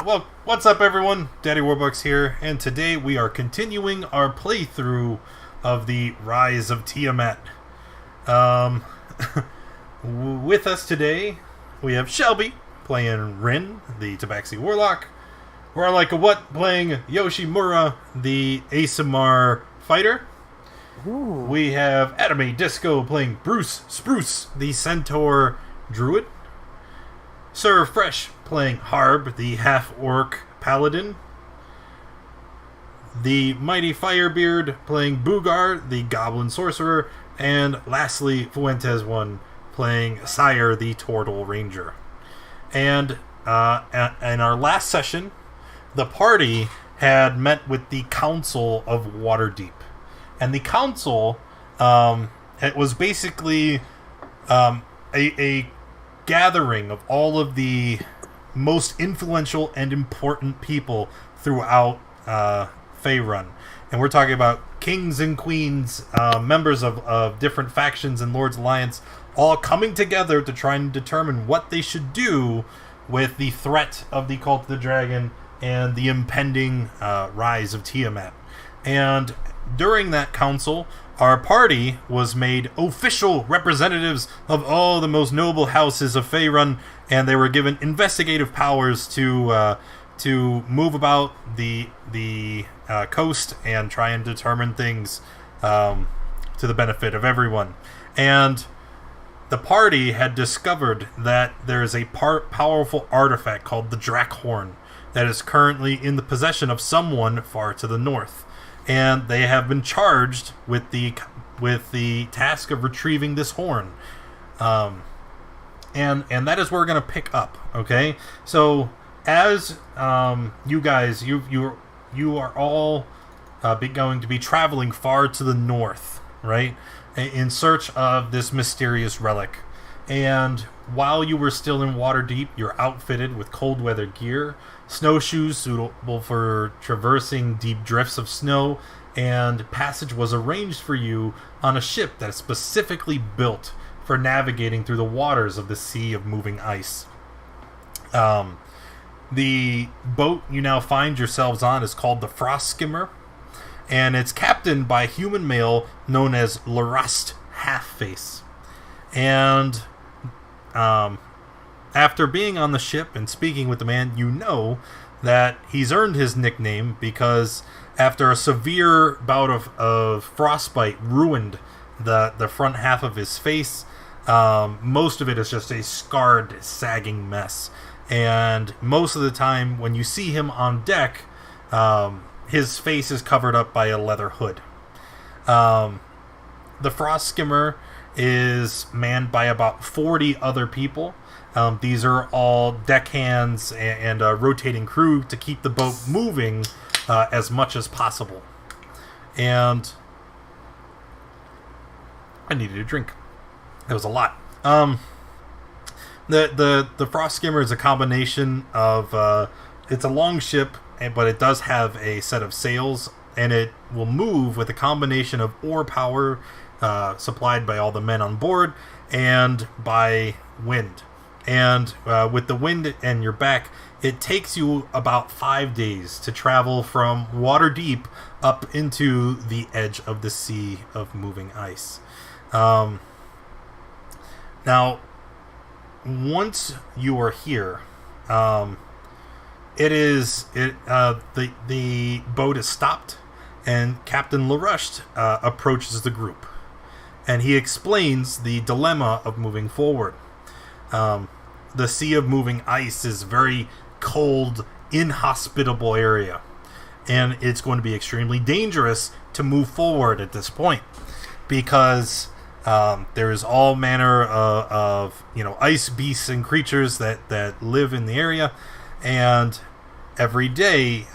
Well, what's up, everyone? Daddy Warbucks here, and today we are continuing our playthrough of the Rise of Tiamat. With us today, we have Shelby playing Rin, the Tabaxi Warlock. We're like a what playing Yoshi Mura, the ASMR fighter. Ooh. We have Anime Disco playing Bruce Spruce, the Centaur Druid. Sir Fresh playing Harb, the half-orc paladin. The Mighty Firebeard playing Boogar, the goblin sorcerer. And lastly, Fuentes One playing Sire, the turtle ranger. And in our last session, the party had met with the Council of Waterdeep. And the council, it was basically a gathering of all of the most influential and important people throughout Faerun. And we're talking about kings and queens, members of different factions and Lord's Alliance, all coming together to try and determine what they should do with the threat of the Cult of the Dragon and the impending rise of Tiamat. And during that council, our party was made official representatives of all the most noble houses of Faerun, and they were given investigative powers to move about the coast and try and determine things to the benefit of everyone. And the party had discovered that there is a powerful artifact called the Drakhorn that is currently in the possession of someone far to the north. And they have been charged with the task of retrieving this horn, and that is where we're gonna pick up. Okay, so as you guys, you are all going to be traveling far to the north, right, in search of this mysterious relic. And while you were still in Waterdeep, you're outfitted with cold weather gear, snowshoes suitable for traversing deep drifts of snow, and passage was arranged for you on a ship that is specifically built for navigating through the waters of the Sea of Moving Ice. The boat you now find yourselves on is called the Frost Skimmer, and it's captained by a human male known as Larust Halfface. And after being on the ship and speaking with the man, you know that he's earned his nickname because after a severe bout of frostbite ruined the front half of his face, most of it is just a scarred, sagging mess. And most of the time when you see him on deck, his face is covered up by a leather hood. The Frost Skimmer is manned by about 40 other people. These are all deckhands and a rotating crew to keep the boat moving as much as possible. And I needed a drink. It was a lot. The Frost Skimmer is a combination of it's a long ship, but it does have a set of sails, and it will move with a combination of oar power supplied by all the men on board and by wind. And with the wind and your back, it takes you about 5 days to travel from Waterdeep up into the edge of the Sea of Moving Ice. Now, once you are here, the boat is stopped, and Captain LaRush approaches the group. And he explains the dilemma of moving forward. The Sea of Moving Ice is a very cold, inhospitable area. And it's going to be extremely dangerous to move forward at this point. Because there is all manner of ice beasts and creatures that live in the area. And every day,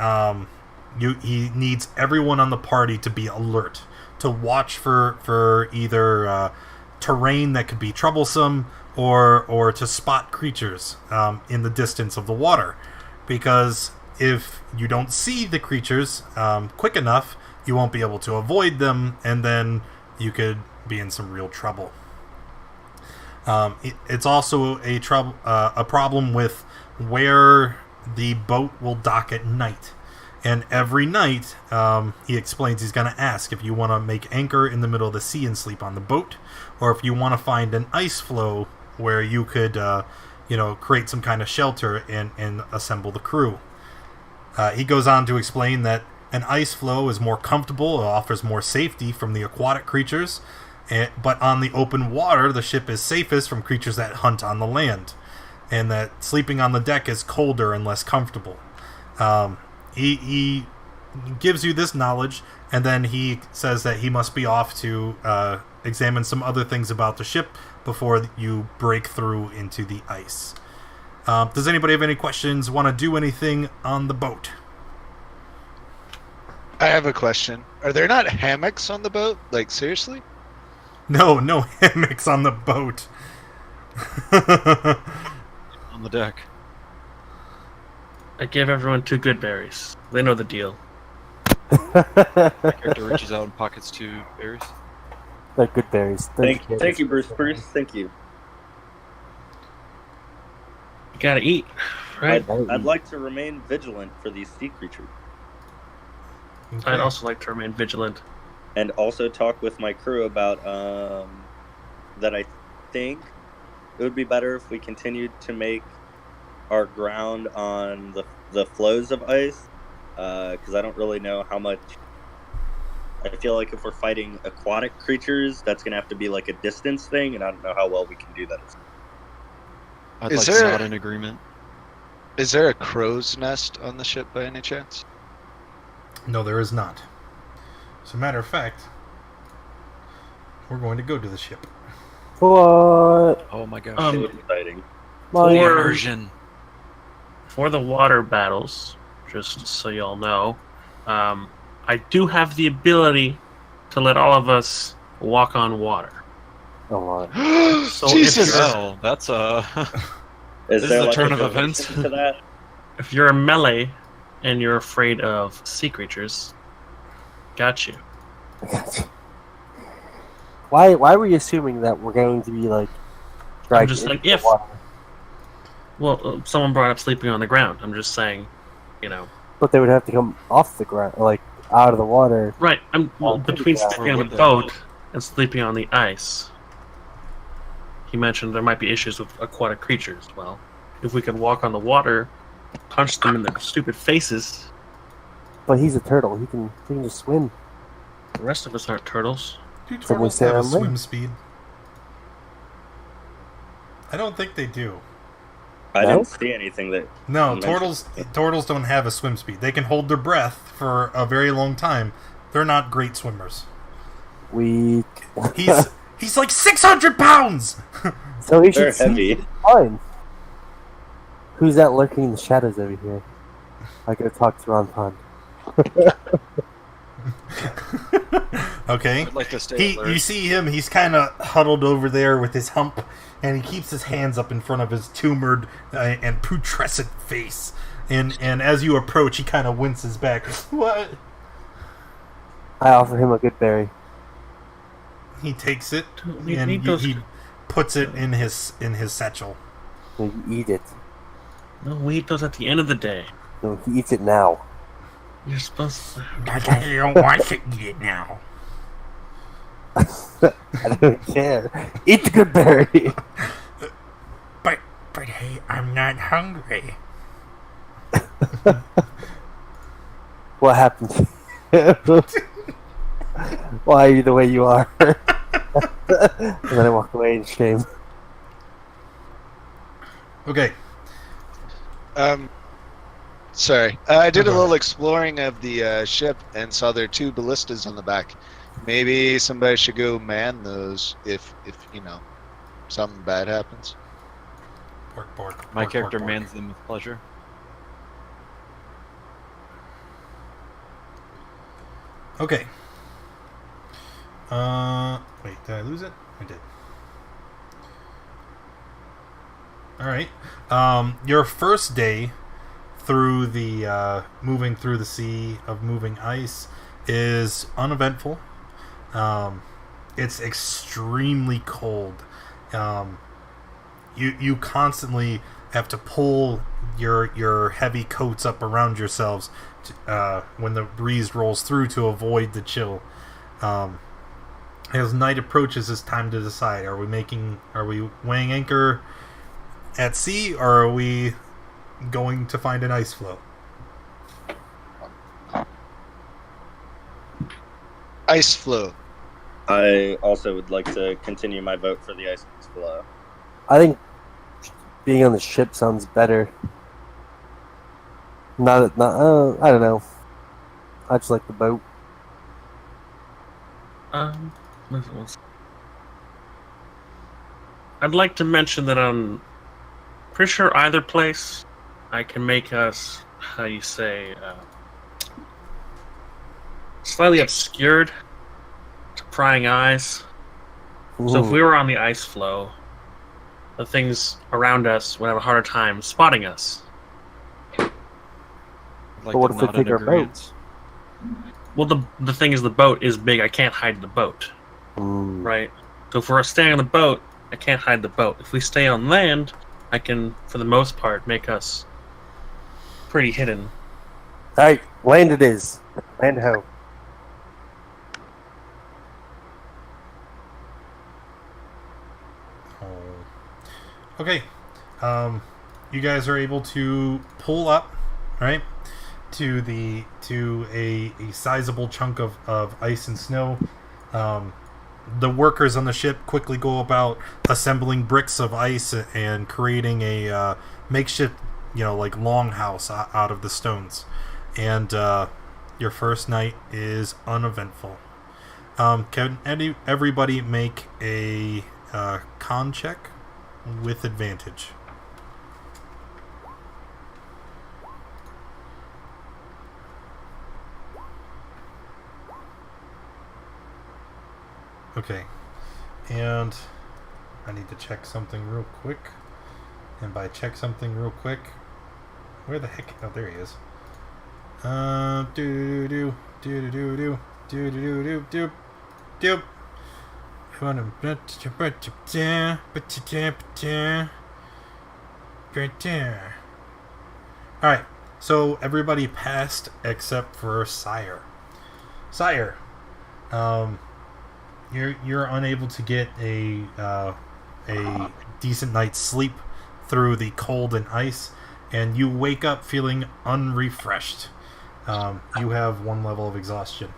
he needs everyone on the party to be alert, to watch for either terrain that could be troublesome or to spot creatures in the distance of the water. Because if you don't see the creatures quick enough, you won't be able to avoid them, and then you could be in some real trouble. It's also a problem with where the boat will dock at night. And every night, he explains he's going to ask if you want to make anchor in the middle of the sea and sleep on the boat, or if you want to find an ice floe where you could, create some kind of shelter and assemble the crew. He goes on to explain that an ice floe is more comfortable, it offers more safety from the aquatic creatures, but on the open water, the ship is safest from creatures that hunt on the land, and that sleeping on the deck is colder and less comfortable. He gives you this knowledge, and then he says that he must be off to examine some other things about the ship before you break through into the ice. Does anybody have any questions? Want to do anything on the boat? I have a question. Are there not hammocks on the boat? Like, seriously? No hammocks on the boat. On the deck. I gave everyone 2 good berries. They know the deal. My character reaches out and pockets 2 berries. They're good berries. Thank you, Bruce. Thank you. You gotta eat, right? I'd like to remain vigilant for these sea creatures. Okay. I'd also like to remain vigilant. And also talk with my crew about that I think it would be better if we continued to make our ground on the flows of ice, because I don't really know how much. I feel like if we're fighting aquatic creatures, that's going to have to be like a distance thing, and I don't know how well we can do that. I'd like to nod in agreement. Is there a crow's nest on the ship by any chance? No, there is not. As a matter of fact, we're going to go to the ship. What? Oh my gosh. It was exciting. Immersion. For the water battles, just so y'all know, I do have the ability to let all of us walk on water. Oh my. So Jesus! Well, that's Is This there is a like turn of relation events. to that? If you're a melee and you're afraid of sea creatures, got you. Why were you assuming that we're going to be like dragged just into like, the if- water? Well, someone brought up sleeping on the ground. I'm just saying, But they would have to come off the ground, like out of the water. Right, I'm Oh, between yeah. sleeping on With the the- boat and sleeping on the ice. He mentioned there might be issues with aquatic creatures. Well, if we could walk on the water, punch them in their stupid faces. But he's a turtle. He can just swim. The rest of us aren't turtles. Do So we turtles say have a on swim land. speed? I don't think they do. I No? didn't see anything that. No, you turtles don't have a swim speed. They can hold their breath for a very long time. They're not great swimmers. We. He's like 600 pounds. So he They're should heavy. see fine. Who's that lurking in the shadows over here? I gotta talk to Ron Pond. Okay. I'd like to stay alert. You see him. He's kind of huddled over there with his hump, and he keeps his hands up in front of his tumored and putrescent face. And as you approach, he kind of winces back. What? I offer him a good berry. He takes it We and need those- he puts it in his satchel. You eat it. No, we eat those at the end of the day. No, he eats it now. You're supposed to. I don't want to eat it now. I don't care. Eat the good berry. But hey, I'm not hungry. What happened to you? Why are you the way you are? And then I walk away in shame. Okay. Sorry. I did a Go little ahead. exploring of the ship and saw there are 2 ballistas on the back. Maybe somebody should go man those if something bad happens. Pork. My pork, character pork. mans them with pleasure. Okay. Wait, did I lose it? I did. Alright. Your first day through the, moving through the sea of moving ice is uneventful. It's extremely cold. You constantly, have to pull your heavy coats up around yourselves when the breeze rolls through to avoid the chill. As night approaches, it's time to decide: are we weighing anchor at sea, or are we going to find an ice floe? Ice floe. I also would like to continue my vote for the ice floe. I think being on the ship sounds better. I don't know. I just like the boat. I'd like to mention that I'm pretty sure either place I can make us, how you say, slightly obscured to prying eyes. So if we were on the ice floe, the things around us would have a harder time spotting us. Like But what the if we not take in our agreeance. Well, the thing is, the boat is big. I can't hide the boat, right? So if we're staying on the boat, I can't hide the boat. If we stay on land, I can, for the most part, make us pretty hidden. Alright, land it is. Land ho. Okay. You guys are able to pull up, right, to a sizable chunk of ice and snow. The workers on the ship quickly go about assembling bricks of ice and creating a makeshift, like longhouse out of the stones. And your first night is uneventful. Can everybody make a con check with advantage? Okay, and I need to check something real quick. And by check something real quick, where the heck? Oh, there he is. Alright, so everybody passed except for Sire. Sire, you're unable to get a decent night's sleep through the cold and ice, and you wake up feeling unrefreshed. You have 1 level of exhaustion.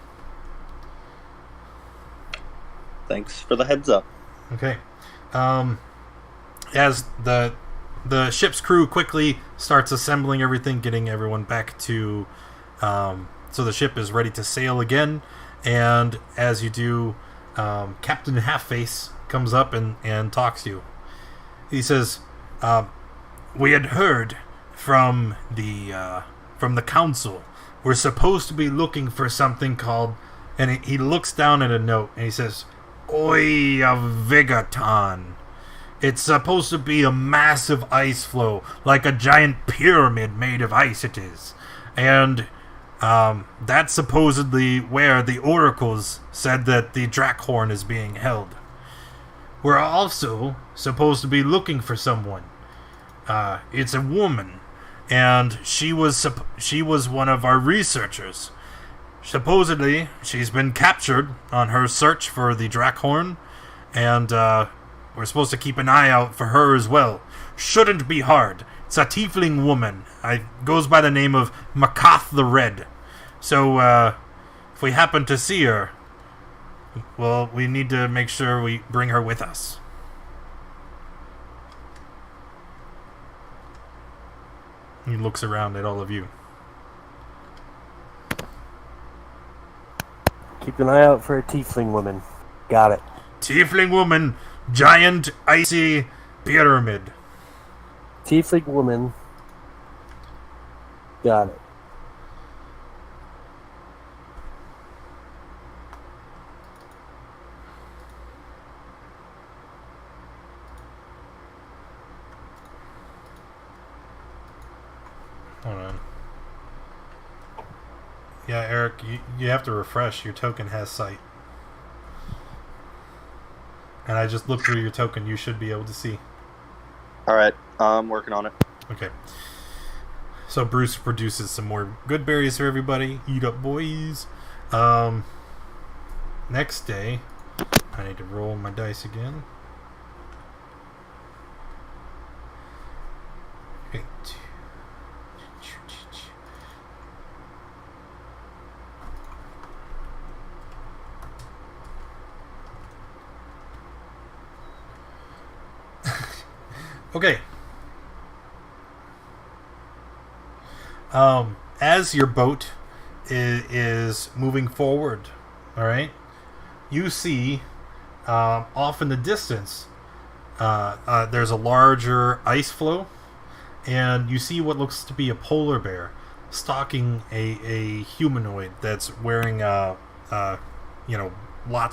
Thanks for the heads up. Okay. As the ship's crew quickly starts assembling everything, getting everyone back to so the ship is ready to sail again, and as you do, Captain Halfface comes up and talks to you. He says, we had heard from the council. We're supposed to be looking for something called, and he looks down at a note and he says, Oyaviggaton. It's supposed to be a massive ice floe, like a giant pyramid made of ice it is. And that's supposedly where the oracles said that the Drakhorn is being held. We're also supposed to be looking for someone. It's a woman, and she was one of our researchers. Supposedly, she's been captured on her search for the Drakhorn, and we're supposed to keep an eye out for her as well. Shouldn't be hard. It's a tiefling woman. Goes by the name of Makath the Red. So, if we happen to see her, well, we need to make sure we bring her with us. He looks around at all of you. Keep an eye out for a tiefling woman. Got it. Tiefling woman, giant icy pyramid. Tiefling woman. Got it. Hold on. Yeah, Eric, you have to refresh. Your token has sight. And I just looked through your token. You should be able to see. All right, I'm working on it. Okay. So Bruce produces some more good berries for everybody. Eat up, boys. Next day, I need to roll my dice again. Okay. Okay. As your boat is moving forward, all right, you see off in the distance there's a larger ice floe, and you see what looks to be a polar bear stalking a humanoid that's wearing lots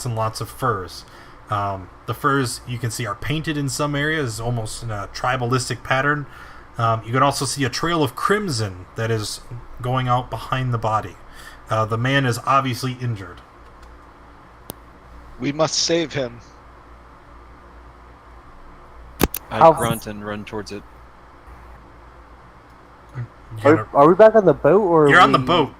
and lots of furs. The furs you can see are painted in some areas, almost in a tribalistic pattern. You can also see a trail of crimson that is going out behind the body. The man is obviously injured. We must save him. I grunt and run towards it. Are we back on the boat, or You're on the boat.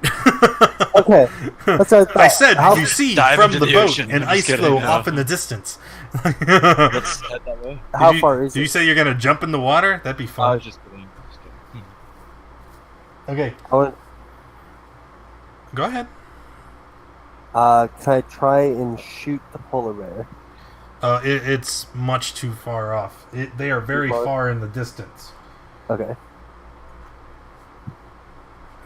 Okay, that's what I thought. I said you see dive from into the the boat ocean. an I'm ice just floe kidding, no. off in the distance. Let's head that way. How far is Did you it? say you're gonna jump in the water? That'd be I fun. was just kidding. Okay, go ahead. Can I try and shoot the polar bear? It's much too far off. They are very far? far in the distance. Okay.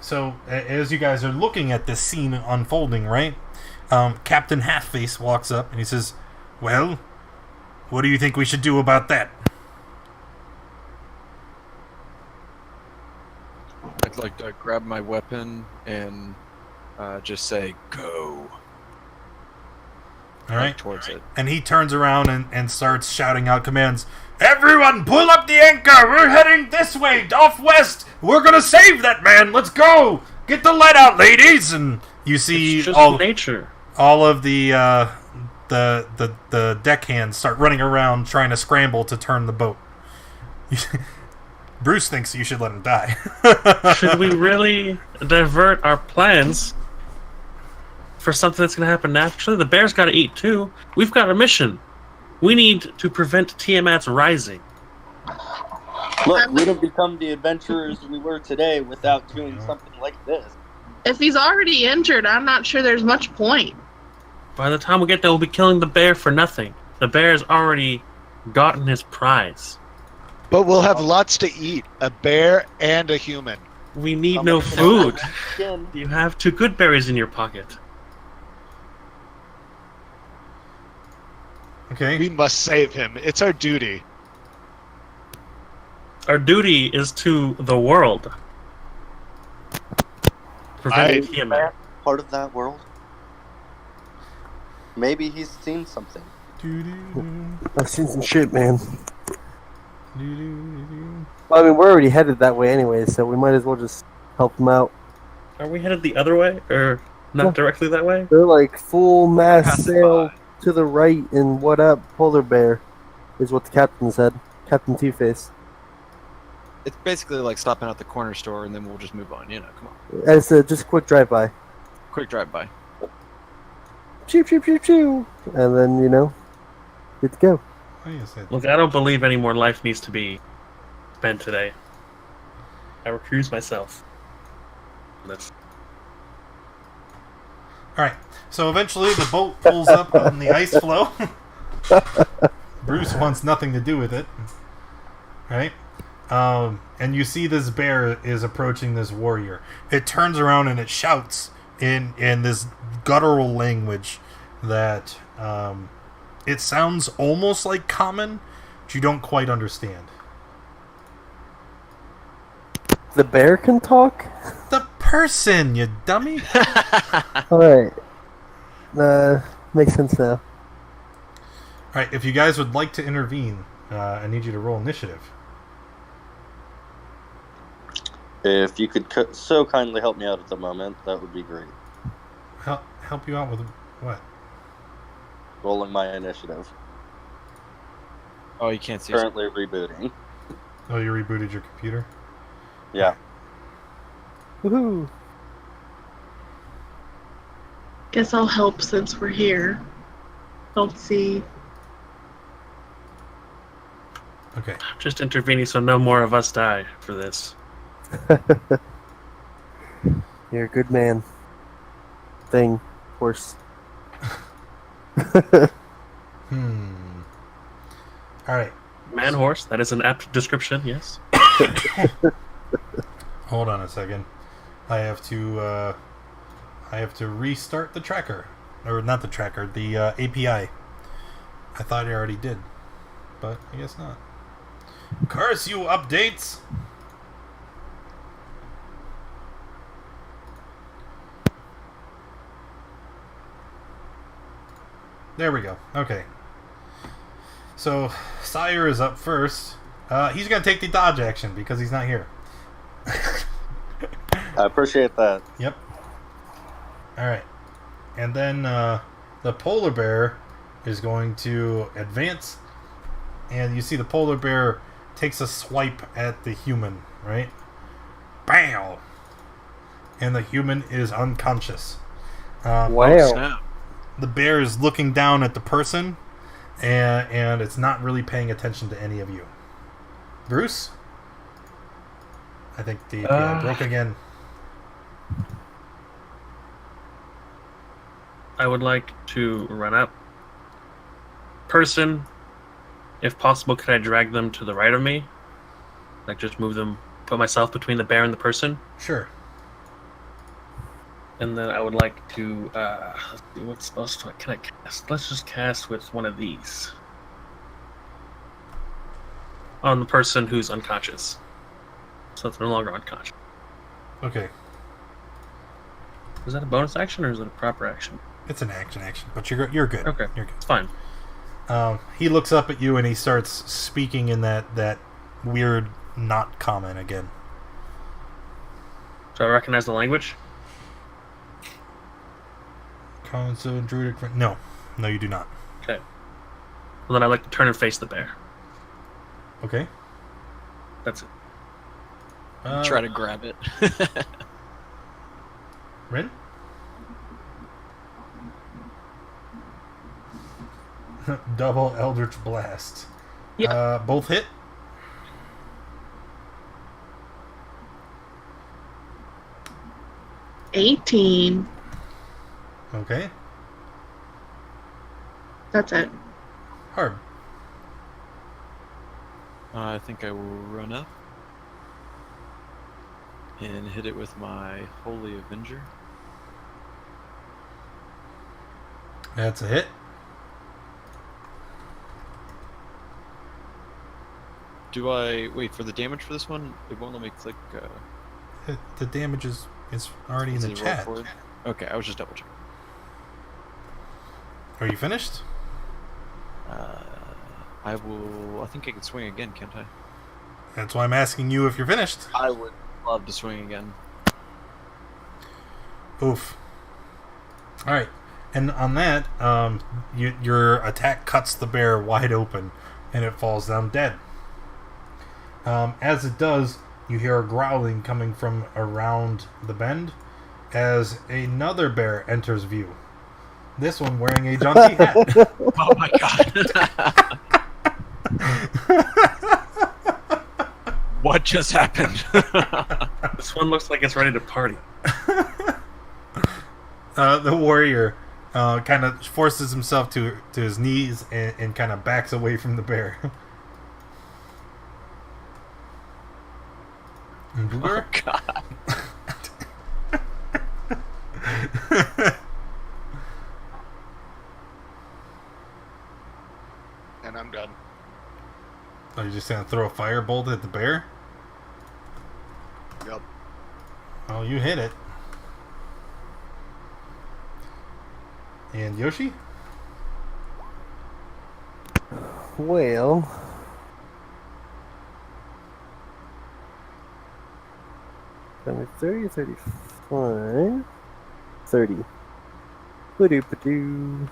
So, as you guys are looking at this scene unfolding, right? Captain Halfface walks up and he says, "Well, what do you think we should do about that?" I'd like to grab my weapon and just say, go. All right. Towards it. And he turns around and starts shouting out commands. "Everyone, pull up the anchor! We're heading this way, off west! We're gonna save that man! Let's go! Get the light out, ladies!" And you see It's just nature. all of the deckhands start running around trying to scramble to turn the boat. Bruce thinks you should let him die. Should we really divert our plans for something that's going to happen naturally? The bear's got to eat too. We've got a mission. We need to prevent Tiamat's rising. Look, we don't become the adventurers we were today without doing something like this. If he's already injured, I'm not sure there's much point. By the time we get there, we'll be killing the bear for nothing. The bear has already gotten his prize. But we'll have lots to eat. A bear and a human. We need no food. You have 2 good berries in your pocket. Okay. We must save him. It's our duty. Our duty is to the world. Prevent Tiamat. Part of that world? Maybe he's seen something. I've seen some shit, man. Well, I mean, we're already headed that way anyway, so we might as well just help them out. Are we headed the other way? Or not Yeah. directly that way? They're like full mass Pass it sail by. to the right, and what up, polar bear, is what the captain said. Captain Two-Face. It's basically like stopping at the corner store and then we'll just move on. Come on. As just a quick drive-by. Quick drive-by. Chew, chew, chew, chew. And then, good to go. Why is it? Look, I don't believe any more life needs to be spent today. I recuse myself. Let's... Alright, so eventually the boat pulls up on the ice floe. Bruce wants nothing to do with it. Right? And you see this bear is approaching this warrior. It turns around and it shouts in this guttural language that it sounds almost like common, but you don't quite understand. The bear can talk? The person, you dummy! Alright. Makes sense now. Alright, if you guys would like to intervene, I need you to roll initiative. If you could so kindly help me out at the moment, that would be great. Help you out with what? Rolling my initiative. Oh, you can't see. Currently rebooting. Oh, you rebooted your computer? Yeah. Woohoo! Guess I'll help since we're here. Don't see. Okay. Just intervening so no more of us die for this. You're a good man. Thing. Horse. All right. Man horse, that is an apt description, yes. Hold on a second. I have to restart the tracker, or not the tracker, the API. I thought I already did, but I guess not. Curse you, updates! There we go. Okay. So, Sire is up first. He's going to take the dodge action because he's not here. I appreciate that. Yep. Alright. And then the polar bear is going to advance. And you see the polar bear takes a swipe at the human, right? Bam! And the human is unconscious. Wow. Snap. The bear is looking down at the person, and it's not really paying attention to any of you. Bruce? I think the API broke again. I would like to run up. Person, if possible, could I drag them to the right of me? Like just move them, put myself between the bear and the person? Sure. And then I would like to, let's see, what spells can I cast? Let's just cast with one of these. On the person who's unconscious. So it's no longer unconscious. Okay. Is that a bonus action or is it a proper action? It's an action, but you're good. Okay, You're good. it's fine. He looks up at you and he starts speaking in that weird not common again. Do I recognize the language? Common, so druidic. No, you do not. Okay. Well, then I'd like to turn and face the bear. Okay. That's it. Try to grab it. Rin? Double Eldritch Blast. Yep. Both hit. $18. Okay. That's it. Hard. I think I will run up and hit it with my Holy Avenger. That's a hit. Do I wait for the damage for this one? It won't let me click. The damage is already in is the it roll chat. forward? Okay, I was just double checking. Are you finished? I will. I think I can swing again, can't I? That's why I'm asking you if you're finished. I would love to swing again. Oof. All right, and on that, your attack cuts the bear wide open, and it falls down dead. As it does, you hear a growling coming from around the bend, as another bear enters view. This one wearing a jaunty hat. Oh my god! What just happened? This one looks like it's ready to party. The warrior kind of forces himself to his knees and kind of backs away from the bear. Oh god! And I'm done. Are you just gonna throw a firebolt at the bear? Yep. Oh, you hit it. And Yoshi? Well, I'm 30, 35, 30. Ba-doo-ba-doo.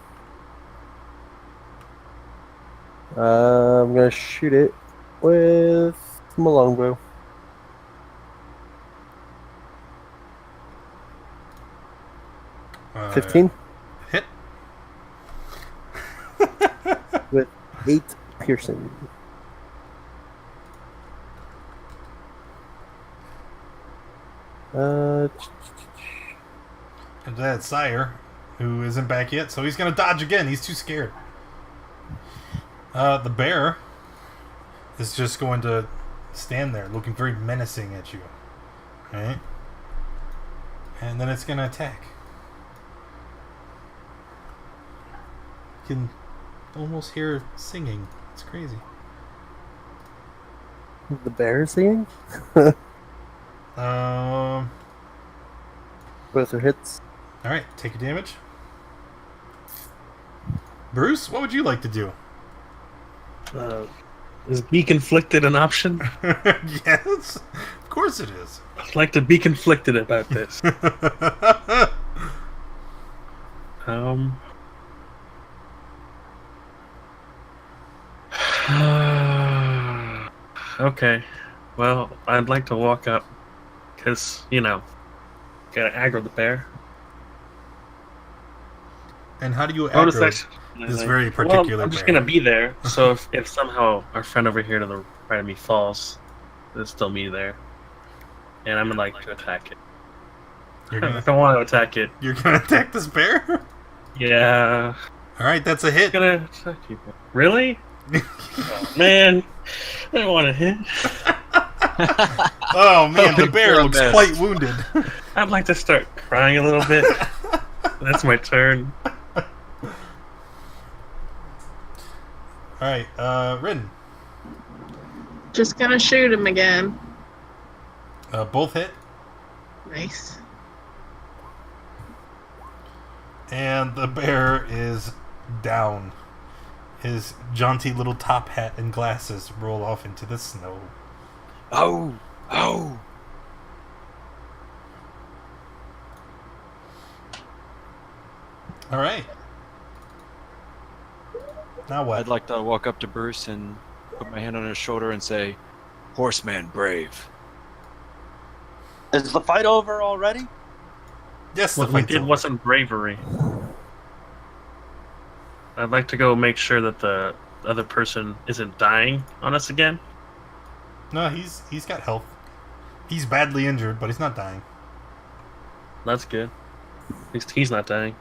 I'm gonna shoot it with my longbow. 15 Hit. with 8 piercing. And that's Sire, who isn't back yet, so he's going to dodge again. He's too scared. The bear is just going to stand there, looking very menacing at you. Right? And then it's going to attack. You can almost hear singing. It's crazy. The bear singing? Both are hits. Alright, take a damage. Bruce, what would you like to do? Is be conflicted an option? Yes, of course it is. I'd like to be conflicted about this. Okay. Well, I'd like to walk up because, gotta aggro the bear. And how do you Bonus aggro action. this very particular Well, I'm just bear? gonna be there. So if somehow our friend over here to the right of me falls, there's still me there, and I'm gonna like to attack it. You're gonna, I don't want to attack it. you're gonna attack this bear? Yeah. Alright, that's a hit. I'm gonna attack you. Really? Oh, man, I don't want to hit. Oh man, the Hope bear for looks the best. quite wounded. I'd like to start crying a little bit. That's my turn. Alright, Rin. Just gonna shoot him again. Both hit. Nice. And the bear is down. His jaunty little top hat and glasses roll off into the snow. Oh! Alright. Now what? I'd like to walk up to Bruce and put my hand on his shoulder and say, "Horseman brave." Is the fight over already? Yes, the What we fight's did over. wasn't bravery. I'd like to go make sure that the other person isn't dying on us again. No, he's got health. He's badly injured, but he's not dying. That's good. At least he's not dying.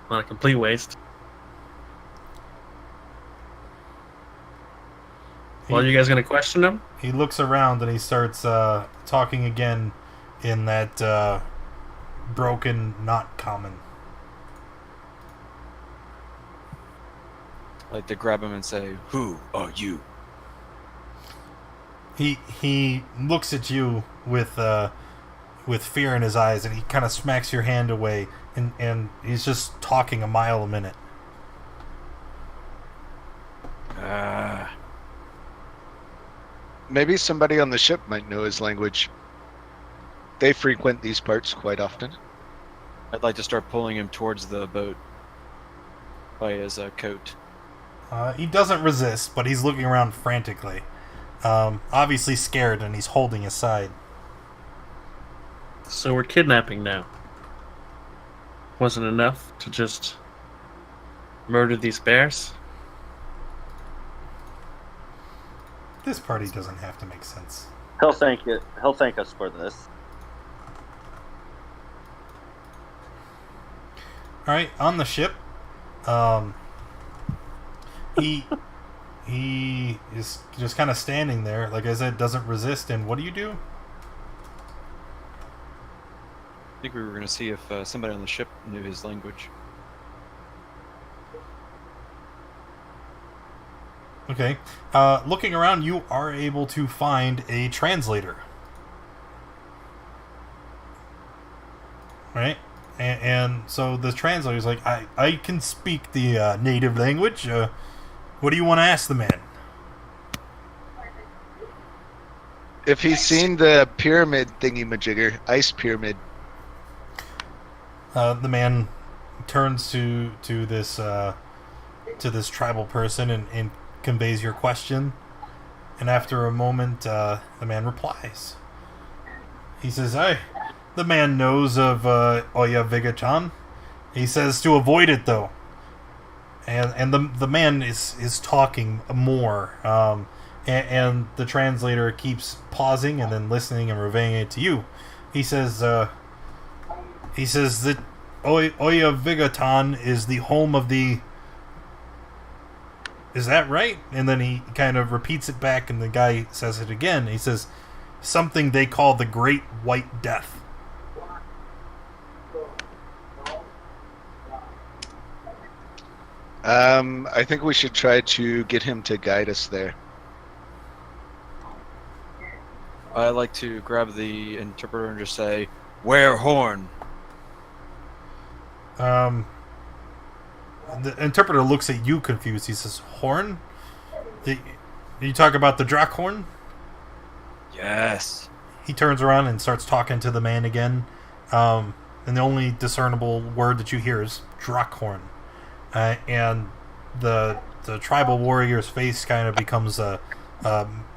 Not a complete waste. Well, you guys gonna question him? He looks around and he starts talking again in that broken, not common. I'd like to grab him and say, "Who are you?" He looks at you with fear in his eyes, and he kind of smacks your hand away, and he's just talking a mile a minute. Maybe somebody on the ship might know his language. They frequent these parts quite often. I'd like to start pulling him towards the boat by his coat. He doesn't resist, but he's looking around frantically. Obviously scared, and he's holding his side. So we're kidnapping now. Wasn't enough to just murder these bears? This party doesn't have to make sense. He'll thank it. He'll thank us for this. Alright, on the ship, he is just kind of standing there, like I said, doesn't resist, and what do you do? I think we were going to see if somebody on the ship knew his language. Okay. Looking around, you are able to find a translator. Right? And so the translator's like, I can speak the native language. What do you want to ask the man? If he's seen the pyramid thingy-majigger, ice pyramid, The man turns to this tribal person and conveys your question. And after a moment, the man replies. He says, The man knows of Oyaviggaton. He says to avoid it, though. And the man is talking more. And the translator keeps pausing and then listening and relaying it to you. He says that Oyaviggaton is the home of the... Is that right? And then he kind of repeats it back, and the guy says it again. He says, something they call the Great White Death. I think we should try to get him to guide us there. I like to grab the interpreter and just say, "Where horn?" The interpreter looks at you confused. He says, "Horn? You talk about the Drackhorn?" Yes. He turns around and starts talking to the man again. And the only discernible word that you hear is Drackhorn. And the tribal warrior's face kind of becomes a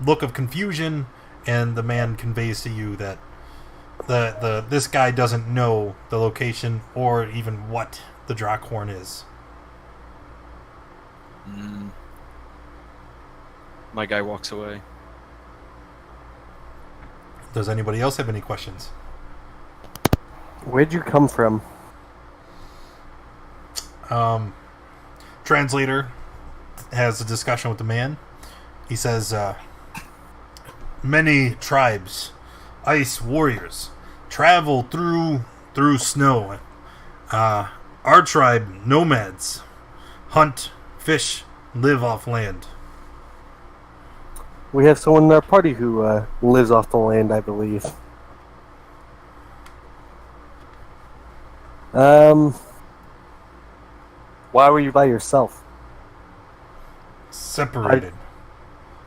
look of confusion, and the man conveys to you that this guy doesn't know the location or even what the Drackhorn is. My guy walks away. Does anybody else have any questions? Where'd you come from? Translator has a discussion with the man. He says, many tribes, ice warriors, travel through snow. Our tribe, nomads, hunt, fish, live off land. We have someone in our party who lives off the land, I believe. Why were you by yourself? Separated.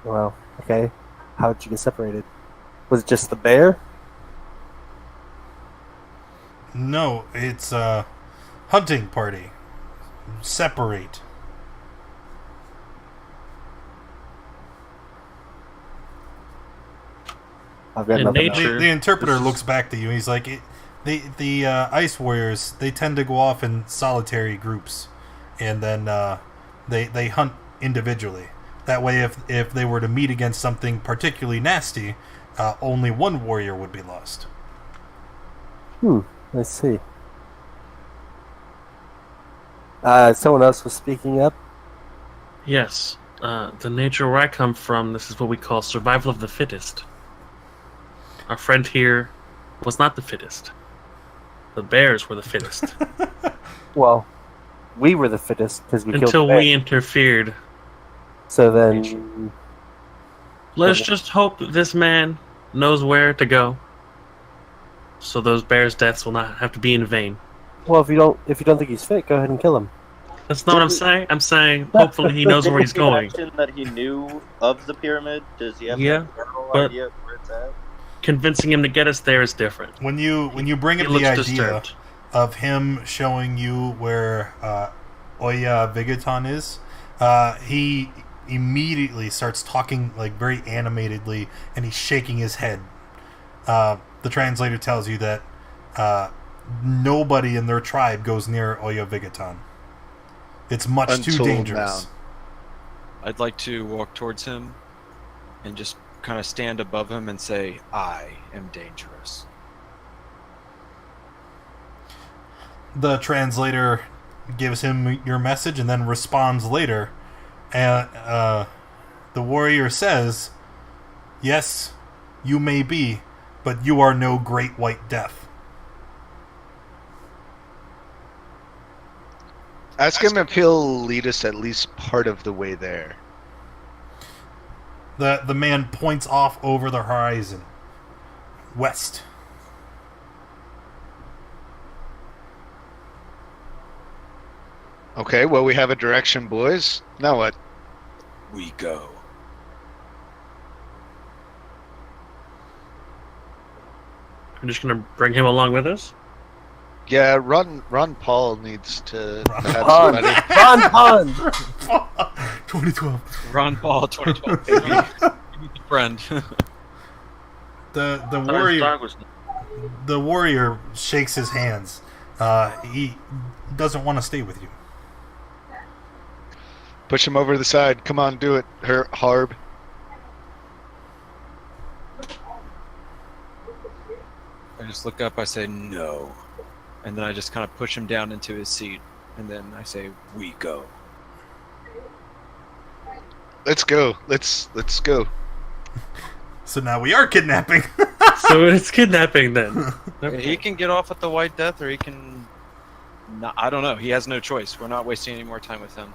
Well, okay. How'd you get separated? Was it just the bear? No, it's a hunting party. Separate. I've got In nothing nature- else. The interpreter looks back to you. He's like, the ice warriors, they tend to go off in solitary groups, and then they hunt individually. That way, if they were to meet against something particularly nasty, only one warrior would be lost. Let's see. Someone else was speaking up. Yes. The nature where I come from, this is what we call survival of the fittest. Our friend here was not the fittest. The bears were the fittest. Well, we were the fittest because we killed the Until bear. we interfered. So then, Let's just hope that this man knows where to go, so those bears' deaths will not have to be in vain. well, if you don't think he's fit, go ahead and kill him. That's not what I'm saying. I'm saying hopefully he knows where he's Did he going. mention that he knew of the pyramid? Does he have Yeah, a general but- idea of where it's at? Convincing him to get us there is different. When you bring He up the looks idea disturbed. of him showing you where Oyaviggaton is, he immediately starts talking like very animatedly, and he's shaking his head. The translator tells you that nobody in their tribe goes near Oyaviggaton. It's much too Until dangerous. I'd like to walk towards him and just kind of stand above him and say, "I am dangerous." The translator gives him your message and then responds later. And the warrior says, "Yes, you may be, but you are no great white death." Ask him if he'll lead us at least part of the way there. The man points off over the horizon. West. Okay, well, we have a direction, boys. Now what? We go. I'm just gonna bring him along with us. Yeah, Ron Paul needs to have Pond, somebody. pond. 2012. Ron Paul, 2012, baby. Friend. The Thought his warrior dog was the warrior shakes his hands. He doesn't want to stay with you. Push him over the side. Come on, do it, Harb. I just look up, I say, no. And then I just kind of push him down into his seat. And then I say, we go. Let's go. Let's go. So now we are kidnapping. So it's kidnapping then. He can get off at the White Death, or he can... Not, I don't know. He has no choice. We're not wasting any more time with him.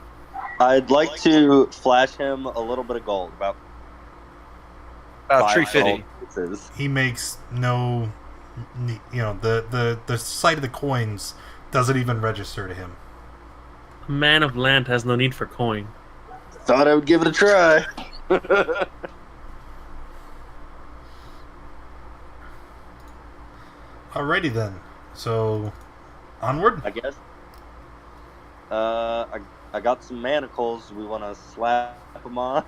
I'd like to flash him a little bit of gold, about About 5 350. gold pieces. He makes no... the sight of the coins doesn't even register to him. A man of land has no need for coin. Thought I would give it a try. Alrighty then. So, onward? I guess. I got some manacles. We want to slap them on.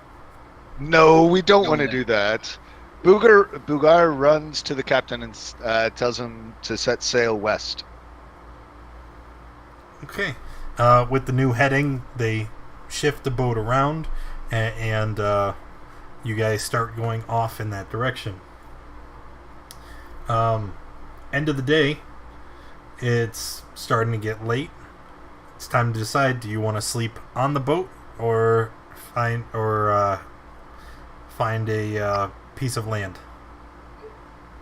No, we don't Go want to then. do that. Bugar runs to the captain and tells him to set sail west. Okay. With the new heading, they shift the boat around, and you guys start going off in that direction. End of the day, it's starting to get late. It's time to decide: do you want to sleep on the boat, or find a piece of land?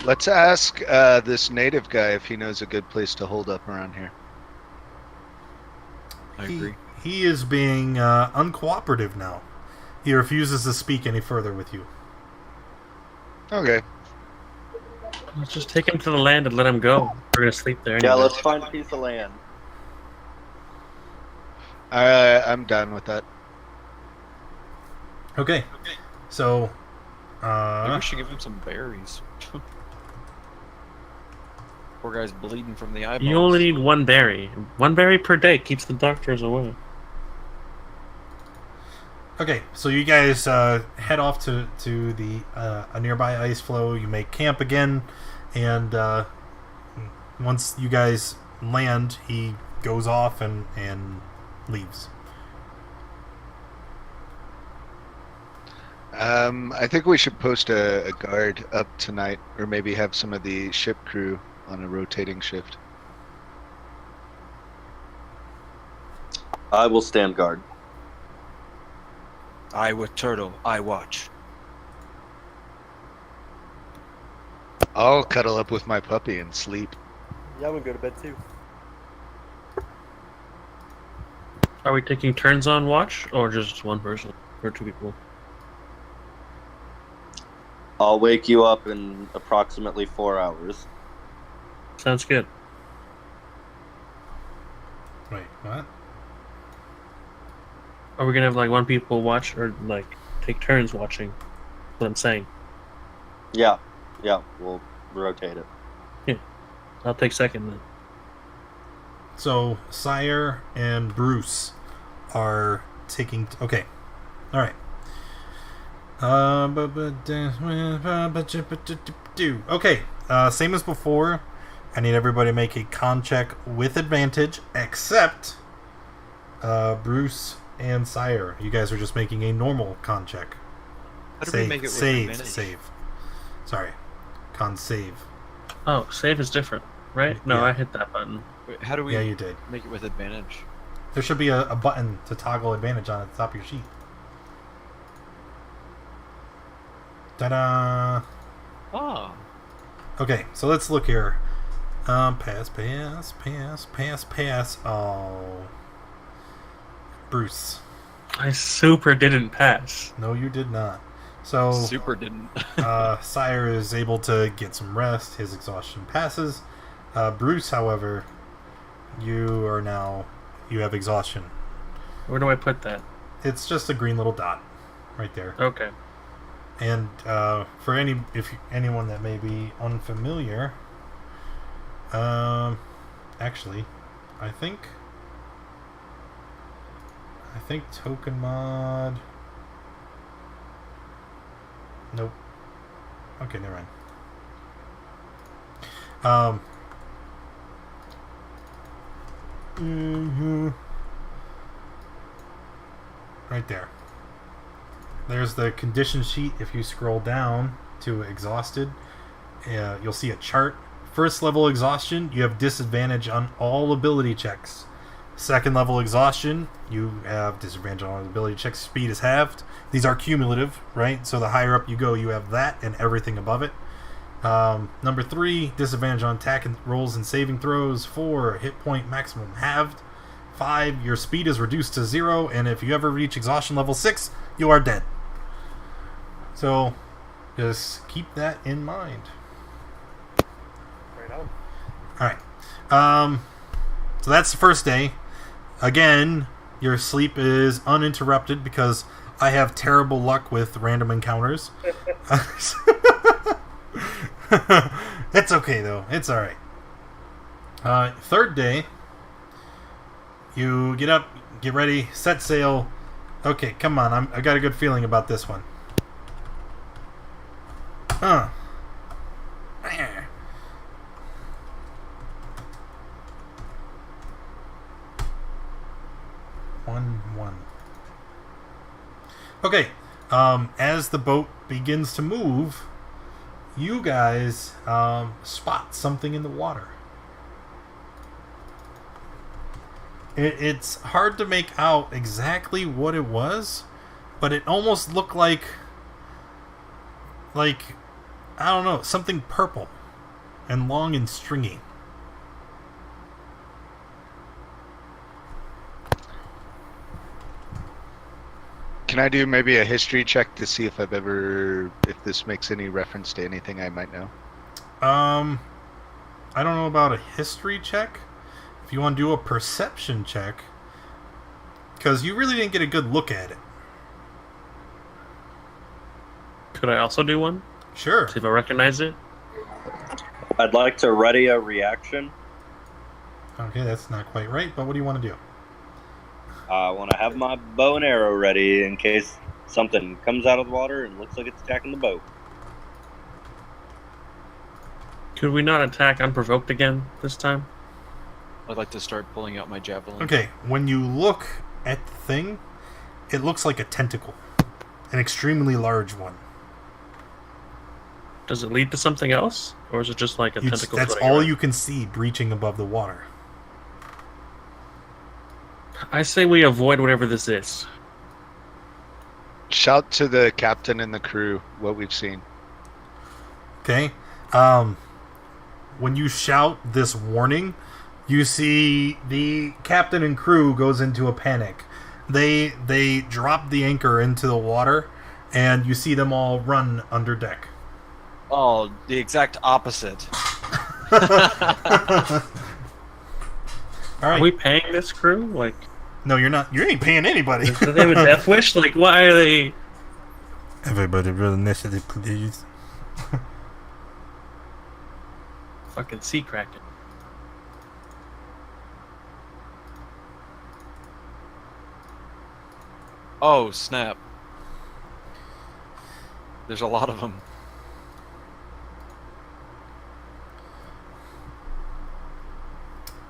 Let's ask this native guy if he knows a good place to hold up around here. I agree. He is being uncooperative now. He refuses to speak any further with you. Okay. Let's just take him to the land and let him go. We're gonna sleep there anyway. Yeah, let's find a piece of land. I'm done with that. Okay. So, Maybe we should give him some berries. Poor guy's bleeding from the eyeballs. You only need one berry. One berry per day keeps the doctors away. okay. So you guys head off to the a nearby ice floe. You make camp again, and once you guys land, he goes off and leaves. I think we should post a guard up tonight, or maybe have some of the ship crew on a rotating shift. I will stand guard. I with turtle, I watch. I'll cuddle up with my puppy and sleep. Yeah, I'm gonna go to bed too. Are we taking turns on watch, or just one person, or two people? I'll wake you up in approximately 4 hours. Sounds good. Wait, what? Are we gonna have like one people watch, or like take turns watching? That's what I'm saying. Yeah, we'll rotate it. I'll take second then. So Sire and Bruce are taking. Okay, all right. Okay. Same as before. I need everybody to make a con check with advantage, except Bruce and Sire. You guys are just making a normal con check. How do we make it with advantage? Save. Sorry, con save. Oh, save is different, right? No, Yeah. I hit that button. Wait, how do we Yeah, you did. make it with advantage? There should be a button to toggle advantage on at the top of your sheet. Ta-da! Oh. Okay, so let's look here. Pass. Oh. Bruce. I super didn't pass. No, you did not. So, Super didn't. Sire is able to get some rest. His exhaustion passes. Bruce, however, you have exhaustion. Where do I put that? It's just a green little dot right there. Okay. And for anyone that may be unfamiliar, actually, I think token mod. Nope. Okay, never mind. Right there. There's the condition sheet. If you scroll down to exhausted, you'll see a chart. First level exhaustion, you have disadvantage on all ability checks. Second level exhaustion, you have disadvantage on all ability checks. Speed is halved. These are cumulative, right? So the higher up you go, you have that and everything above it. Number 3, disadvantage on attack and rolls and saving throws. 4, hit point maximum halved. 5, your speed is reduced to 0, and if you ever reach exhaustion level 6, you are dead. So just keep that in mind. Right on. Alright. So that's the first day. Again, your sleep is uninterrupted because I have terrible luck with random encounters. It's okay though. It's alright. Third day, you get up, get ready, set sail. Okay, come on. I got a good feeling about this one. Huh. 1-1. Okay. As the boat begins to move, you guys spot something in the water. It's hard to make out exactly what it was, but it almost looked like I don't know, something purple and long and stringy. Can I do maybe a history check to see if if this makes any reference to anything I might know? I don't know about a history check. If you want to do a perception check, because you really didn't get a good look at it. Could I also do one? Sure. See if I recognize it. I'd like to ready a reaction. Okay, that's not quite right, but what do you want to do? I want to have my bow and arrow ready in case something comes out of the water and looks like it's attacking the boat. Could we not attack unprovoked again this time? I'd like to start pulling out my javelin. Okay, when you look at the thing, it looks like a tentacle. An extremely large one. Does it lead to something else? Or is it just like a tentacle? That's floating all around? you can see breaching above the water. I say we avoid whatever this is. Shout to the captain and the crew what we've seen. Okay? When you shout this warning, you see the captain and crew goes into a panic. They drop the anchor into the water, and you see them all run under deck. Oh, the exact opposite. All right. Are we paying this crew? Like, No, you're not. You ain't paying anybody. do they have a death wish? Like, why are they? Everybody roll initiative, please. Fucking sea kraken. Oh, snap. There's a lot of them.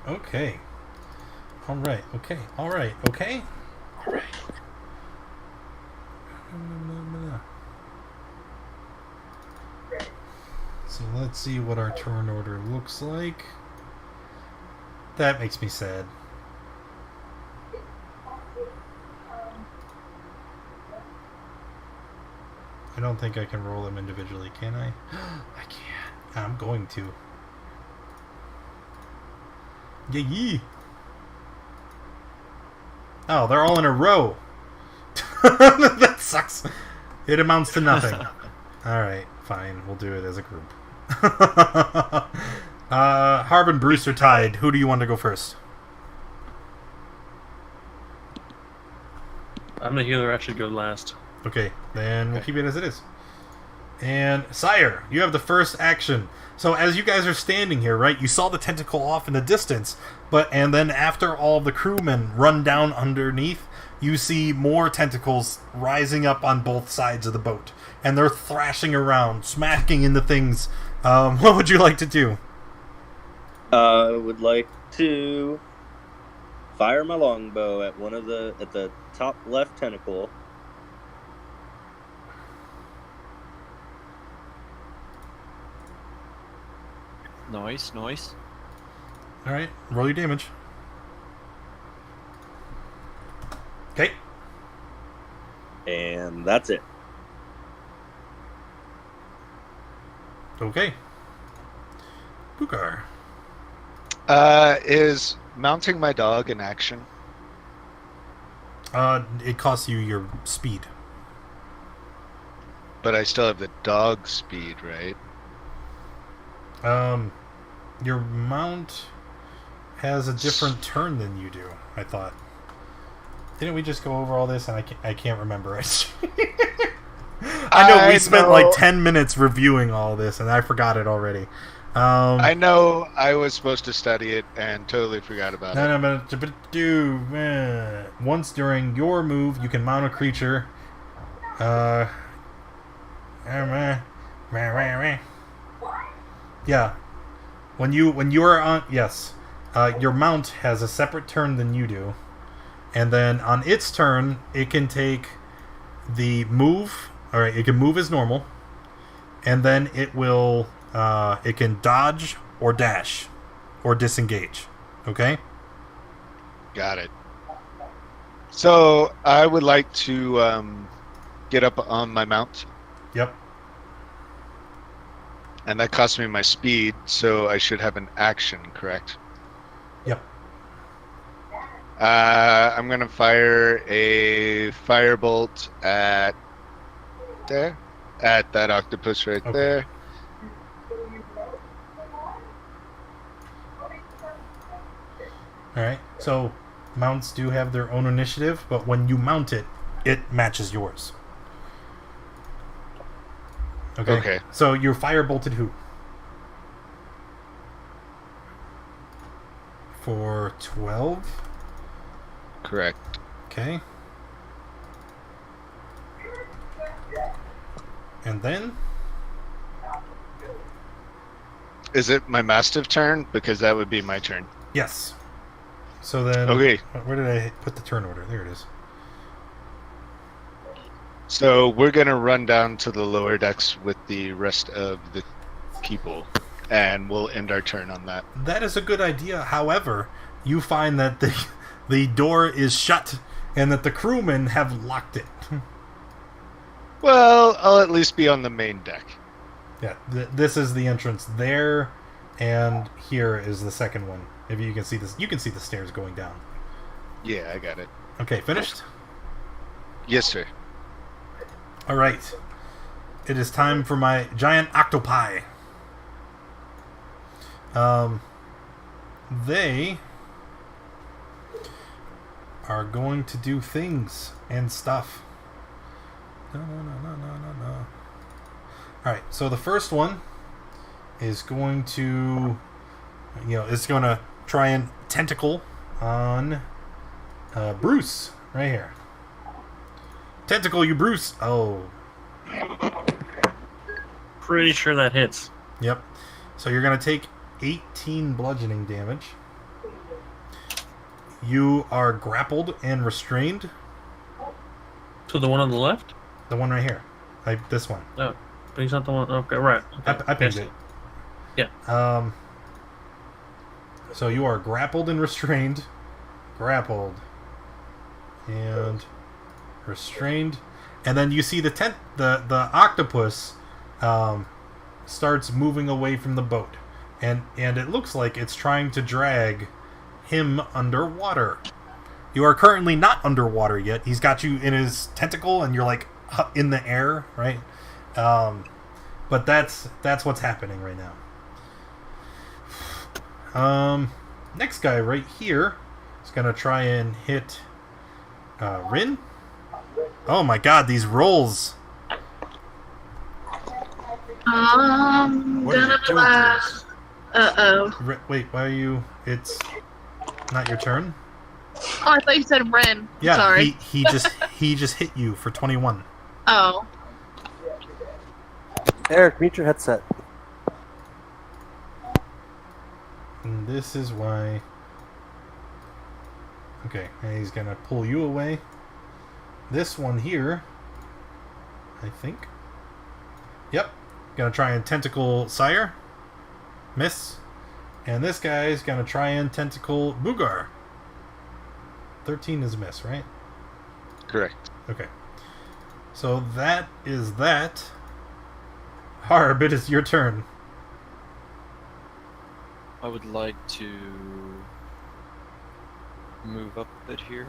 Okay. All right. Okay. All right. Okay. All right. So let's see what our turn order looks like. That makes me sad. I don't think I can roll them individually, can I? I can't. I'm going to. Yee. Oh, they're all in a row. That sucks. It amounts to nothing. Alright, fine. We'll do it as a group. Harb and Bruce are tied. Who do you want to go first? I'm the healer. I should go last. Okay, then we'll keep it as it is. And Sire, you have the first action. So as you guys are standing here, right, you saw the tentacle off in the distance, and then after all of the crewmen run down underneath, you see more tentacles rising up on both sides of the boat. And they're thrashing around, smacking into things. What would you like to do? I would like to fire my longbow at the top left tentacle. Nice. All right, roll your damage. Okay. And that's it. Okay. Boogar. Is mounting my dog an action? It costs you your speed. But I still have the dog speed, right? Your mount has a different turn than you do, I thought. Didn't we just go over all this and I can't remember it? I know we spent like 10 minutes reviewing all this and I forgot it already. I know I was supposed to study it and totally forgot about it. No, once during your move, you can mount a creature. Yeah. When you are on, yes, your mount has a separate turn than you do, and then on its turn, it can take the move. All right, it can move as normal, and then it will. It can dodge or dash, or disengage. Okay. Got it. So I would like to get up on my mount. Yep. And that costs me my speed, so I should have an action, correct? Yep. I'm gonna fire a firebolt at that octopus right there. Alright, so mounts do have their own initiative, but when you mount it, it matches yours. Okay. So you firebolted who? For 12? Correct. Okay. And then? Is it my Mastiff turn? Because that would be my turn. Yes. So then... Okay. Where did I put the turn order? There it is. So we're going to run down to the lower decks with the rest of the people, and we'll end our turn on that. That is a good idea. However, you find that the door is shut and that the crewmen have locked it. Well, I'll at least be on the main deck. Yeah, this is the entrance there, and here is the second one. If you can see this, you can see the stairs going down. Yeah, I got it. Okay, finished? Yes, sir. All right. It is time for my giant octopi. They are going to do things and stuff. No. Alright, so the first one is going to, it's going to try and tentacle on Bruce, right here. Tentacle you, Bruce! Oh. Pretty sure that hits. Yep. So you're going to take 18 bludgeoning damage. You are grappled and restrained. To the one on the left? The one right here. This one. No, but he's not the one. Okay, right. Okay. I picked it. Yeah. So you are grappled and restrained. Grappled. And restrained. And then you see the octopus starts moving away from the boat. And it looks like it's trying to drag him underwater. You are currently not underwater yet. He's got you in his tentacle and you're like in the air, right? But that's what's happening right now. Next guy right here is going to try and hit Rin. Oh my god, these rolls. What are you doing, Bruce? Uh-oh. Wait, why are you... It's not your turn? Oh, I thought you said Ren. Yeah, Sorry. he just hit you for 21. Oh. Eric, mute your headset. And this is why... Okay, and he's gonna pull you away. This one here, I think. Yep. Gonna try and tentacle Sire. Miss. And this guy's gonna try and tentacle Boogar. 13 is a miss, right? Correct. Okay. So that is that. Harb, it is your turn. I would like to move up a bit here.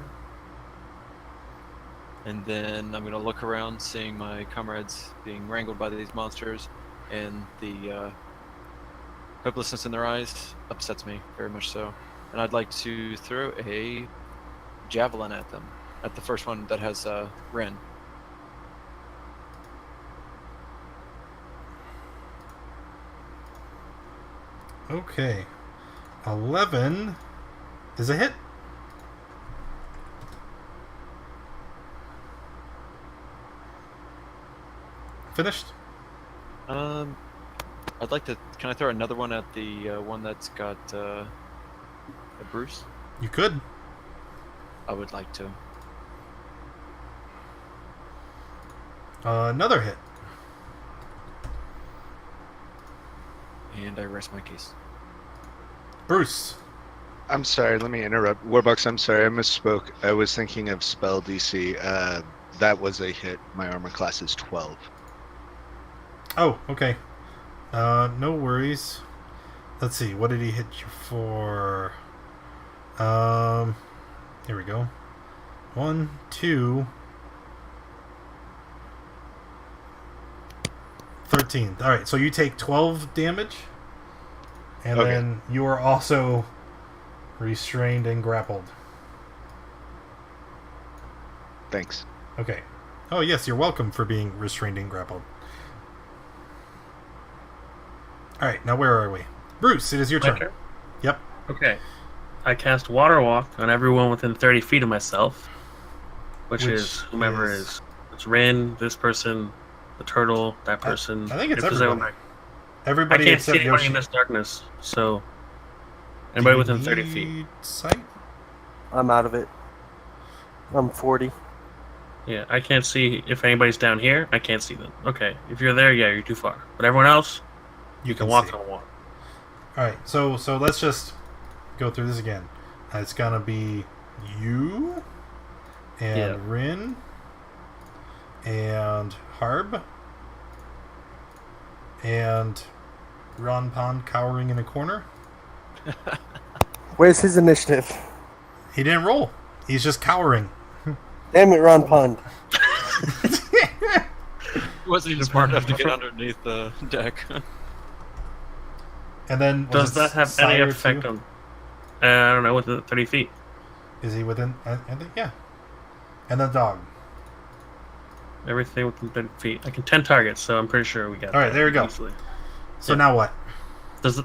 And then I'm going to look around, seeing my comrades being wrangled by these monsters, and the hopelessness in their eyes upsets me very much so. And I'd like to throw a javelin at them, at the first one that has Ren. Okay. 11 is a hit. Finished? I'd like to... Can I throw another one at the one that's got a Bruce? You could. I would like to. Another hit. And I rest my case. Bruce. I'm sorry, let me interrupt. Warbucks, I'm sorry, I misspoke. I was thinking of spell DC. That was a hit. My armor class is 12. Oh, okay. No worries. Let's see, what did he hit you for? Here we go. 1, 2... 13. Alright, so you take 12 damage. And Okay. then you are also restrained and grappled. Thanks. Okay. Oh, yes, you're welcome for being restrained and grappled. Alright, now where are we? Bruce, it is your My turn. turn? Yep. Okay. I cast Water Walk on everyone within 30 feet of myself, which is whomever is. It's Rin, this person, the turtle, that person. I think it's If there's everybody. anyone- I Everybody can't see except anybody Yoshi. in this darkness, so Do anybody you within 30 need feet. Sight? I'm out of it. I'm 40. Yeah, I can't see if anybody's down here. I can't see them. Okay, if you're there, yeah, you're too far. But everyone else, you can walk see. on water. Alright, so let's just go through this again. It's gonna be you and Yeah. Rin and Harb and Ron Pond cowering in a corner. Where's his initiative? He didn't roll. He's just cowering. Damn it, Ron Pond. He wasn't even smart enough to get underneath the deck. And then Does that have any Sire effect too? on? I don't know, within 30 feet. Is he within? I think yeah. And the dog. Everything within 30 feet. I can 10 targets, so I'm pretty sure we got All right, that there we go. easily. So Yeah. now what?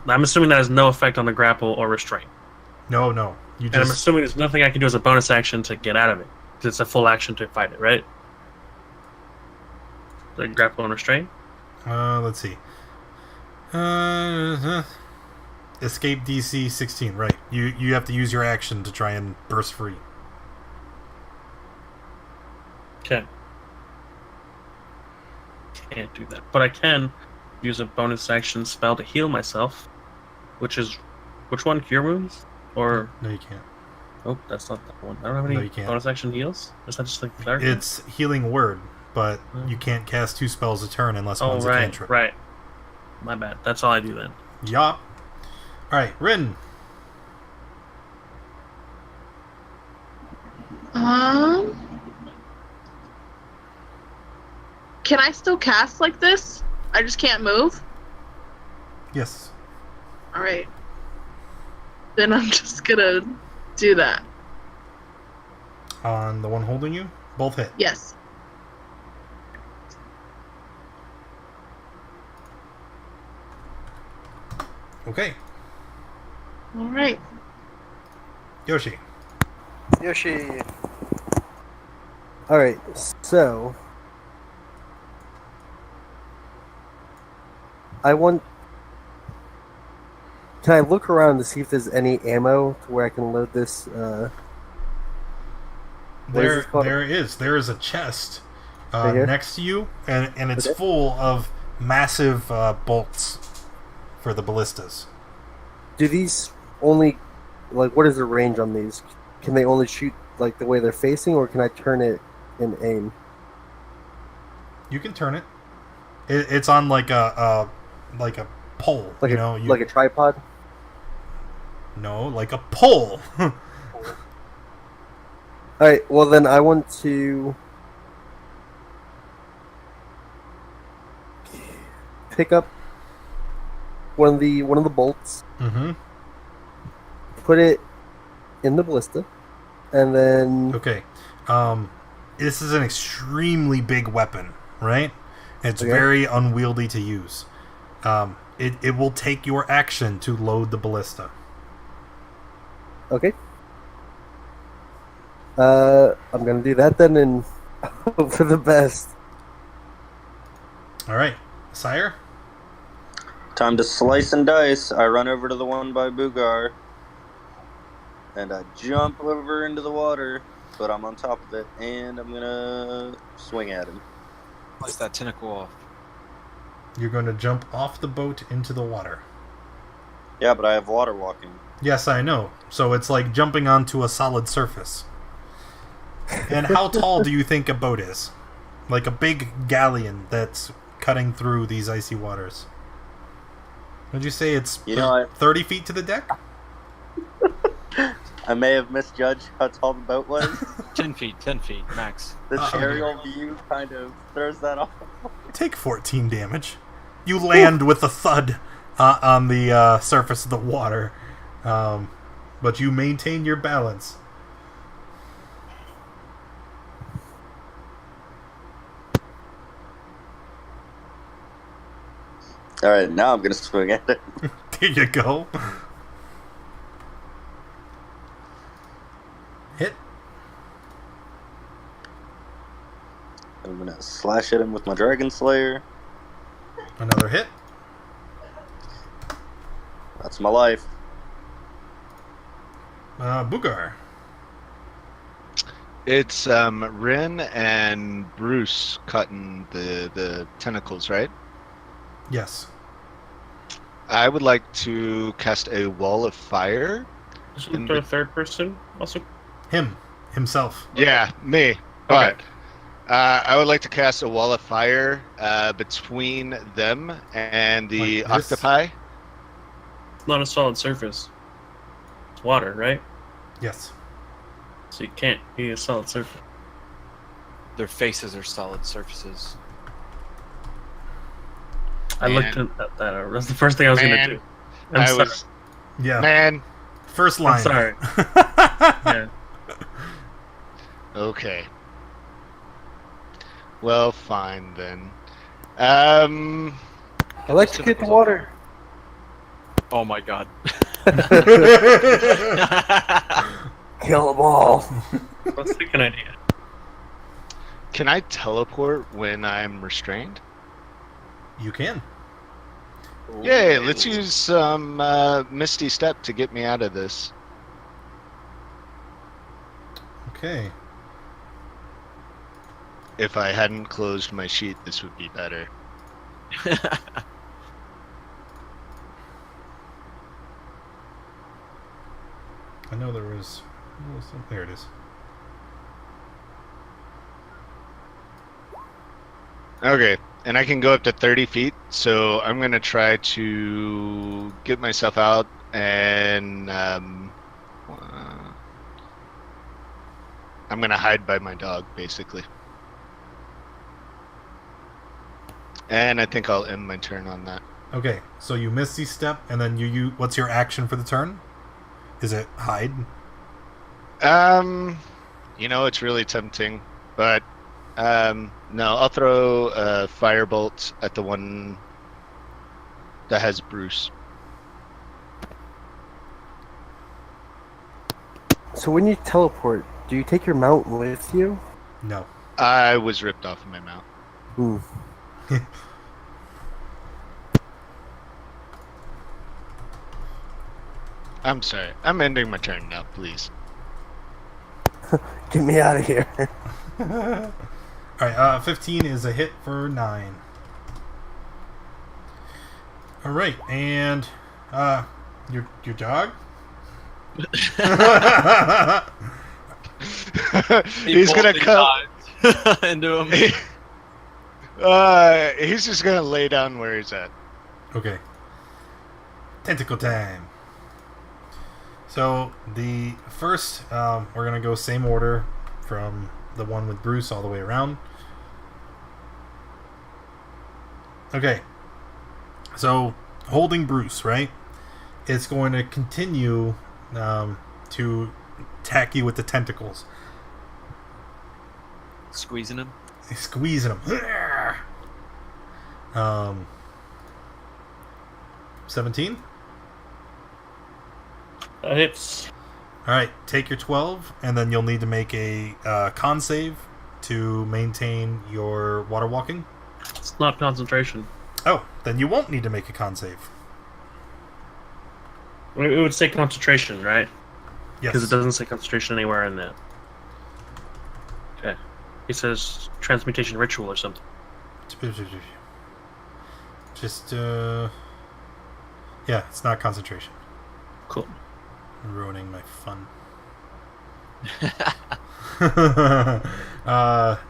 I'm assuming that has no effect on the grapple or restraint. No. You And I'm just assuming there's nothing I can do as a bonus action to get out of it. Because it's a full action to fight it, right? The grapple and restraint? let's see. Escape DC 16. Right. You have to use your action to try and burst free. Okay. Can't do that. But I can use a bonus action spell to heal myself. Which one? Cure Wounds? Or... No, you can't. Oh, that's not that one. I don't have No, any you can't. bonus action heals? Is that just like cleric? It's healing word, but you can't cast 2 spells a turn unless one's a cantrip. right. My bad. That's all I do then. Yup. Alright, Rin. Can I still cast like this? I just can't move? Yes. Alright. Then I'm just gonna do that. On the one holding you? Both hit. Yes. Okay. Alright. Yoshi. Yoshi. Alright, so I want Can I look around to see if there's any ammo to where I can load this? What is this called? There is a chest Right here? next to you, and it's Okay. full of massive bolts for the ballistas. Do these only, like, what is the range on these? Can they only shoot like the way they're facing, or can I turn it and aim? You can turn it. It's on like a pole. Like like a tripod? No, like a pole. Alright, well then I want to pick up one of the bolts, Mm-hmm. put it in the ballista, and then Okay. This is an extremely big weapon, right? It's Okay. very unwieldy to use. It will take your action to load the ballista. okay. I'm gonna do that then and hope for the best. All right, Sire. Time to slice and dice. I run over to the one by Bugar, and I jump over into the water, but I'm on top of it, and I'm gonna swing at him. Slice that tentacle off. You're going to jump off the boat into the water. Yeah, but I have water walking. Yes, I know. So it's like jumping onto a solid surface. And how tall do you think a boat is? Like a big galleon that's cutting through these icy waters. Would you say it's 30 feet to the deck? I may have misjudged how tall the boat was. 10 feet max. The aerial view kind of throws that off. Take 14 damage. You land with a thud on the surface of the water. But you maintain your balance. Alright, now I'm gonna swing at it. There you go. Hit. I'm gonna slash at him with my Dragon Slayer. Another hit. That's my life. Bugar. It's Rin and Bruce cutting the tentacles, right? Yes. I would like to cast a wall of fire. Isn't there a third person also? Himself. Yeah, me. But I would like to cast a wall of fire between them and the Like this? octopi. It's not a solid surface. It's water, right? Yes. So you can't be a solid surface. Their faces are solid surfaces. I looked at that. That's the first thing I was going to do. I'm sorry. Yeah. Man. First line. I'm sorry. Yeah. Okay. Well, fine then. I like to get the water. Oh my god. Kill them all. Let's think an idea. Can I teleport when I'm restrained? You can. Yay, let's use some Misty Step to get me out of this. Okay. If I hadn't closed my sheet, this would be better. I know there was... There it is. Okay, and I can go up to 30 feet, so I'm going to try to get myself out and I'm going to hide by my dog, basically. And I think I'll end my turn on that. Okay, so you Misty Step, and then you what's your action for the turn? Is it hide? You know, it's really tempting, but no, I'll throw a firebolt at the one that has Bruce. So when you teleport, do you take your mount with you? No. I was ripped off of my mount. Hmm. I'm sorry. I'm ending my turn now, please. Get me out of here. Alright, 15 is a hit for 9. Alright, and your dog? He's gonna come. into him. He's just gonna lay down where he's at. Okay. Tentacle time. So the first, we're gonna go same order from the one with Bruce all the way around. Okay. So holding Bruce, right? It's going to continue to attack you with the tentacles. Squeezing him. Squeezing him. 17. That hits. All right, take your 12, and then you'll need to make a con save to maintain your water walking. It's not concentration. Oh, then you won't need to make a con save. It would say concentration, right? Yes. Because it doesn't say concentration anywhere in that. Okay. It says transmutation ritual or something. Just, yeah, it's not concentration. Cool. I'm ruining my fun.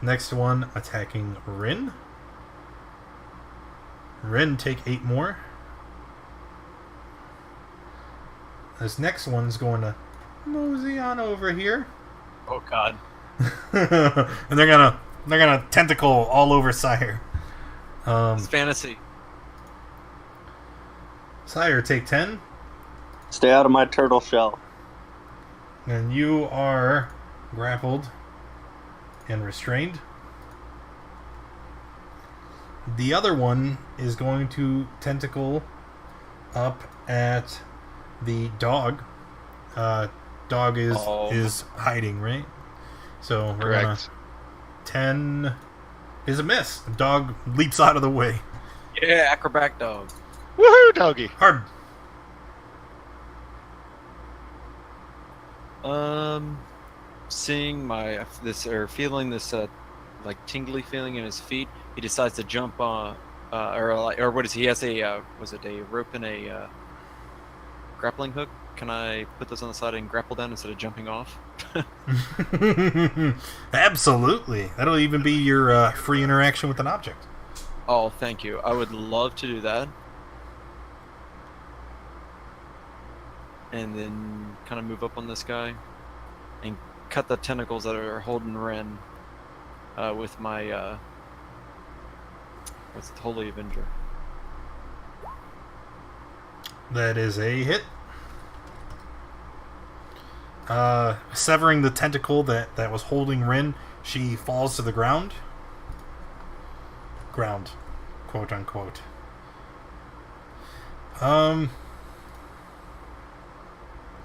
Next one, attacking Rin. Rin, take 8 more. This next one's going to mosey on over here. Oh God. And they're gonna tentacle all over Sire. It's fantasy. Sire, take 10. Stay out of my turtle shell. And you are grappled and restrained. The other one is going to tentacle up at the dog. Dog is hiding, right? So we're gonna Correct. 10 is a miss. The dog leaps out of the way. Yeah, acrobat dog. Woohoo, doggy! Hard. Seeing feeling this like tingly feeling in his feet, he decides to jump on, or what is he has a was it a rope and a grappling hook? Can I put those on the side and grapple down instead of jumping off? Absolutely. That'll even be your free interaction with an object. Oh, thank you. I would love to do that. And then kind of move up on this guy and cut the tentacles that are holding Ren with my what's it, Holy Avenger. That is a hit. Severing the tentacle that was holding Rin, she falls to the ground. Ground, quote unquote.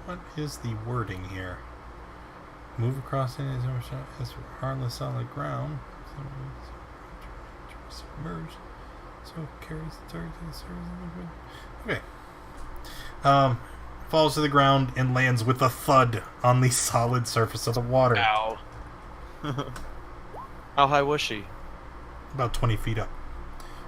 What is the wording here? Move across any as harmless solid ground. Submerge. So it carries the target to the surface. Okay. Falls to the ground and lands with a thud on the solid surface of the water. Ow. How high was she? About 20 feet up.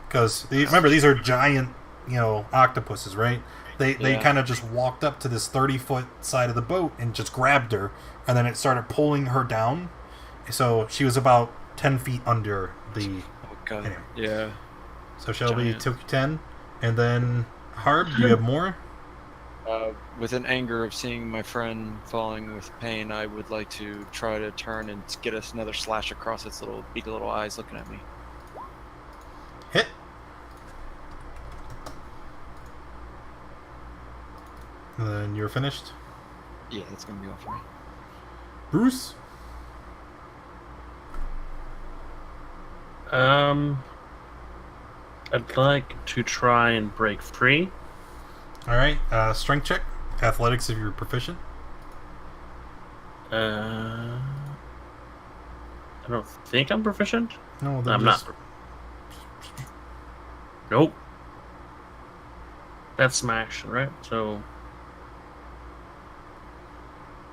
Because remember, these are giant, octopuses, right? They kind of just walked up to this 30-foot side of the boat and just grabbed her, and then it started pulling her down. So she was about 10 feet under the. Oh God. Anyway. Yeah. So Shelby Giant. took 10, and then Harb, do you have more? With an anger of seeing my friend falling with pain, I would like to try to turn and get us another slash across its little beady little eyes looking at me. Hit. And then you're finished. Yeah, that's gonna be all for me. Bruce. I'd like to try and break free. All right. Strength check. Athletics if you're proficient. I don't think I'm proficient. No, I'm not. Nope. That's my action, right? So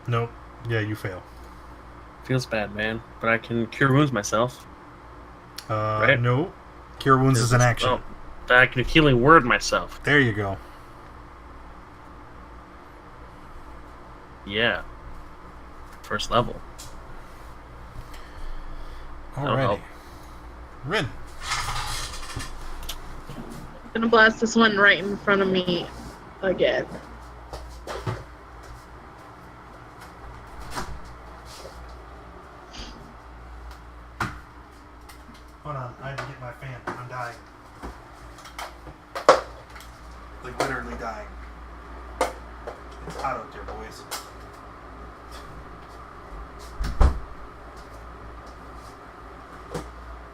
Nope. Yeah, you fail. Feels bad, man. But I can cure wounds myself. Right? No. Cure wounds is an action. Oh, I can healing word myself. There you go. Yeah. First level. That'll Alrighty. help. Rin. I'm gonna blast this one right in front of me again. Hold on, I had to get my fan. I'm dying. Like, literally dying. It's hot out there, boys.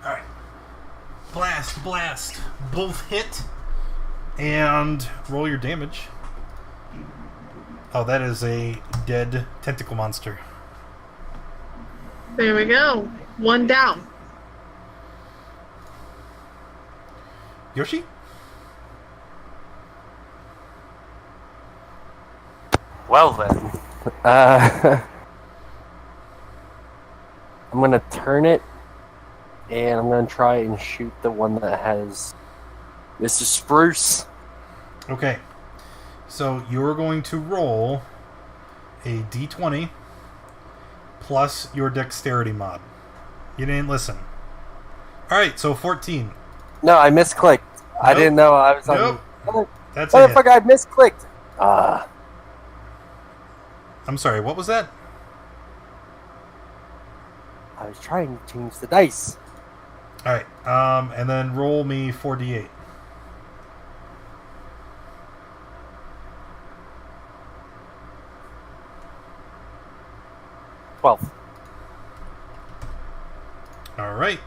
Alright. Blast. Both hit. And roll your damage. Oh, that is a dead tentacle monster. There we go. One down. Yoshi? Well then, I'm gonna turn it, and I'm gonna try and shoot the one that has Mr. Spruce. Okay. So you're going to roll a d20 plus your dexterity mod. You didn't listen. Alright, so 14. No, I misclicked. I Nope. didn't know I was on. Nope. That's a hit. Motherfucker, I misclicked. Ah. I'm sorry, what was that? I was trying to change the dice. Alright, and then roll me 4d8. Twelve. Alright.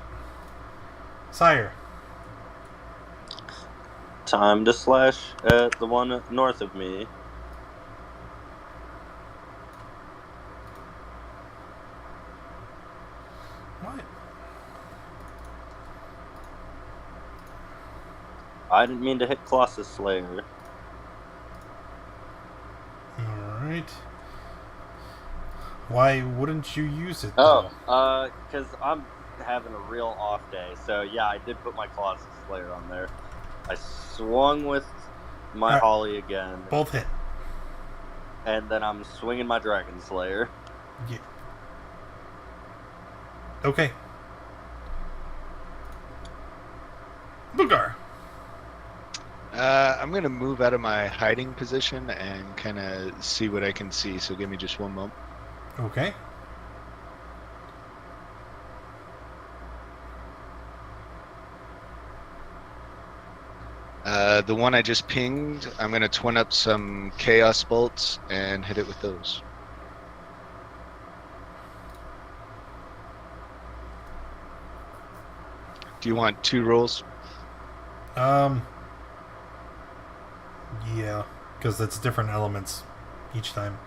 Sire. Time to slash at the one north of me. What? I didn't mean to hit Colossus Slayer. Alright. Why wouldn't you use it, Oh, though? because I'm having a real off day. So yeah, I did put my Colossus Slayer on there. I swung with my Alright. Holly again, Both hit. and then I'm swinging my Dragon Slayer. Yeah. Okay. Boogar. I'm gonna move out of my hiding position and kind of see what I can see. So give me just one moment. Okay. The one I just pinged, I'm gonna twin up some Chaos Bolts and hit it with those. Do you want 2 rolls? Yeah, because it's different elements each time.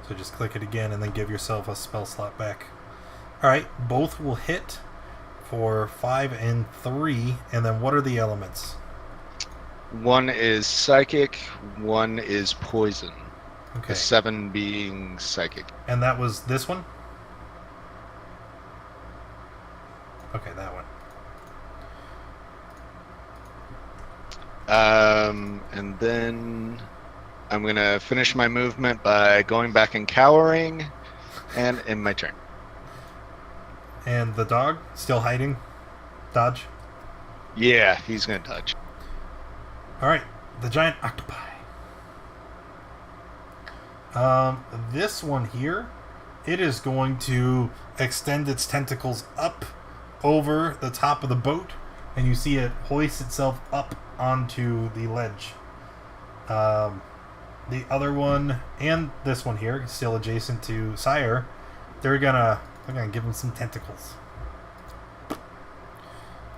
So just click it again and then give yourself a spell slot back. Alright, both will hit for 5 and 3, and then what are the elements? One is Psychic, one is Poison. Okay, The 7 being Psychic. and that was this one? Okay, that one. And then I'm gonna finish my movement by going back and cowering, and in my turn. And the dog? Still hiding? Dodge? Yeah, he's gonna dodge. Alright, the giant octopi. This one here, it is going to extend its tentacles up over the top of the boat, and you see it hoist itself up onto the ledge. The other one and this one here, still adjacent to Sire, they're gonna give him some tentacles.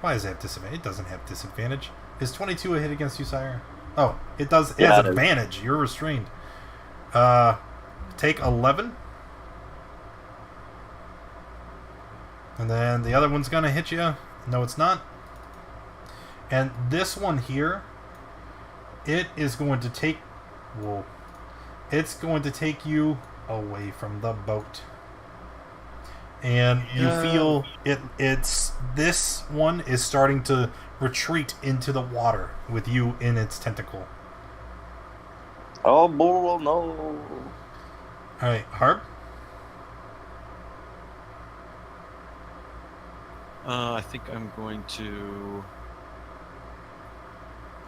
Why does it have disadvantage? It doesn't have disadvantage. Is 22 a hit against you, Sire? Oh, it does. It Yeah, has it is. advantage. You're restrained. Take 11. And then the other one's gonna hit you. No, it's not. And this one here, it is going to take... Whoa. It's going to take you away from the boat. And you feel it's this one is starting to retreat into the water with you in its tentacle. Oh, bull, no. Alright, Harp? I think I'm going to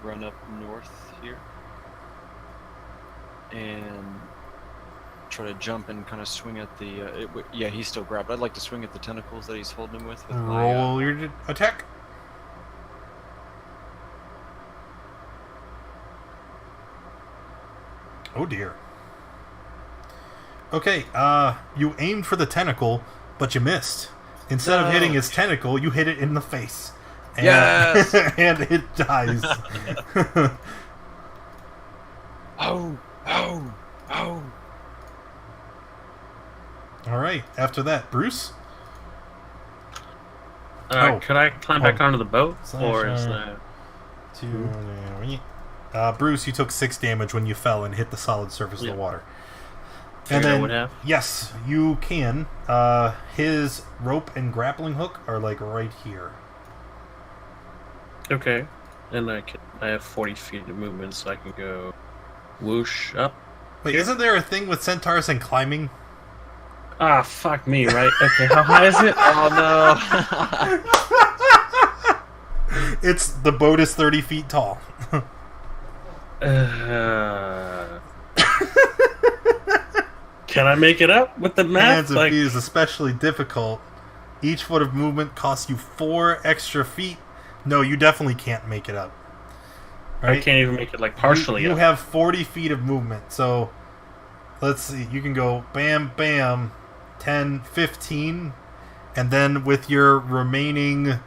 run up north here and try to jump and kind of swing at the. Yeah, he's still grabbed. I'd like to swing at the tentacles that he's holding him with my. Roll your attack. Oh dear. Okay, you aimed for the tentacle, but you missed. Instead of hitting its tentacle, you hit it in the face. And, Yes! and it dies. Oh! Alright, after that, Bruce? Could I climb back onto the boat? Or is that... Bruce, you took 6 damage when you fell and hit the solid surface of the water. And Figured I then, would have. yes, you can. His rope and grappling hook are like right here. Okay. And I have 40 feet of movement, so I can go whoosh up. Wait, isn't there a thing with centaurs and climbing? Ah, fuck me, right? Okay, how high is it? Oh no! It's the boat is 30 feet tall. Can I make it up with the math? Hands of feet is especially difficult. Each foot of movement costs you 4 extra feet. No, you definitely can't make it up. Right? I can't even make it like partially You up. have 40 feet of movement, so let's see. You can go bam, bam, 10, 15, and then with your remaining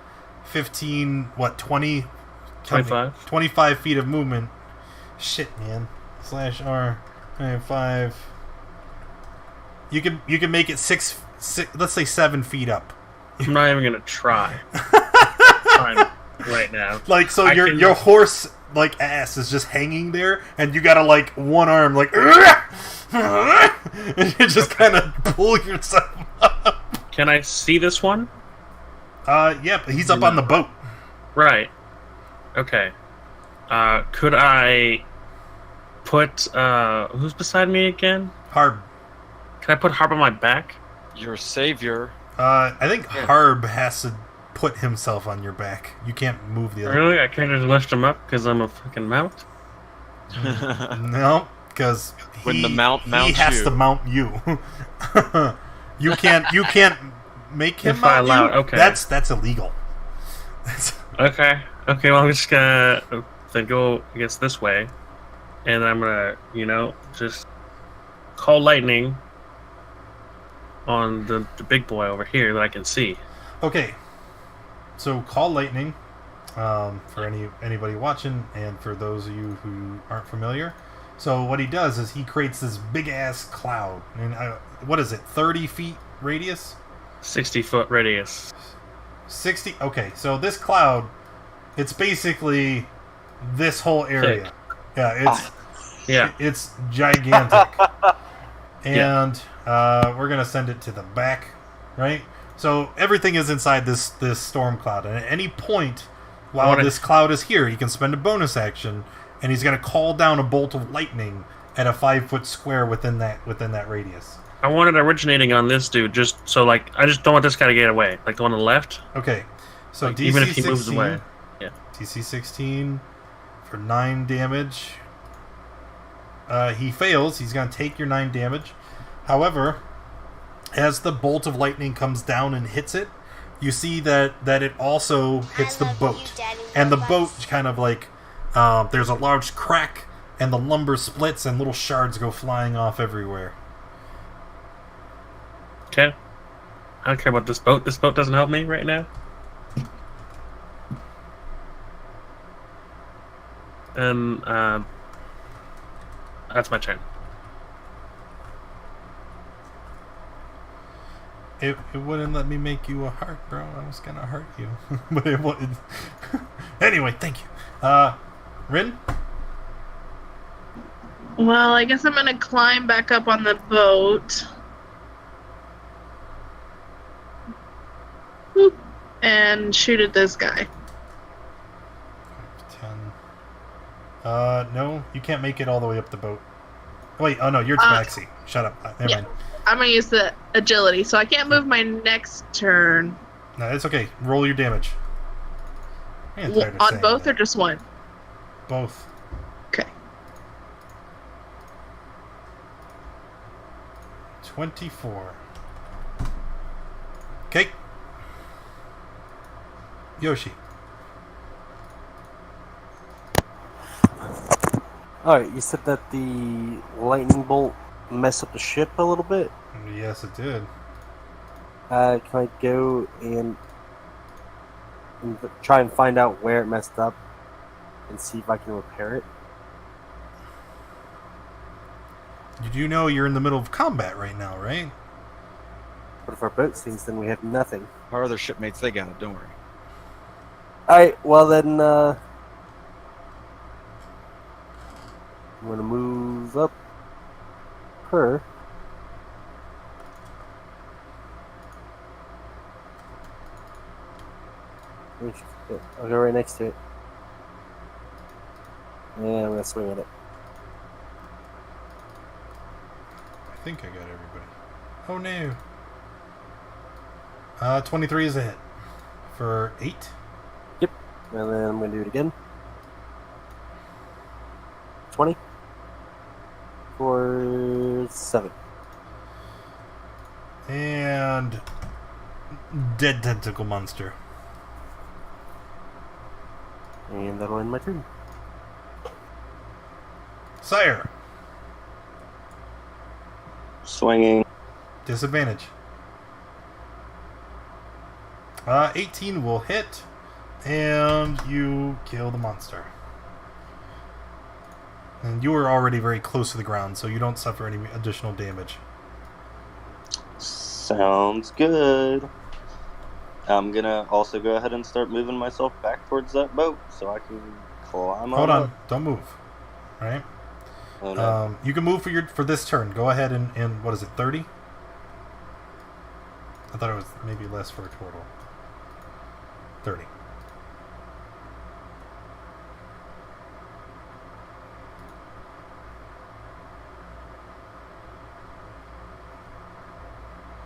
15, 20? 25. 25 feet of movement. Shit, man. /R 5. You can make it 6, let's say 7 feet up. I'm not even gonna try. Right now. Like, so your horse like ass is just hanging there, and you gotta like one arm like, and you just kind of pull yourself up. Can I see this one? Yep, he's up on the boat. Right. Okay. Could I put who's beside me again? Harb. Can I put Harp on my back? Your savior. I think Harb has to put himself on your back. You can't move the other. Really? I can't just lift him up because I'm a fucking mount? No, because When the mount mounts he has you. to mount you. You can't make him If I mount allow you. it, okay. That's illegal. Okay. Okay, well, I'm just gonna then go, I guess, this way. And I'm gonna, just call lightning on the big boy over here that I can see. Okay, so call lightning for anybody watching, and for those of you who aren't familiar. So what he does is he creates this big ass cloud, and what is it? 30 feet radius? 60-foot radius. 60. Okay, so this cloud, it's basically this whole area. Thick. Yeah, Yeah. it's gigantic. And we're gonna send it to the back, right? So everything is inside this storm cloud, and at any point while this cloud is here, he can spend a bonus action, and he's gonna call down a bolt of lightning at a 5-foot square within that radius. I want it originating on this dude, just so, I just don't want this guy to get away. Like the one on the left. Okay, so DC even if he 16, moves away. Yeah. DC 16 for 9 damage. He fails. He's going to take your 9 damage. However, as the bolt of lightning comes down and hits it, you see that it also hits the boat. And the boat kind of like, there's a large crack, and the lumber splits, and little shards go flying off everywhere. Okay. I don't care about this boat. This boat doesn't help me right now. And, that's my turn. It wouldn't let me make you a heart, bro. I was gonna hurt you, but it wouldn't. Anyway, thank you. Rin? Well, I guess I'm gonna climb back up on the boat. Whoop, and shoot at this guy. 10. No, you can't make it all the way up the boat. Wait, oh no, you're Tabaxi. Shut up. Never yeah. mind. I'm gonna use the agility, so I can't move my next turn. No, it's okay. Roll your damage. I'm tired of On saying both that. or just one? Both. Okay. 24. Okay. Yoshi. Alright, you said that the lightning bolt messed up the ship a little bit? Yes, it did. Can I go and try and find out where it messed up and see if I can repair it? You do know you're in the middle of combat right now, right? But if our boat sinks, then we have nothing. Our other shipmates, they got it. Don't worry. Alright, well then, I'm gonna move up her. I'll go right next to it. And I'm gonna swing at it. I think I got everybody. Oh no. 23 is a hit. For 8. Yep. And then I'm gonna do it again. 20. For 7. And dead tentacle monster. And that'll end my turn. Sire. Swinging. Disadvantage. 18 will hit, and you kill the monster. And you are already very close to the ground, so you don't suffer any additional damage. Sounds good. I'm gonna also go ahead and start moving myself back towards that boat so I can climb Hold on on, don't move. All right. Oh, no. You can move for this turn. Go ahead and what is it, 30? I thought it was maybe less for a turtle. 30.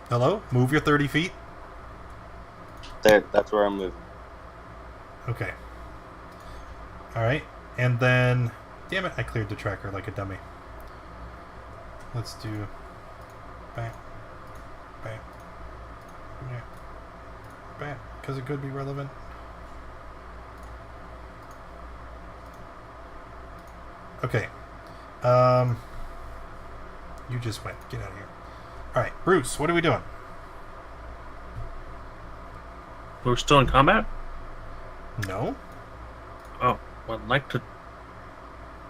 Hello? Move your 30 feet? There, that's where I'm moving. Okay. Alright. And then... Damn it, I cleared the tracker like a dummy. Let's do... Bam. Bam. Yeah. Bam. Because it could be relevant. Okay. You just went. Get out of here. Alright, Bruce, what are we doing? We're still in combat? No? Oh, well, I'd like to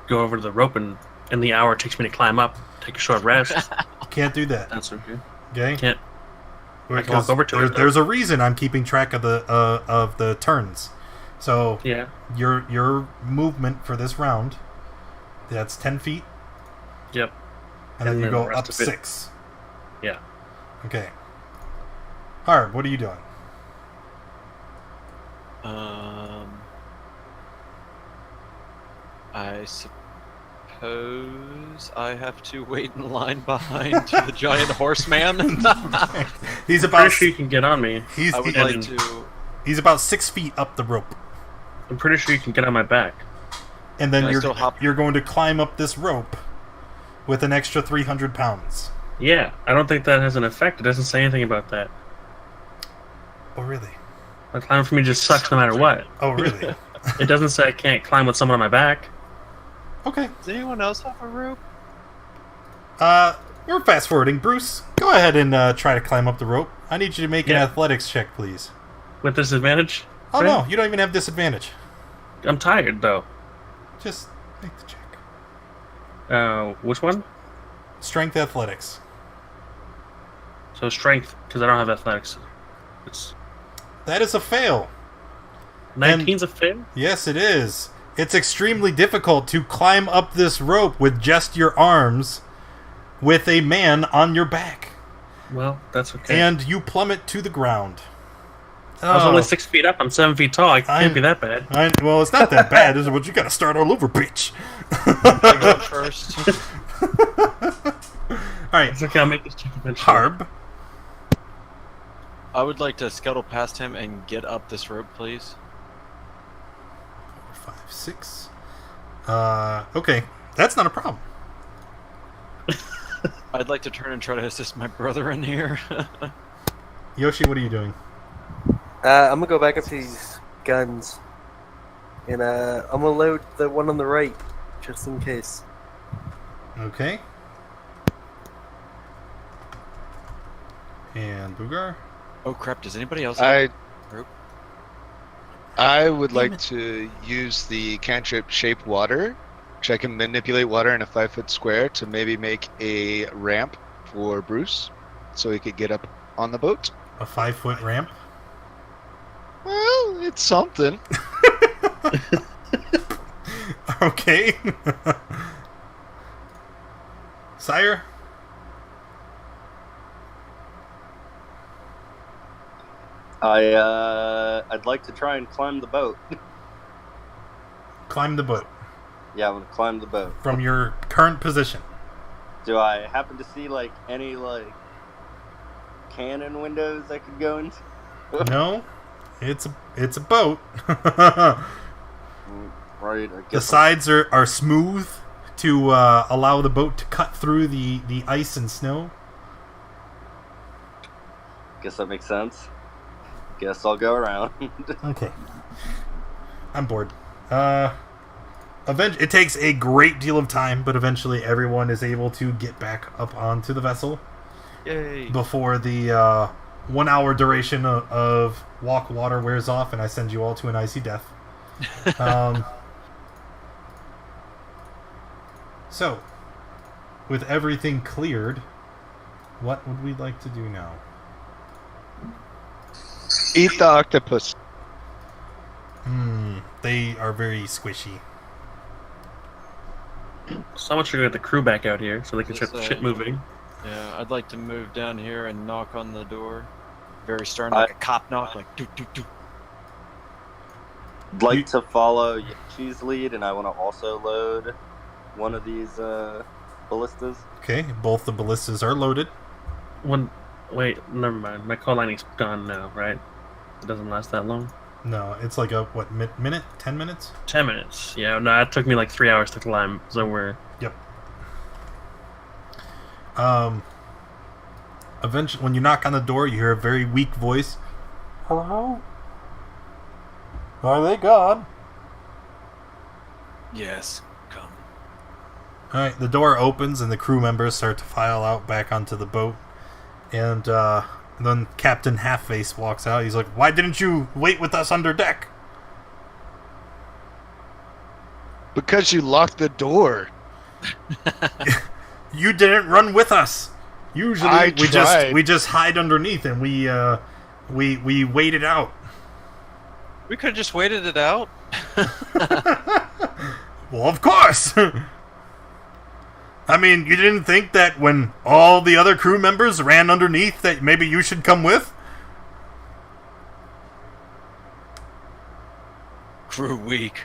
go over to the rope and in the hour it takes me to climb up, take a short rest. Can't do that. That's okay. Okay? Can't. I can Because walk over to it, though. there's a reason I'm keeping track of the turns. So Yeah. your movement for this round, that's 10 feet, Yep. and then you the go rest up of it. 6. Yeah. Okay. Harb, what are you doing? I suppose I have to wait in line behind the giant horseman. He's Pretty about sure you can get on me. I would like to. he's about 6 feet up the rope, I'm pretty sure you can get on my back. and then Can I still hop? you're going to climb up this rope with an extra 300 pounds. Yeah, I don't think that has an effect. It doesn't say anything about that. Oh really? The climb for me just sucks no matter what. Oh really? It doesn't say I can't climb with someone on my back. Okay. Does anyone else have a rope? We're fast forwarding. Bruce, go ahead and try to climb up the rope. I need you to make an Yeah. athletics check, please. With disadvantage? Oh Right? no, you don't even have disadvantage. I'm tired, though. Just make the check. Which one? Strength athletics. So strength, because I don't have athletics. It's That is a fail. 19's a fail? Yes, it is. It's extremely difficult to climb up this rope with just your arms with a man on your back. Well, that's okay. And you plummet to the ground. I was only 6 feet up. I'm 7 feet tall. I can't be that bad. Well, it's not that bad, is it? But you gotta start all over, bitch. I go first. Alright. It's okay, I'll make this check eventually. Harb. I would like to scuttle past him and get up this rope, please. 4, 5, 6. Okay. That's not a problem. I'd like to turn and try to assist my brother in here. Yoshi, what are you doing? I'm gonna go back up to these guns, and I'm gonna load the one on the right, just in case. Okay. And Boogar? Oh crap, does anybody else have a rope? I would like to use the cantrip shape water, which I can manipulate water in a 5-foot square to maybe make a ramp for Bruce, so he could get up on the boat. A 5-foot ramp? Well, it's something. Okay. Sire? I'd like to try and climb the boat. Climb the boat. Yeah, I'm gonna climb the boat. From your current position. Do I happen to see like any like cannon windows I could go into? No. It's a boat. Right. I The guess sides are smooth to allow the boat to cut through the ice and snow. guess that makes sense. Guess I'll go around. Okay. I'm bored. It takes a great deal of time, but eventually everyone is able to get back up onto the vessel. Yay. Before the 1 hour duration of walk water wears off, and I send you all to an icy death. So, with everything cleared, what would we like to do now? Eat the octopus. They are very squishy. Someone should get the crew back out here so they can Yes, get shit moving. Yeah, I'd like to move down here and knock on the door. Very stern, like a cop knock, like doo doo doo. I'd like to follow Yoshi's lead, and I want to also load one of these ballistas. Okay, both the ballistas are loaded. Wait, never mind. My call lining's gone now, right? It doesn't last that long. No, it's like a, what, minute? 10 minutes? 10 minutes. Yeah, no, it took me like 3 hours to climb, so we're... Yep. Eventually, when you knock on the door, you hear a very weak voice. Hello? Are they gone? Yes, come. Alright, the door opens and the crew members start to file out back onto the boat. And then Captain Halfface walks out. He's like, "Why didn't you wait with us under deck?" Because you locked the door. You didn't run with us. Usually I tried. we just hide underneath and we wait it out. We could have just waited it out. Well, of course. I mean, you didn't think that when all the other crew members ran underneath that maybe you should come with? Crew weak.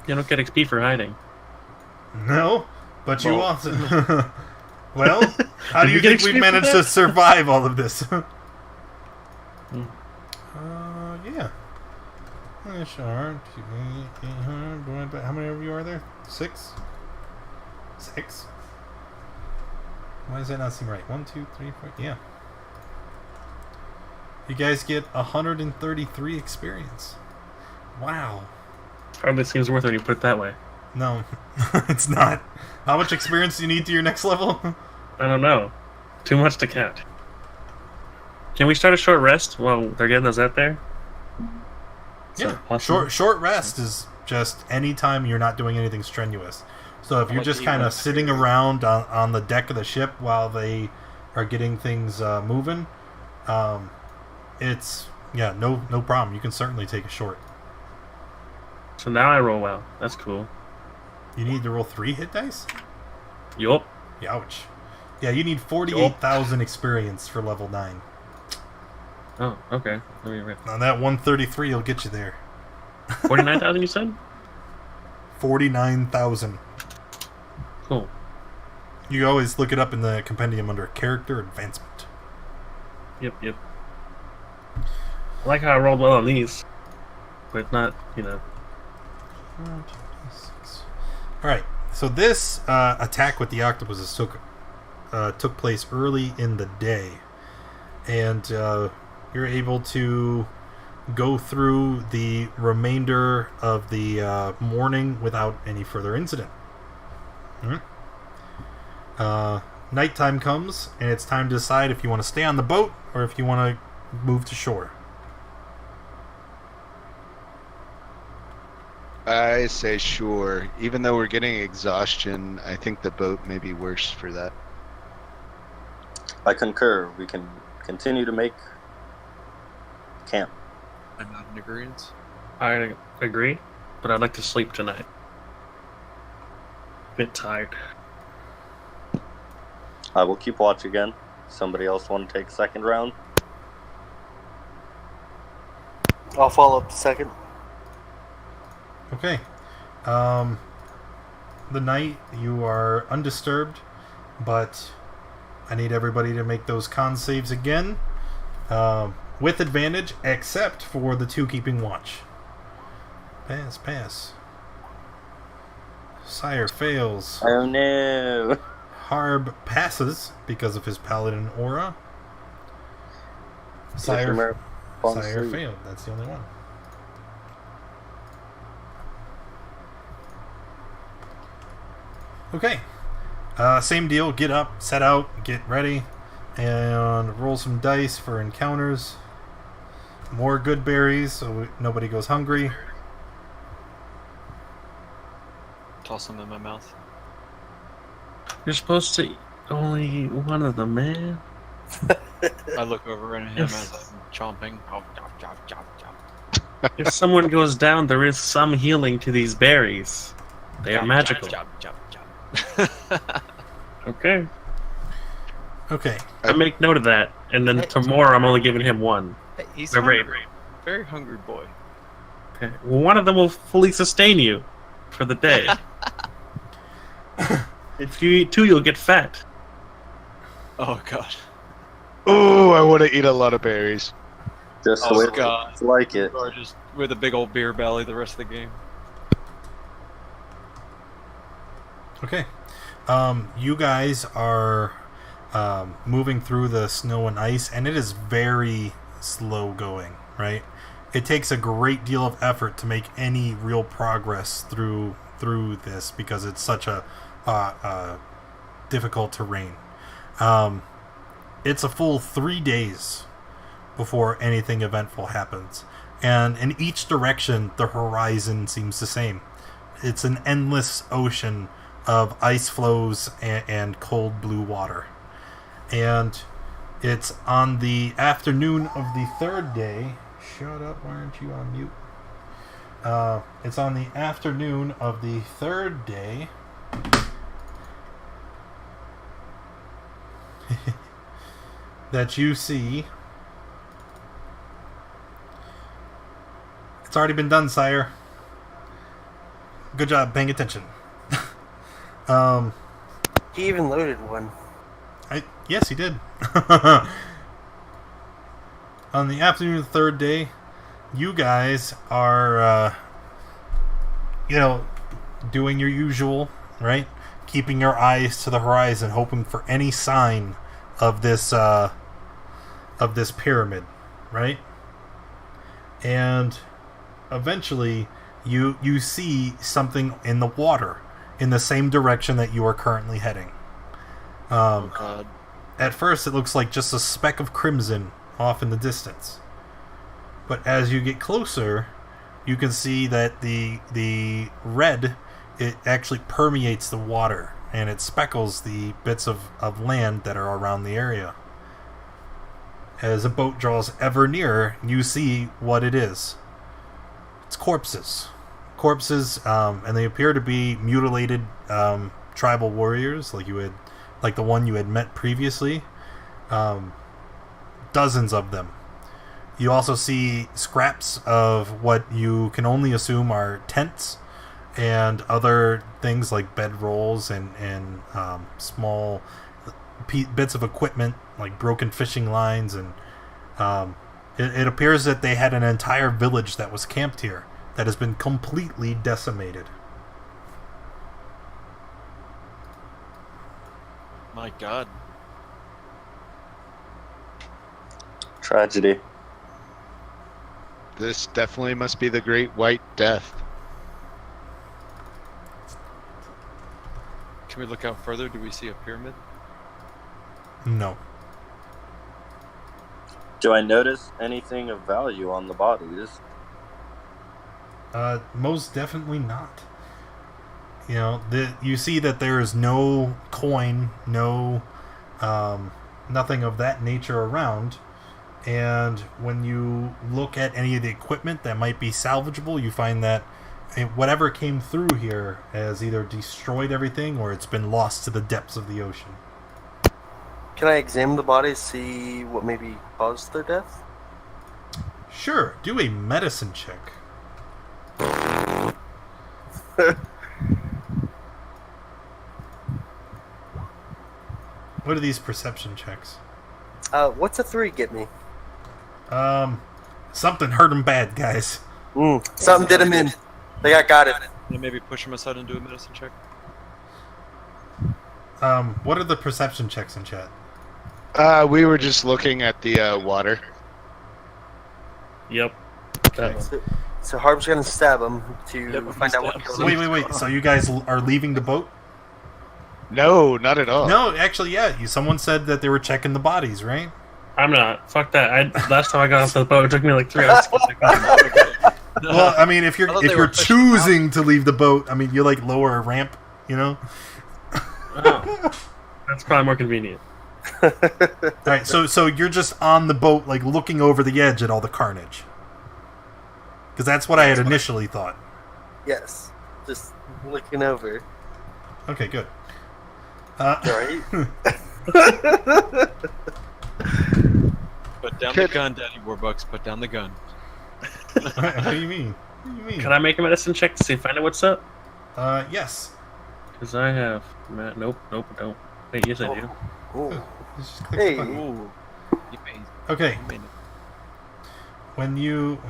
You don't get XP for hiding. No, but you also. Well, how do Did you we get think we XP for managed that? to survive all of this? Yeah. Sure. 800. How many of you are there? 6? 6? Why does that not seem right? 1, 2, 3, 4. Yeah. You guys get 133 experience. Wow. Hardly seems worth it when you put it that way. No, it's not. How much experience do you need to your next level? I don't know. Too much to count. Can we start a short rest while they're getting us out there? Is Yeah, that possible? short rest is just any time you're not doing anything strenuous. So if you're like just to kind eat of sitting around on the deck of the ship while they are getting things moving, it's no problem. You can certainly take a short So now I roll well. That's cool. You need to roll 3 hit dice? Yup. Ouch. Yeah, you need 48,000 experience for level 9. Oh, okay. Let me read. On that 133 will get you there. 49,000 you said? 49,000. Cool. You always look it up in the compendium under character advancement. Yep. I like how I rolled well on these. But not, Alright, so this attack with the octopuses took place early in the day. And you're able to go through the remainder of the morning without any further incident. Nighttime comes, and it's time to decide if you want to stay on the boat or if you want to move to shore. I say sure. Even though we're getting exhaustion, I think the boat may be worse for that. I concur. We can continue to make camp. I'm not in agreement. I agree, but I'd like to sleep tonight. Bit tired. I will keep watch again. Somebody else want to take second round? I'll follow up the second. Okay. The night, you are undisturbed, but I need everybody to make those con saves again. With advantage, except for the 2 keeping watch. Pass. Sire fails. Oh no! Harb passes because of his paladin aura. Sire failed. That's the only one. Okay. Same deal. Get up, set out, get ready, and roll some dice for encounters. More good berries so nobody goes hungry. Toss them in my mouth. You're supposed to eat only one of them, man. I look over at him as I'm chomping. Oh, chop. If someone goes down, there is some healing to these berries. They are magical. Chop. Okay. Okay. I make note of that, and then tomorrow I'm only giving him one. Hey, he's Right. hungry. Very hungry boy. Okay. Well, one of them will fully sustain you for the day. If you eat 2, you'll get fat. Oh god. Oh, I want to eat a lot of berries. Just Oh, the way God. it's like it. Or just with a big old beer belly the rest of the game. Okay. You guys are moving through the snow and ice, and it is very slow going, right? It takes a great deal of effort to make any real progress through this because it's such a difficult terrain. It's a full 3 days before anything eventful happens, and in each direction the horizon seems the same. It's an endless ocean of ice flows and cold blue water. And it's on the afternoon of the 3rd day. Shut up, why aren't you on mute? It's on the afternoon of the 3rd day. That you see. It's already been done, sire. Good job paying attention. He even loaded one. Yes, he did. On the afternoon of the 3rd day, you guys are, doing your usual, right? Keeping your eyes to the horizon, hoping for any sign of this pyramid, right? And eventually, you see something in the water in the same direction that you are currently heading. Oh god. At first, it looks like just a speck of crimson off in the distance. But as you get closer, you can see that the red, it actually permeates the water, and it speckles the bits of land that are around the area. As a boat draws ever nearer, you see what it is. It's corpses. corpses, and they appear to be mutilated tribal warriors, like the one you had met previously. Dozens of them. You also see scraps of what you can only assume are tents and other things like bedrolls and small bits of equipment like broken fishing lines, and it appears that they had an entire village that was camped here that has been completely decimated. My God. Tragedy. This definitely must be the Great White Death. Can we look out further? Do we see a pyramid? No. Do I notice anything of value on the bodies? Most definitely not. You know, you see that there is no coin, no nothing of that nature around. And when you look at any of the equipment that might be salvageable, you find that whatever came through here has either destroyed everything or it's been lost to the depths of the ocean. Can I examine the bodies, see what maybe caused their death? Sure, do a medicine check. What are these perception checks? What's a 3 get me? Something hurt them bad, guys. Something did him in. They got it. And maybe push him aside and do a medicine check? What are the perception checks in chat? We were just looking at the water. Yep. So Harb's gonna stab him to Yep, find out what stab. killed him. Wait. So you guys are leaving the boat? No, not at all. No, actually, yeah. Someone said that they were checking the bodies, right? I'm not. Fuck that. Last time I got off the boat, it took me like 3 hours to get back. Well, I mean, if I thought they you're were pushing choosing to leave the boat, I mean, you like lower a ramp, you know? Oh, that's probably more convenient. All right, so you're just on the boat, like looking over the edge at all the carnage, because that's what I had initially thought. Yes, just looking over. Okay, good. Right? Put down the gun, Daddy Warbucks. Put down the gun. What do you mean? What do you mean? Can I make a medicine check to see find out what's up? Yes. Because I have. Nope, I don't. Wait, yes, I do. Ooh. Just click Hey. the button. Ooh. You made, Okay. you made it. When you...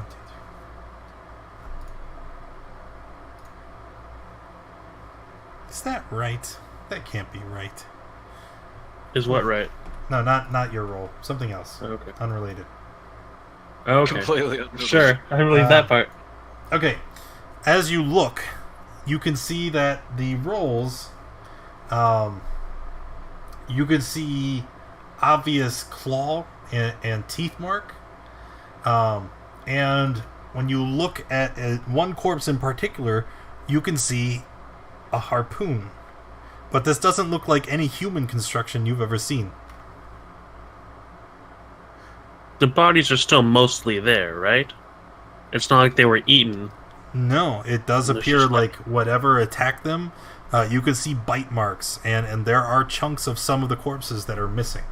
Is that right? That can't be right. Is what right? No, not your roll. Something else. Okay. Unrelated. Okay. Completely unrelated. Sure, I believe that part. Okay. As you look, you can see that the rolls, you can see obvious claw and teeth mark. And when you look at one corpse in particular, you can see a harpoon. But this doesn't look like any human construction you've ever seen. The bodies are still mostly there, right? It's not like they were eaten. No, it does It's appear just like whatever attacked them, you can see bite marks, and there are chunks of some of the corpses that are missing.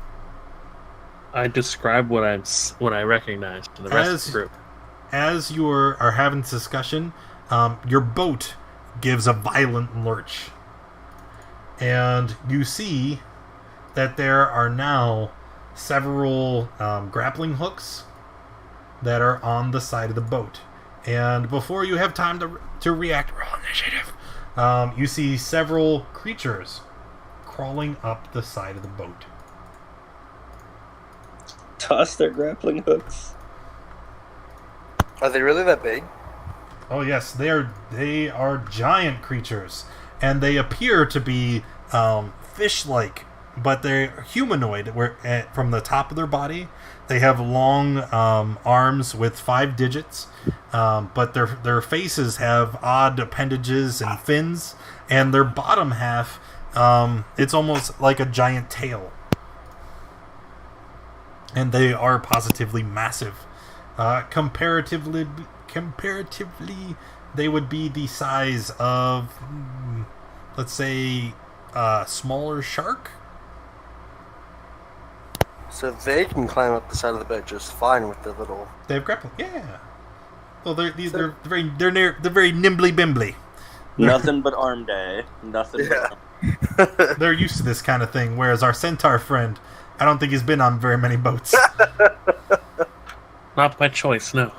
I describe what I recognize to the rest of the group. As you are having this discussion, your boat gives a violent lurch. And you see that there are now several grappling hooks that are on the side of the boat. And before you have time to react, roll initiative, you see several creatures crawling up the side of the boat. Toss their grappling hooks. Are they really that big? Oh yes, they are giant creatures, and they appear to be fish-like, but they're humanoid. From the top of their body, they have long arms with 5 digits, but their faces have odd appendages and fins, and their bottom half, it's almost like a giant tail. And they are positively massive. Comparatively they would be the size of, let's say, a smaller shark. So they can climb up the side of the boat just fine with the little. They have grappling. Yeah. Well, they're very nimbly bimbly. Nothing but arm day. Nothing but They're used to this kind of thing. Whereas our centaur friend, I don't think he's been on very many boats. Not by choice, no.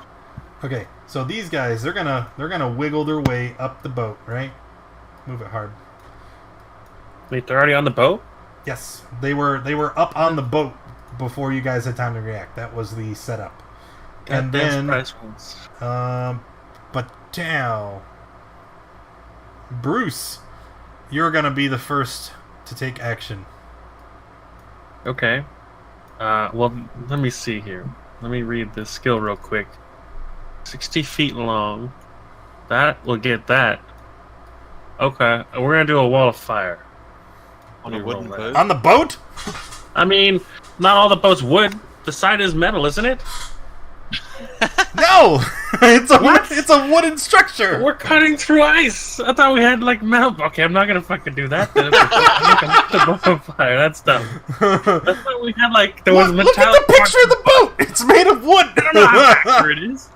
Okay, so these guys, they're gonna wiggle their way up the boat, right? Move it hard. Wait, they're already on the boat? Yes, they were up on the boat before you guys had time to react. That was the setup. And then, but now, Bruce, you're gonna be the first to take action. Okay. Well, let me see here. Let me read this skill real quick. 60 feet long. That will get that. Okay, we're gonna do a wall of fire. On a wooden boat? On the boat? I mean, not all the boats wood. The side is metal, isn't it? No! It's a wooden structure! We're cutting through ice! I thought we had, like, metal. Okay, I'm not gonna fucking do that then. The wall of fire, that's dumb. That's why we had, like, there was metallic. Look at the picture of the boat! It's made of wood! I don't know how accurate it is.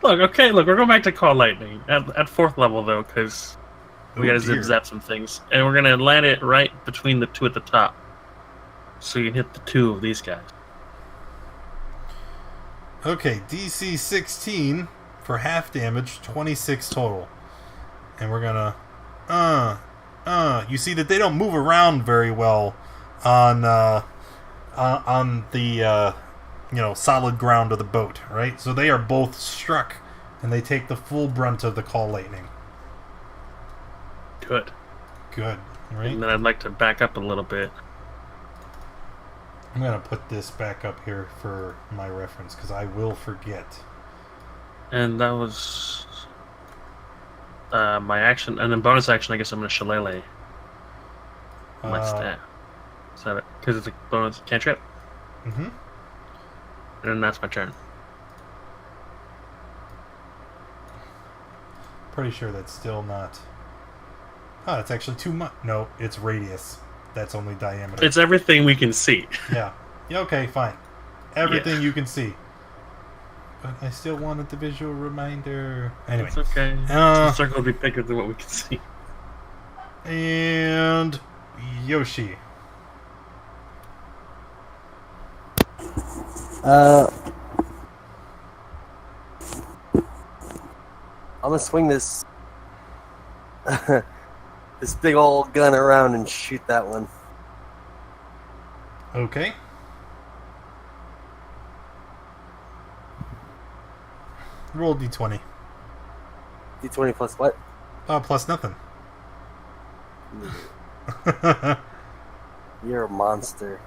Look, we're going back to Call Lightning. At 4th level, though, because we gotta zip-zap some things. And we're gonna land it right between the two at the top. So you can hit the two of these guys. Okay, DC 16 for half damage, 26 total. And we're gonna... You see that they don't move around very well on the, solid ground of the boat, right? So they are both struck, and they take the full brunt of the Call Lightning. Good. Good, right? And then I'd like to back up a little bit. I'm going to put this back up here for my reference, because I will forget. And that was my action. And then bonus action, I guess I'm going to shillelagh my stat. Is that it? Because it's a bonus cantrip? Mm-hmm. And then that's my turn. Pretty sure that's still not... Oh, it's actually too much. No, it's radius. That's only diameter. It's everything we can see. Yeah. Okay, fine. Everything you can see. But I still wanted the visual reminder. Anyway. It's okay. The circle will be bigger than what we can see. And Yoshi. I'm gonna swing this this big old gun around and shoot that one. Okay. Roll d20. D20 plus what? Plus nothing. You're a monster.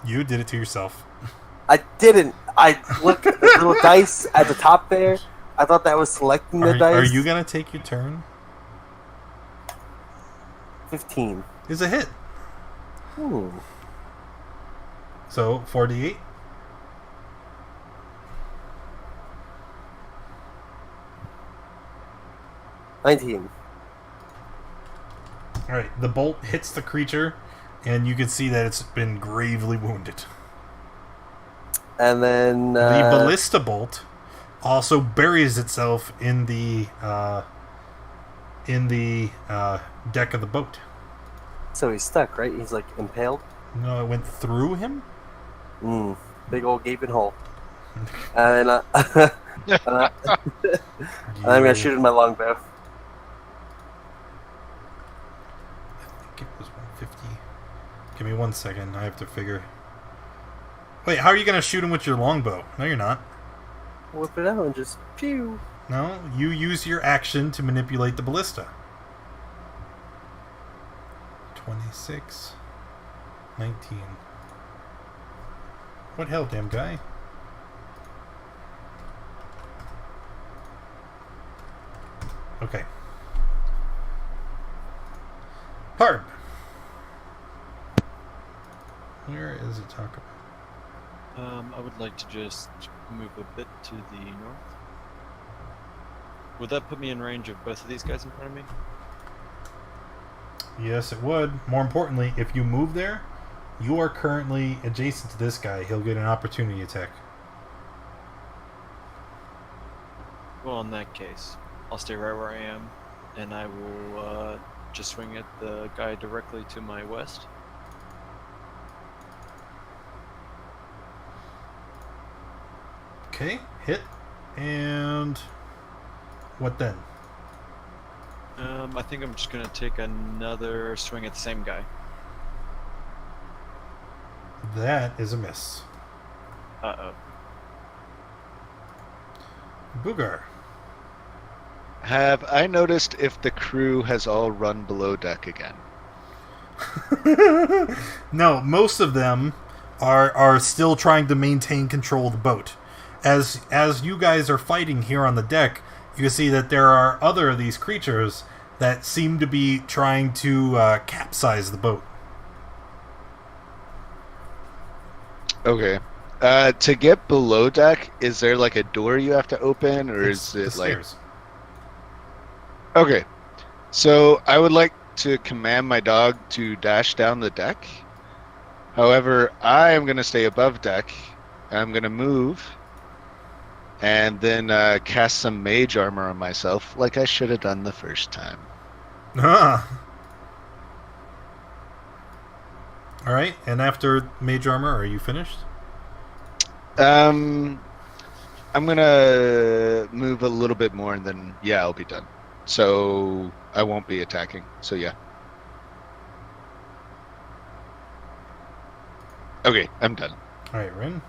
You did it to yourself. I didn't. I looked at the little dice at the top there. I thought that was selecting the dice. Are you gonna take your turn? 15. Is a hit. So 4d8. $19. All right. The bolt hits the creature, and you can see that it's been gravely wounded. And then The ballista bolt also buries itself in the deck of the boat. So he's stuck, right? He's like impaled. No, it went through him. Big old gaping hole. And I'm gonna shoot in my longbow. I think it was 150. Give me 1 second. I have to figure. Wait, how are you gonna shoot him with your longbow? No, you're not. Whip it out and just pew. No, you use your action to manipulate the ballista. 26, 19. What hell, damn guy? Okay. Hard. Where is it talk about? I would like to just move a bit to the north. Would that put me in range of both of these guys in front of me? Yes, it would. More importantly, if you move there, you are currently adjacent to this guy. He'll get an opportunity attack. Well, in that case, I'll stay right where I am, and I will just swing at the guy directly to my west. Okay, hit. And what then? I think I'm just going to take another swing at the same guy. That is a miss. Uh-oh. Boogar. Have I noticed if the crew has all run below deck again? No, most of them are still trying to maintain control of the boat. As you guys are fighting here on the deck, you can see that there are other of these creatures that seem to be trying to capsize the boat. Okay. To get below deck, is there like a door you have to open, or It's is it the like... stairs. Okay. So I would like to command my dog to dash down the deck. However, I am going to stay above deck. I'm going to move and then cast some mage armor on myself like I should have done the first time. Ah. All right, and after mage armor, are you finished? I'm going to move a little bit more and then, yeah, I'll be done. So I won't be attacking. So yeah. Okay, I'm done. All right, Rin.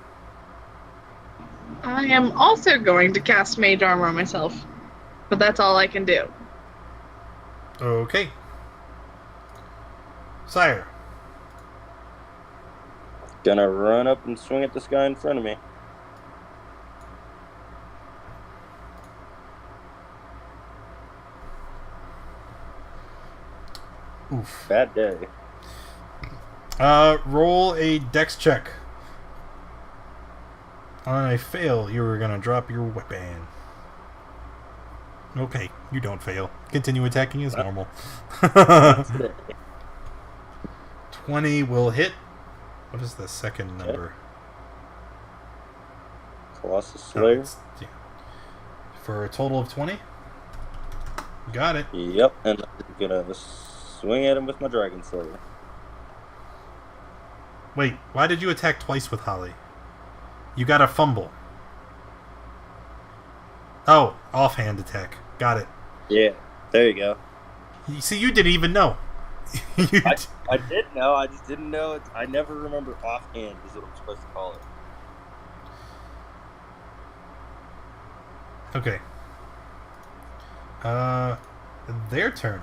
I am also going to cast Mage Armor on myself, but that's all I can do. Okay. Sire. Gonna run up and swing at this guy in front of me. Oof. Bad day. Roll a dex check. On a fail, you're gonna drop your weapon. Okay, you don't fail. Continue attacking as normal. 20 will hit. What is the second number? Colossus Oh, Slayer. yeah. For a total of 20? Got it. Yep, and I'm gonna swing at him with my Dragon Slayer. Wait, why did you attack twice with Holly? You got a fumble. Oh, offhand attack. Got it. Yeah, there you go. You see, you didn't even know. I did know, I just didn't know it. I never remember offhand is what I'm supposed to call it. Okay. Their turn.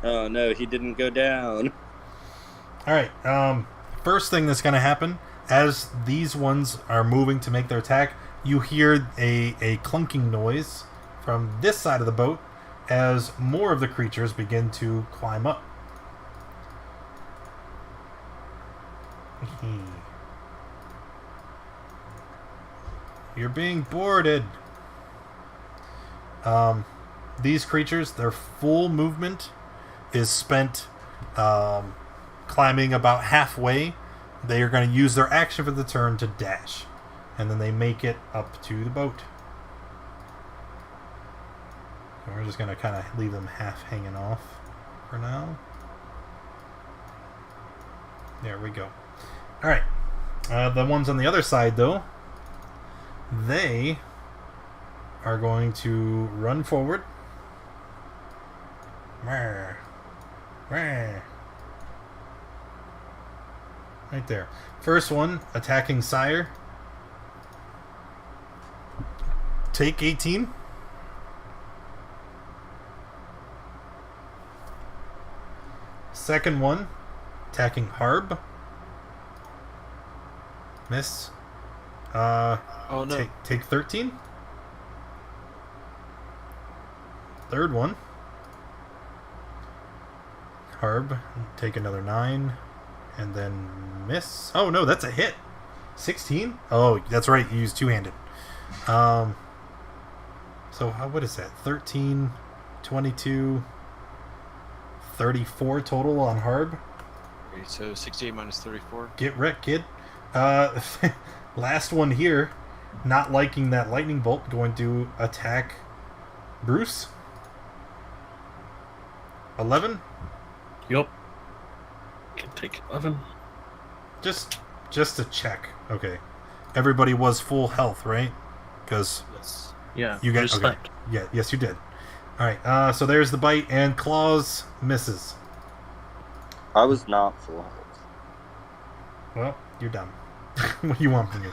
Oh no, he didn't go down. Alright, first thing that's going to happen, as these ones are moving to make their attack, you hear a clunking noise from this side of the boat as more of the creatures begin to climb up. You're being boarded. These creatures, their full movement is spent climbing about halfway. They are going to use their action for the turn to dash, and then they make it up to the boat. So we're just going to kind of leave them half hanging off for now. There we go. Alright. The ones on the other side, though, they are going to run forward. Right there. First one, attacking Sire. Take 18. Second one, attacking Harb. Miss. Oh no. Take 13. Third one. Harb, take another 9. And then miss. Oh no, that's a hit. 16? Oh, that's right, you used two-handed. So what is that? 13, 22, 34 total on Harb. Okay, so 68 minus 34. Get wrecked, kid. Last one here. Not liking that lightning bolt. Going to attack Bruce. 11. Yup. Can take 11. Just a check. Okay. Everybody was full health, right? Because Yes. Yeah. you guys. just Okay. slept. Yeah. Yes, you did. All right. So there's the bite, and claws misses. I was not full health. Well, you're done. What do you want from me?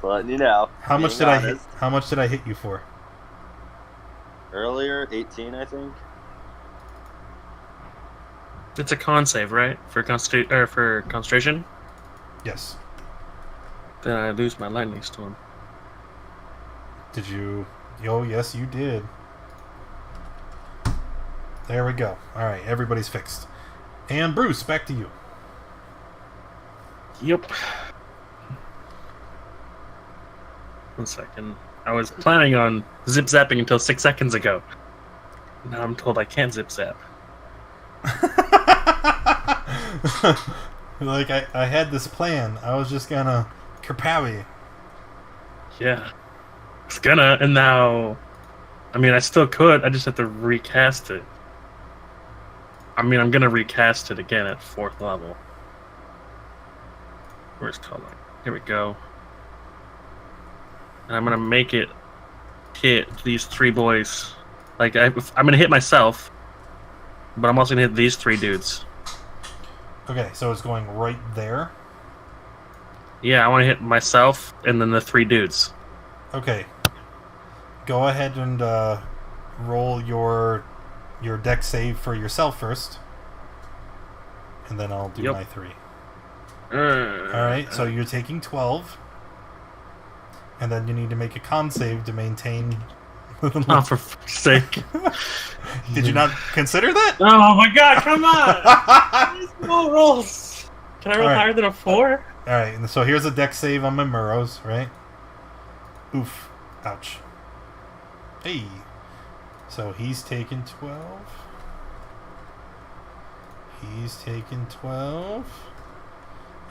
Letting you know. How much being did I hit? honest. How much did I hit you for? Earlier, 18, I think. It's a con save, right? For concentration. Yes. Then I lose my lightning storm. Did you? Oh, yes, you did. There we go. All right, everybody's fixed. And Bruce, back to you. Yep. 1 second. I was planning on zip zapping until 6 seconds ago. Now I'm told I can't zip zap. Like I had this plan. I was just gonna kerpowie. Yeah. I was gonna, and now... I mean, I still could. I just have to recast it. I mean, I'm gonna recast it again at 4th level. Where's color? Here we go. And I'm gonna make it hit these 3 boys. Like, I'm gonna hit myself, but I'm also gonna hit these 3 dudes. Okay, so it's going right there. Yeah, I want to hit myself and then the 3 dudes. Okay. Go ahead and roll your deck save for yourself first, and then I'll do my 3. Alright, so you're taking 12. And then you need to make a con save to maintain... Oh, for fuck's sake. Did you not consider that? Oh my god, come on! These small rolls! Can I roll Alright. higher than a 4? Alright, and so here's a deck save on my Murrows, right? Oof. Ouch. Hey. So he's taking 12. He's taking 12.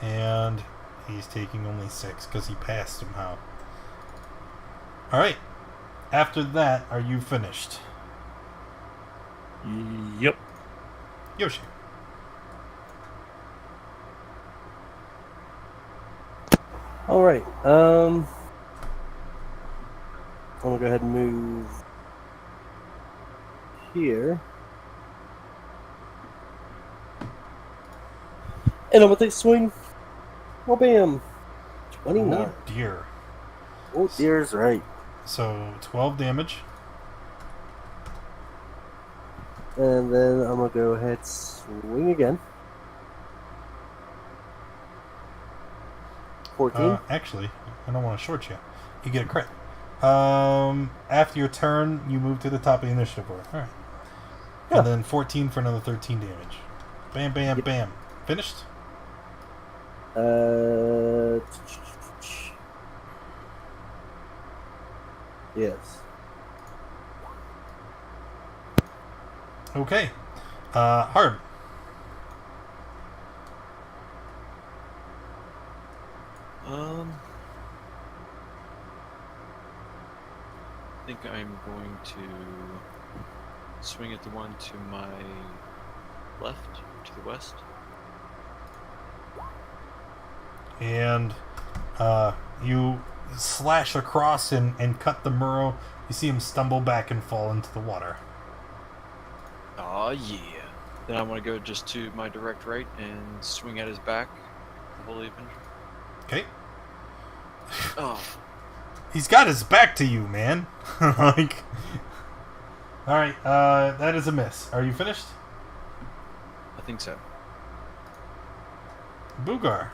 And he's taking only 6 because he passed somehow. Alright. After that, are you finished? Yep. Yoshi. Alright, I'm gonna go ahead and move here. And I'm gonna take a swing. Well, bam. 29. Oh dear. Oh, dear's right. So 12 damage. And then I'm gonna go ahead swing again. 14. Actually, I don't want to short you. You get a crit. After your turn, you move to the top of the initiative board. Alright. Yeah. And then 14 for another 13 damage. Bam, bam, Yep. bam. Finished? Yes. Okay. Harb. I think I'm going to swing at the one to my left, to the west. And you slash across and cut the Murrow. You see him stumble back and fall into the water. Aw, yeah. Then I'm going to go just to my direct right and swing at his back. The Holy Avenger. Okay. Oh, He's got his back to you, man. Like... Alright, that is a miss. Are you finished? I think so. Boogar.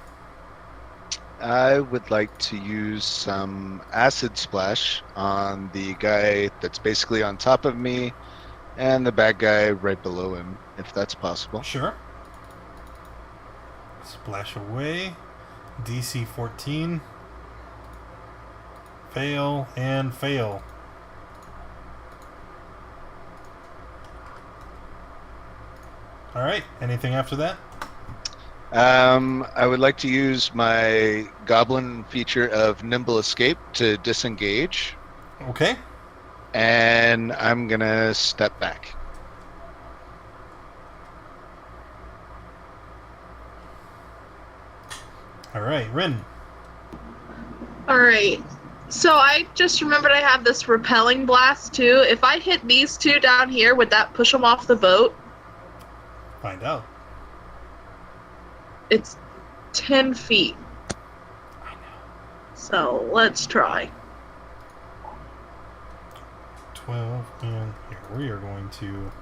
I would like to use some acid splash on the guy that's basically on top of me and the bad guy right below him, if that's possible. Sure. Splash away. DC 14. Fail and fail. Alright, anything after that? I would like to use my goblin feature of Nimble Escape to disengage, Okay. and I'm gonna step back. Alright, Rin. Alright. So I just remembered I have this repelling blast too. If I hit these two down here, would that push them off the boat? Find out. It's 10 feet. I know. So let's try. 12, and here we are going to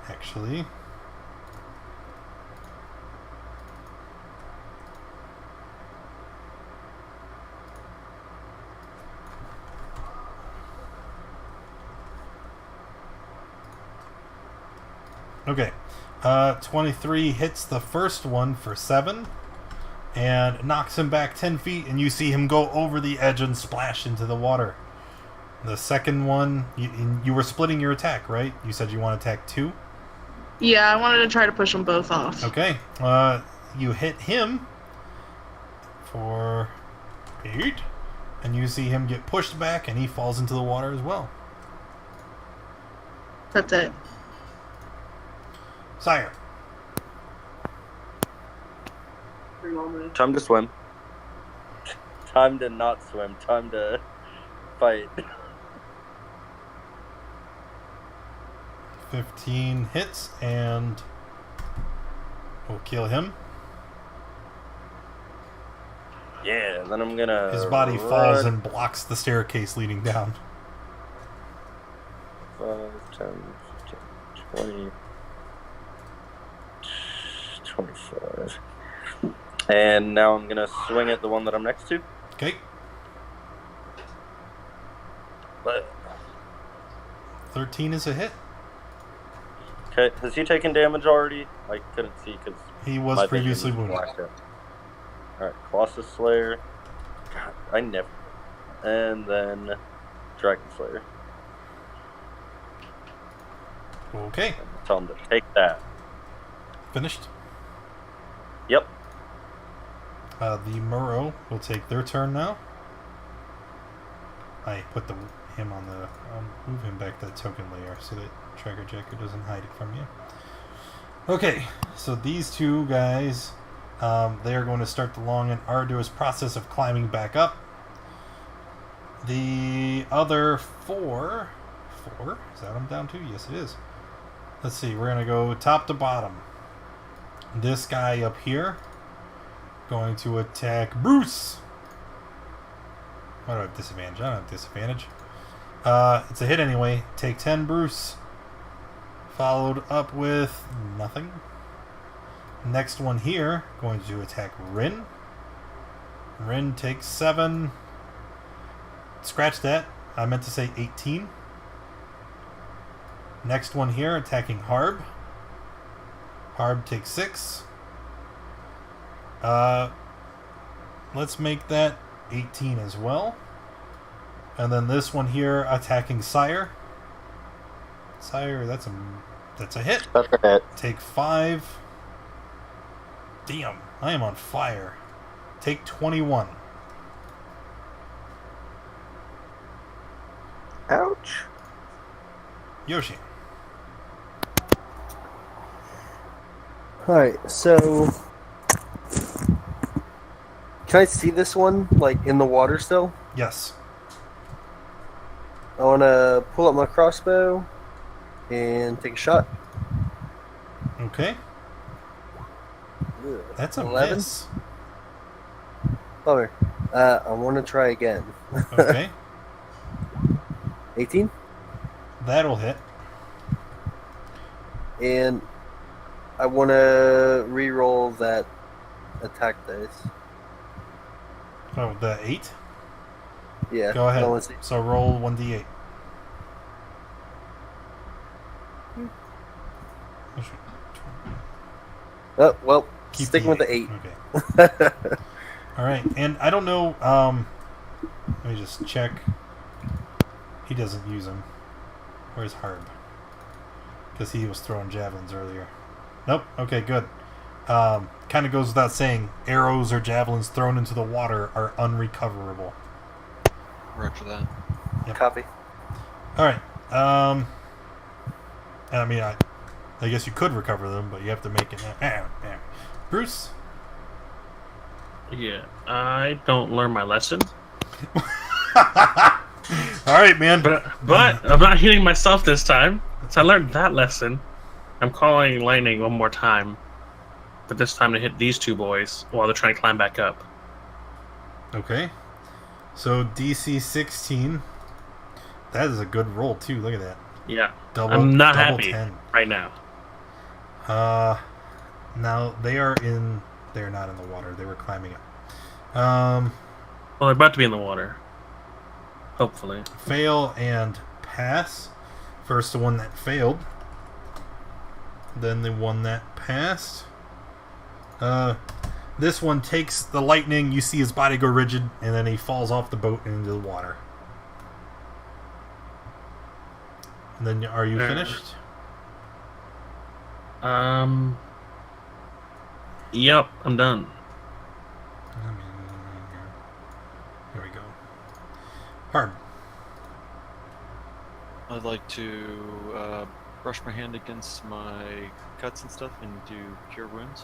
actually... Okay, 23 hits the first one for 7 and knocks him back 10 feet, and you see him go over the edge and splash into the water. The second one, you were splitting your attack, right? You said you want to attack 2? Yeah, I wanted to try to push them both off. Okay, you hit him for 8, and you see him get pushed back, and he falls into the water as well. That's it. Sire. Time to swim. Time to not swim. Time to fight. 15 hits, and we'll kill him. Yeah, then I'm gonna... His body falls and blocks the staircase leading down. 5, 10, 15, 20... 25. And now I'm gonna swing at the one that I'm next to. Okay. But 13 is a hit. okay, has he taken damage already? I couldn't see because He was previously wounded. Alright, Colossus Slayer. God, I never. And then Dragon Slayer. Okay. Tell him to take that. Finished. Yep. The Murrow will take their turn now. I put him on the... I'll move him back to the token layer so that Tracker Jacker doesn't hide it from you. Okay, so these two guys, they are going to start the long and arduous process of climbing back up. The other 4... Is that what I'm down to? Yes, it is. Let's see, we're going to go top to bottom. This guy up here going to attack Bruce. Why do I have disadvantage? I don't have disadvantage. It's a hit anyway. Take 10, Bruce. Followed up with nothing. Next one here going to attack Rin. Rin takes 7. Scratch that. I meant to say 18. Next one here attacking Harb. Harb takes 6. Let's make that 18 as well. And then this one here attacking Sire. Sire, that's a hit. That's a hit. Take 5. Damn, I am on fire. Take 21. Ouch. Yoshi. Alright, so... Can I see this one, like, in the water still? Yes. I want to pull up my crossbow and take a shot. Okay. That's a 11? miss. Bummer. I want to try again. Okay. 18? That'll hit. And I want to re-roll that attack dice. Oh, the 8? Yeah. Go I ahead. wanna see. So roll 1d8. Oh, well, Keep sticking with the 8. Okay. All right, and I don't know. Let me just check. He doesn't use them. Where's Harb? Because he was throwing javelins earlier. Nope. Okay, good. Kind of goes without saying, arrows or javelins thrown into the water are unrecoverable. Roger that. Yep. Copy. All right. I mean, I guess you could recover them, but you have to make it. Bruce. Yeah, I don't learn my lesson. All right, man. But I'm not hitting myself this time. So I learned that lesson. I'm calling lightning one more time. But this time to hit these two boys while they're trying to climb back up. Okay. So DC 16. That is a good roll too. Look at that. Yeah. Double. I'm not double happy 10. right now. Now they're not in the water. They were climbing up. Well, they're about to be in the water. Hopefully. Fail and pass. First the one that failed. Then the one that passed. This one takes the lightning. You see his body go rigid, and then he falls off the boat into the water. And then, are you finished? Yep, I'm done. Here we go. Hard. I'd like to brush my hand against my cuts and stuff and do cure wounds.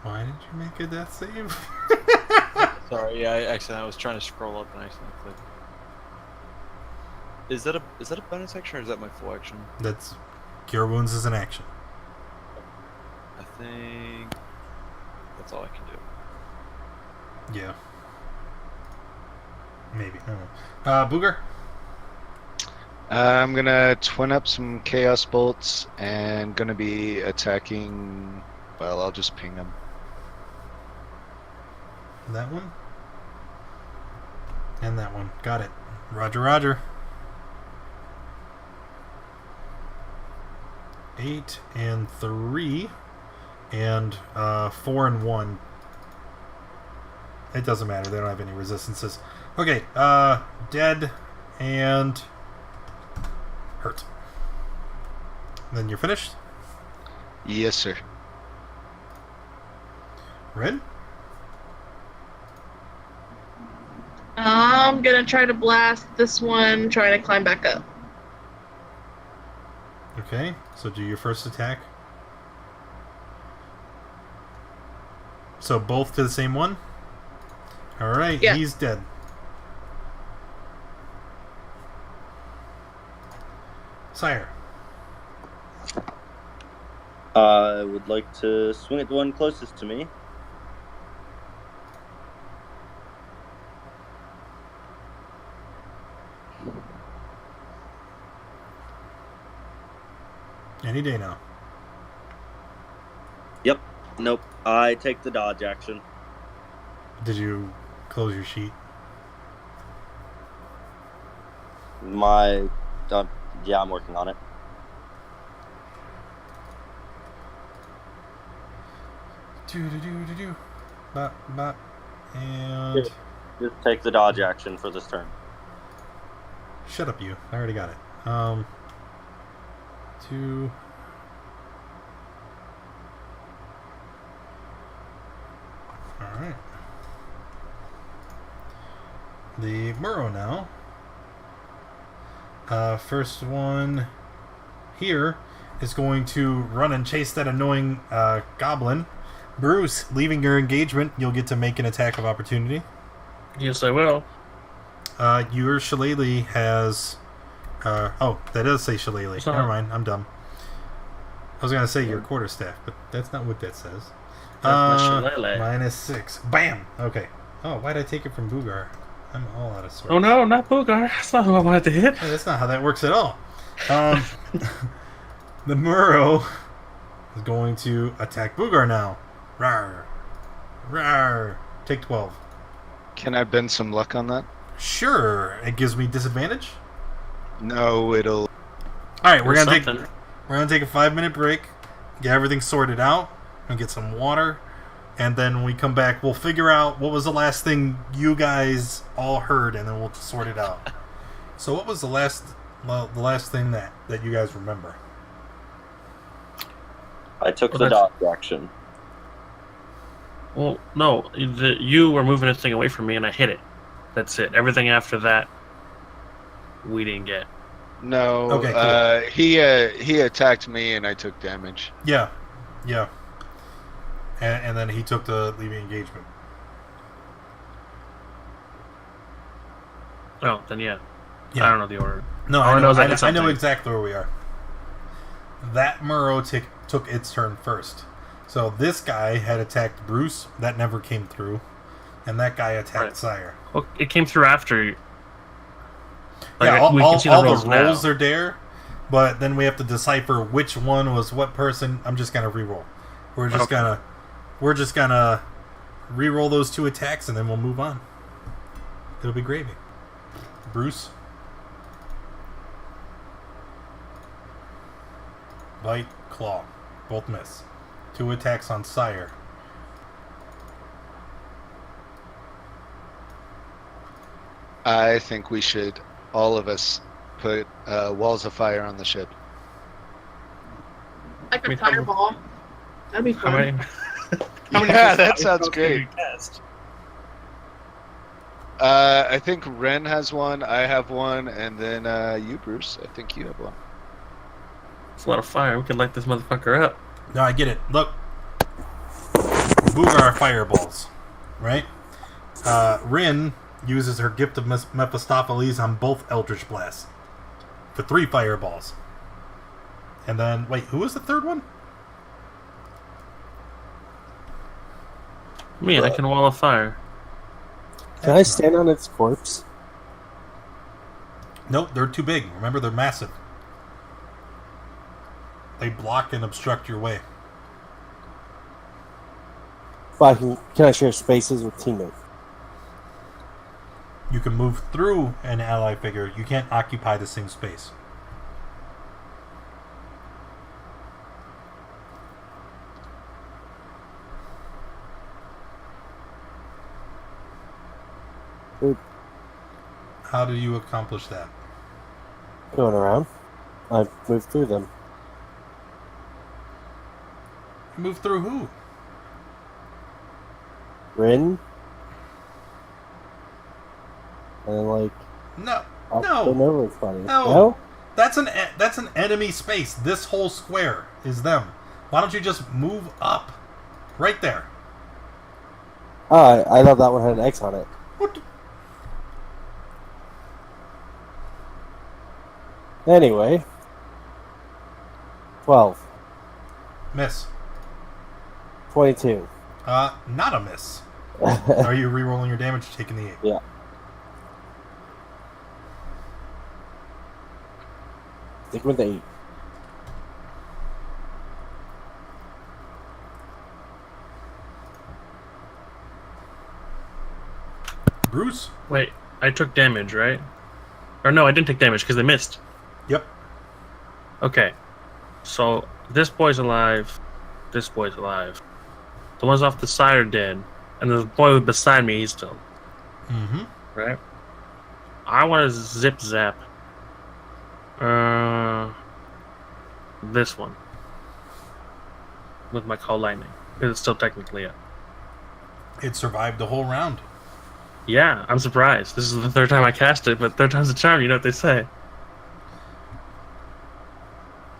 Why did you make a death save? Sorry, yeah, I was trying to scroll up and I accidentally clicked. Is that a bonus action or is that my full action? That's cure wounds is an action. I think that's all I can do. Yeah. Maybe. I don't know. Booger? I'm gonna twin up some chaos bolts and gonna be attacking. Well, I'll just ping them. That one? And that one. Got it. Roger, roger. 8 and 3 and 4 and 1. It doesn't matter. They don't have any resistances. Okay, dead and hurt. Then you're finished? Yes, sir. Red? I'm gonna try to blast this one, trying to climb back up. Okay, so do your first attack. So both to the same one? Alright, Yeah. He's dead. Sire. I would like to swing at the one closest to me. Any day now. Yep. Nope. I take the dodge action. Did you close your sheet? Yeah, I'm working on it. Do. Bop. And Just take the dodge action for this turn. shut up, you. I already got it. 2. Alright. The Murrow now. First one here is going to run and chase that annoying goblin. Bruce, leaving your engagement, you'll get to make an attack of opportunity. Yes, I will. Your shillelagh has... that does say shillelagh. Sorry. Never mind, I'm dumb. I was going to say your quarterstaff, but that's not what that says. That's my shillelagh. -6. Bam! Okay. Oh, why'd I take it from Boogar? I'm all out of sorts. Oh no, not Boogar. That's not who I wanted to hit. Hey, that's not how that works at all. The Murrow is going to attack Boogar now. Rawr. Rawr. Take 12. Can I bend some luck on that? Sure. It gives me disadvantage. No, it'll. Alright, we're Or gonna something. We're gonna take a 5-minute break, get everything sorted out, and get some water. And then when we come back, we'll figure out what was the last thing you guys all heard, and then we'll sort it out. So what was the last thing that you guys remember? I took the dodge action. Well, no, you were moving this thing away from me, and I hit it. That's it. Everything after that, we didn't get. No. Okay, cool. He attacked me, and I took damage. Yeah. And then he took the leaving engagement. Oh, then yeah. Yeah. I don't know the order. No, All I know, is I did I know something. exactly where we are. That Murrow took its turn first. So this guy had attacked Bruce. That never came through. And that guy attacked Right. Sire. Well, it came through after. Yeah, all we can see the rolls now. rolls are there, but then we have to decipher which one was what person. I'm just gonna re-roll. We're just gonna re-roll those 2 attacks, and then we'll move on. It'll be gravy. Bruce. Bite, claw. Both miss. 2 attacks on Sire. I think we should, all of us, put walls of fire on the ship. Like a Wait, fireball. That'd be How fun. many? Yeah, that sounds spells can great. you cast? I think Ren has one, I have one, and then you, Bruce, I think you have one. It's a lot of fire. We could light this motherfucker up. No, I get it. Look. Boogar fireballs. Right? Rin uses her gift of Mephistopheles on both Eldritch Blasts. For 3 fireballs. And then, wait, who was the third one? Me, I can wall of fire. Can I stand on its corpse? Nope, they're too big. Remember, they're massive. They block and obstruct your way. But can I share spaces with teammates? You can move through an ally figure. You can't occupy the same space. Dude, How do you accomplish that? going around. I moved through them. Move through who? Rin. And then, like, No. up No. and over everybody. No. That's an enemy space. This whole square is them. Why don't you just move up? Right there. Oh, I thought that one had an X on it. What the- Anyway. 12. Miss. 22. Not a miss. Are you re-rolling your damage, taking the 8? Yeah. Stick with the 8. Bruce? Wait, I took damage, right? Or no, I didn't take damage because they missed. Yep. Okay. So, this boy's alive. This boy's alive. The ones off the side are dead. And the boy beside me, he's still. Mm-hmm. Right? I want to zip zap. This one. With my call lightning. Because it's still technically up. It survived the whole round. Yeah, I'm surprised. This is the 3rd time I cast it, but 3rd time's a charm, you know what they say.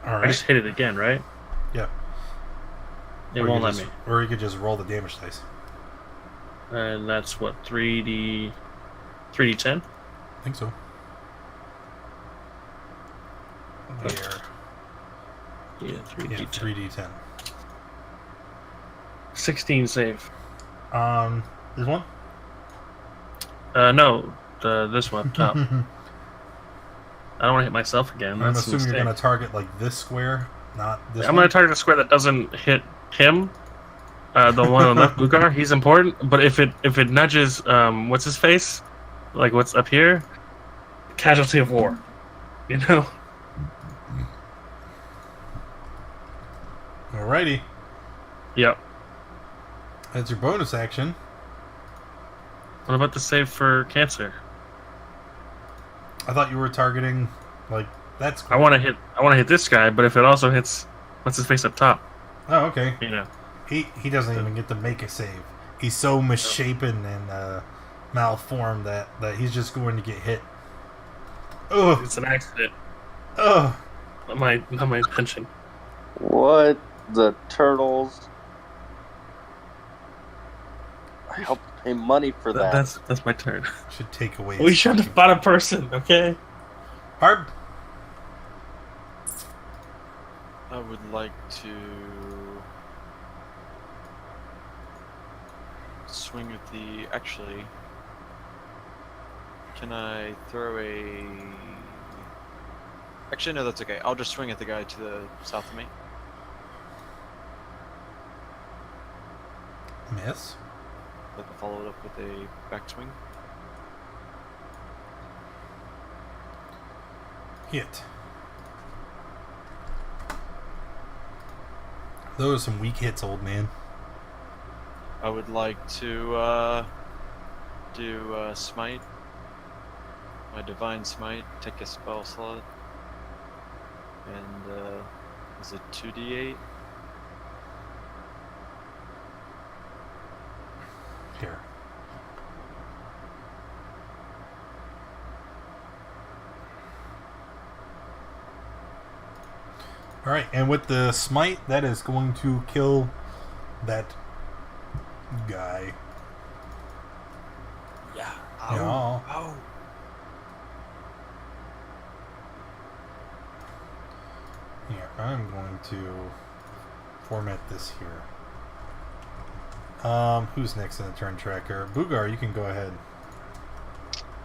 All I right. just hit it again, right? Yeah. It Or you won't could let me. Or you could just roll the damage dice. And that's what, 3d10? I think so. There. Yeah, 3d10. Yeah, 3d10. 16 save. This one? No, this one, top. I don't want to hit myself again. I'm That's a assuming you're mistake. going to target like this square, not this I'm one. going to target a square that doesn't hit him. The one on the left, Blugar, he's important. But if it nudges, what's his face? Like what's up here? Casualty of war. You know? Alrighty. Yep. That's your bonus action. What about the save for cancer? I thought you were targeting, like, that's cool. I want to hit this guy, but if it also hits, what's his face up top? Oh, okay. You know. He doesn't even get to make a save. He's so misshapen and malformed that he's just going to get hit. Oh, It's an accident. oh. Not my intention. What the turtles? I helped pay money for that. That's my turn. Should take away. We his should have fucking- fought a person, okay? Hard. I would like to swing at the. Actually, can I throw a? Actually, no, that's okay. I'll just swing at the guy to the south of me. Miss. But follow it up with a backswing. Hit. Those are some weak hits, old man. I would like to do smite. My divine smite. Take a spell slot. And is it 2d8? Here. Alright, and with the smite, that is going to kill that guy. Yeah. Yeah. Oh. Here, I'm going to format this here. Who's next in the turn tracker? Boogar, you can go ahead.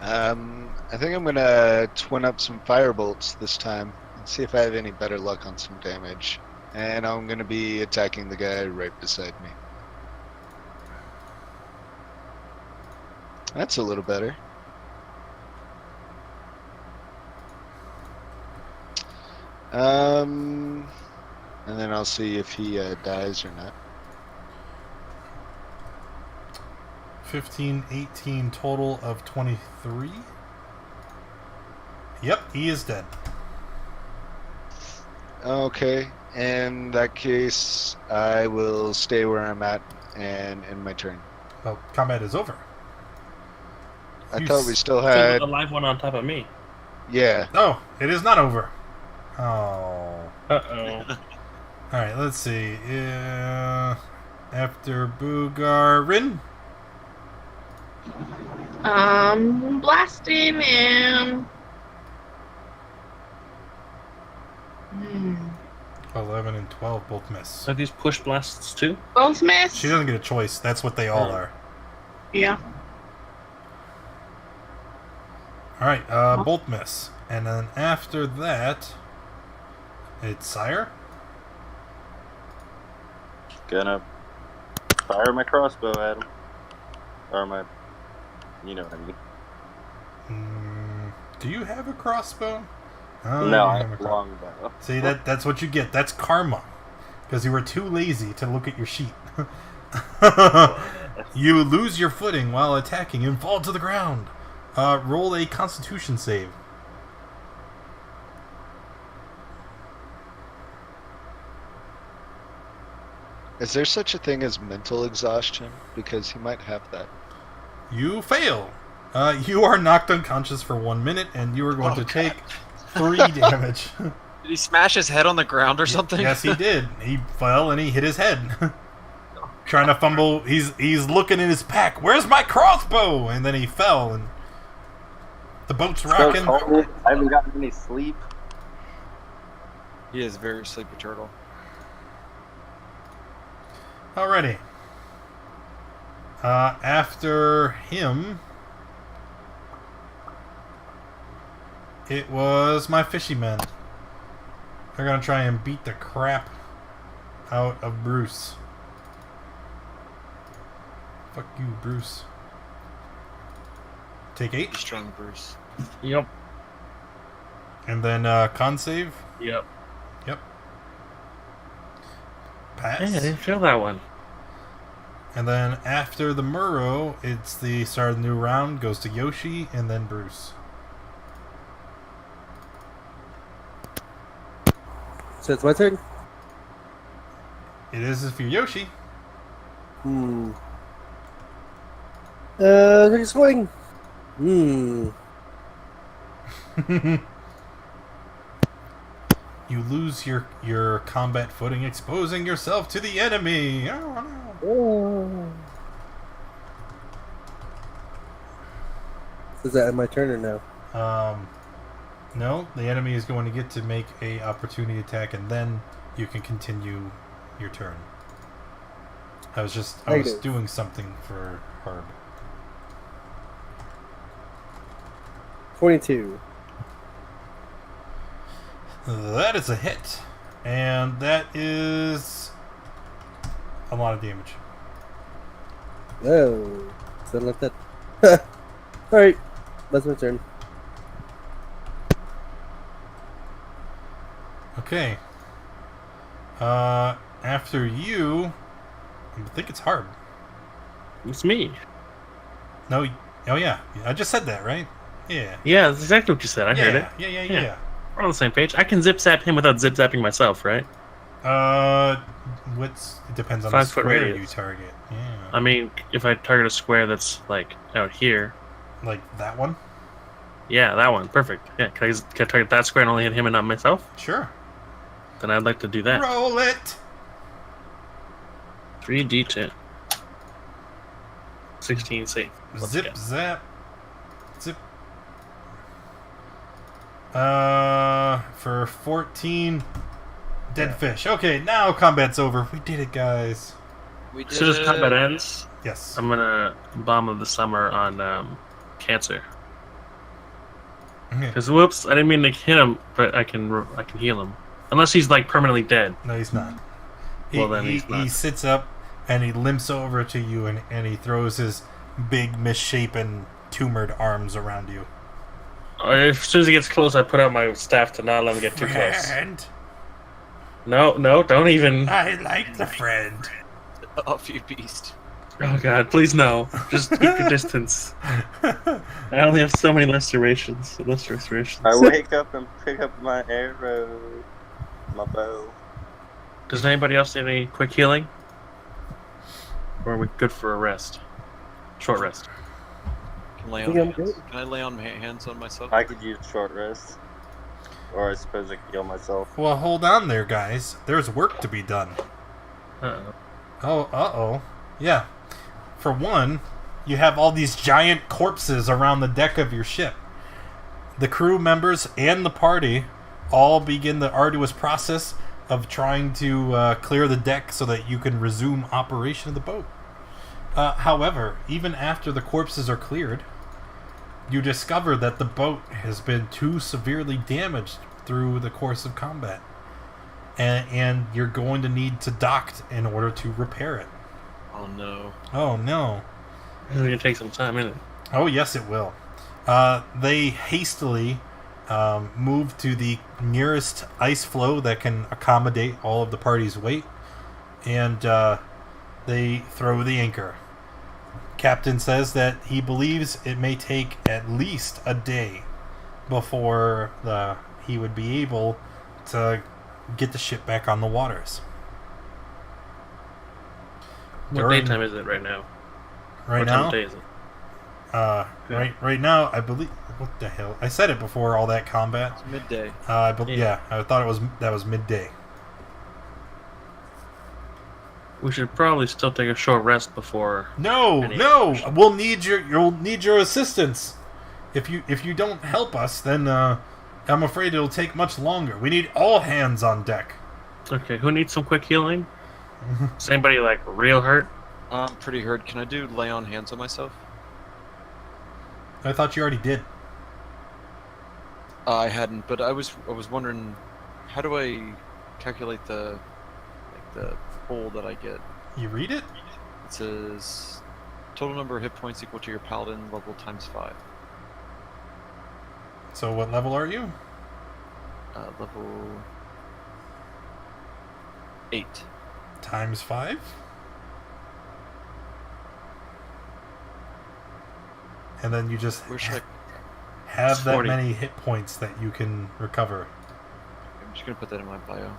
I think I'm gonna twin up some firebolts this time and see if I have any better luck on some damage. And I'm gonna be attacking the guy right beside me. That's a little better. And then I'll see if he dies or not. 15, 18 total of 23. Yep, he is dead. Okay, in that case, I will stay where I'm at and end my turn. Well, combat is over. I You thought s- we still So had. the live one on top of me. Yeah. Oh, it is not over. Oh. Uh-oh. Alright, let's see. After Boogar, Rin? Blasting him. 11 and 12 both miss. Are these push blasts too? Both miss. She doesn't get a choice. That's what they all are. Yeah. Alright, both miss. And then after that, it's Sire. Gonna fire my crossbow at him. Or my... You know what I mean. Do you have a crossbow? Oh, No, you I have a have a crossbow. longbow. See, that's what you get. That's karma. Because you were too lazy to look at your sheet. You lose your footing while attacking and fall to the ground. Roll a Constitution save. Is there such a thing as mental exhaustion? Because he might have that. You fail. You are knocked unconscious for 1 minute, and you are going to take 3 damage. Did he smash his head on the ground or something? Yes, he did. He fell and he hit his head. Trying to fumble. He's looking in his pack. Where's my crossbow? And then he fell, and the boat's rocking. So cold. I haven't gotten any sleep. He is very sleepy turtle. Alrighty. After him, it was my fishy men. They're gonna try and beat the crap out of Bruce. Fuck you, Bruce. Take 8. Be strong, Bruce. Yep. And then con save. Yep. Yep. pass. Hey, I didn't feel that one. And then after the Murrow, it's the start of the new round. Goes to Yoshi and then Bruce. So it's my turn? It is if you're Yoshi. Take a swing. You lose your combat footing, exposing yourself to the enemy. Oh no. Oh. Is that my turn or no? No, the enemy is going to get to make a opportunity attack, and then you can continue your turn. I was Negative. doing something for Herb. 22. That is a hit, and that is a lot of damage. Oh. Something like that. Alright. That's my turn. Okay. After you, I think it's Harb. It's me. No, oh yeah, I just said that, right? Yeah. Yeah, that's exactly what you said. I heard it. Yeah. We're on the same page. I can zip zap him without zip zapping myself, right? It depends on the 5 foot square radius. you target. Yeah. I mean, if I target a square that's like out here, Like that one? yeah, that one, perfect. Yeah, can I target that square and only hit him and not myself? Sure. Then I'd like to do that. Roll it. 3d10. 16 safe. Let's Zip go. zap. Zip. For 14 dead fish. Okay, now combat's over. We did it, guys. We did As soon as it. combat ends, Yes. I'm gonna bomb of the summer on Cancer. Okay. Because whoops, I didn't mean to hit him, but I can heal him. Unless he's like permanently dead. No, he's not. Well, then he's He not. sits up and he limps over to you and he throws his big misshapen tumored arms around you. As soon as he gets close, I put out my staff to not let him get too close. Friend, No, don't even. I like the friend. Off you beast. Oh god, please no. Just keep your distance. I only have so many restorations. I wake up and pick up my arrow, my bow. Does anybody else need any quick healing? Or are we good for a rest? Short rest. Can I lay on hands on myself? I could use short rest. Or I suppose I could heal myself. Well, hold on there, guys. There's work to be done. Uh-oh. Oh, uh-oh. Yeah. For one, you have all these giant corpses around the deck of your ship. The crew members and the party all begin the arduous process of trying to clear the deck so that you can resume operation of the boat. However, even after the corpses are cleared, you discover that the boat has been too severely damaged through the course of combat. And you're going to need to dock in order to repair it. Oh no. Oh, no. It's gonna take some time, isn't it? Oh, yes, it will. They hastily move to the nearest ice floe that can accommodate all of the party's weight, and they throw the anchor. Captain says that he believes it may take at least a day before he would be able to get the ship back on the waters. What daytime is it right now? Right What time now? of day is it? Right now, I believe. What the hell? I said it before all that combat. It's midday. Yeah, I thought that was midday. We should probably still take a short rest before. No, you'll need your assistance. If you don't help us, then I'm afraid it'll take much longer. We need all hands on deck. Okay, who needs some quick healing? Is anybody like real hurt? I'm pretty hurt. Can I do lay on hands on myself? I thought you already did. I hadn't, but I was wondering, how do I calculate the pull that I get? You read it? It says total number of hit points equal to your paladin level times 5. So what level are you? Level 8. times 5. And then you just Where should I? have that 40. many hit points that you can recover. I'm just gonna put that in my bio.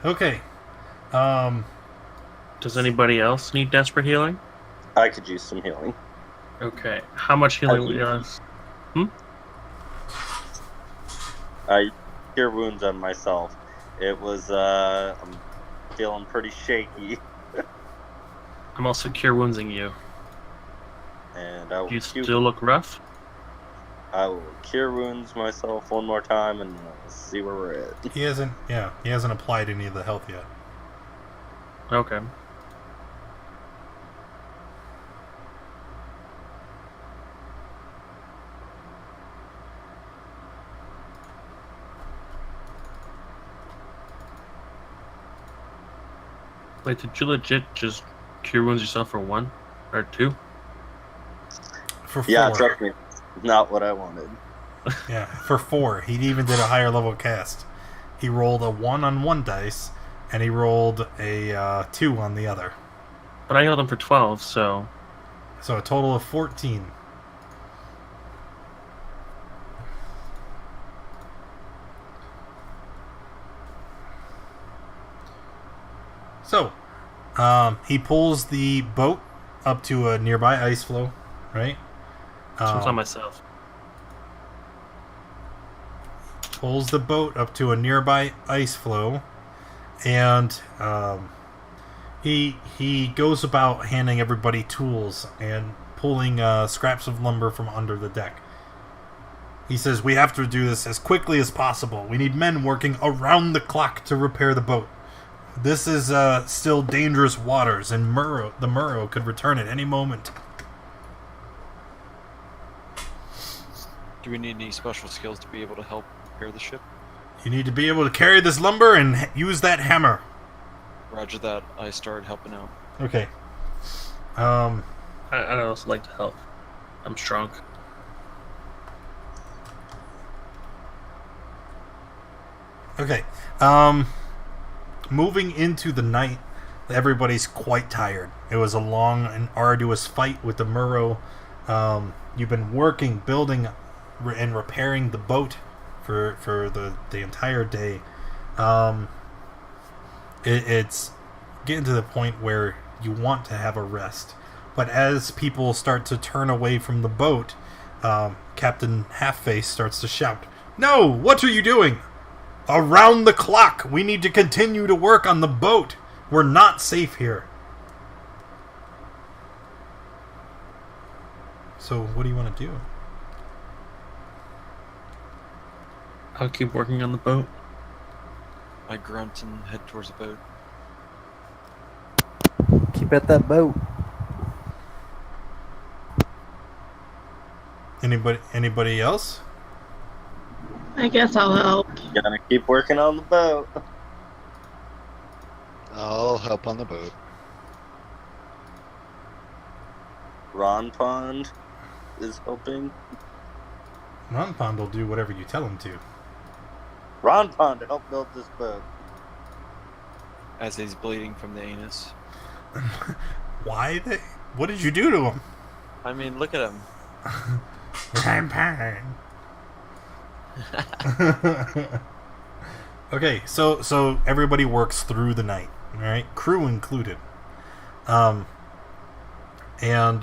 Okay. Does anybody else need desperate healing? I could use some healing. Okay. How much healing? I cure wounds on myself. It was I'm feeling pretty shaky, I'm also cure woundsing you. and I will Do you still look rough? I will cure wounds myself one more time, and we'll see where we're at. He hasn't applied any of the health yet. Okay. Wait, did you legit just cure wounds yourself for 1 or 2? For 4. Yeah, trust me, not what I wanted. Yeah, for 4. He even did a higher level cast. He rolled a 1 on one dice, and he rolled a 2 on the other. But I healed him for 12, so So a total of 14. So, he pulls the boat up to a nearby ice floe, right? so it's on myself. Pulls the boat up to a nearby ice floe, and he goes about handing everybody tools and pulling scraps of lumber from under the deck. He says, "We have to do this as quickly as possible. We need men working around the clock to repair the boat. This is still dangerous waters, and the Murrow could return at any moment." Do we need any special skills to be able to help repair the ship? You need to be able to carry this lumber and use that hammer. Roger that. I started helping out. Okay. I'd also like to help. I'm strong. Okay. Moving into the night, everybody's quite tired. It was a long and arduous fight with the Murrow. You've been working, building, and repairing the boat for the entire day. It's getting to the point where you want to have a rest. But as people start to turn away from the boat, Captain Halfface starts to shout, "No! What are you doing? Around the clock! We need to continue to work on the boat! We're not safe here!" So, what do you want to do? I'll keep working on the boat. I grunt and head towards the boat. Keep at that boat. Anybody else? I guess I'll help. Gonna keep working on the boat. I'll help on the boat. Ron Pond is helping. Ron Pond will do whatever you tell him to. Ron Pond to help build this boat. As he's bleeding from the anus. Why? What did you do to him? I mean, look at him. Campaign. Okay, so everybody works through the night, all right, crew included. And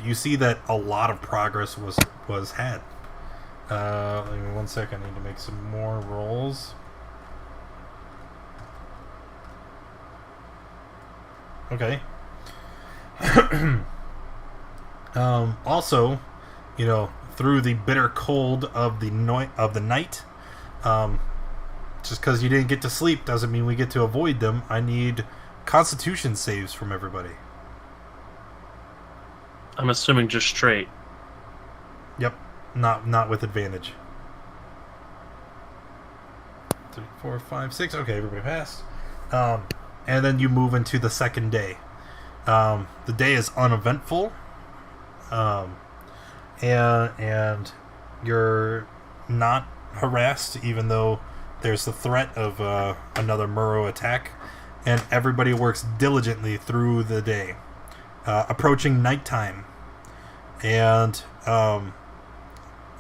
you see that a lot of progress was had. Give me 1 second. I need to make some more rolls. Okay. Also, through the bitter cold of the night, just because you didn't get to sleep doesn't mean we get to avoid them. I need Constitution saves from everybody. I'm assuming just straight. Yep, not with advantage. 3, 4, 5, 6. Okay, everybody passed. And then you move into the second day. The day is uneventful. And you're not harassed, even though there's the threat of another Muro attack, and everybody works diligently through the day, approaching nighttime, and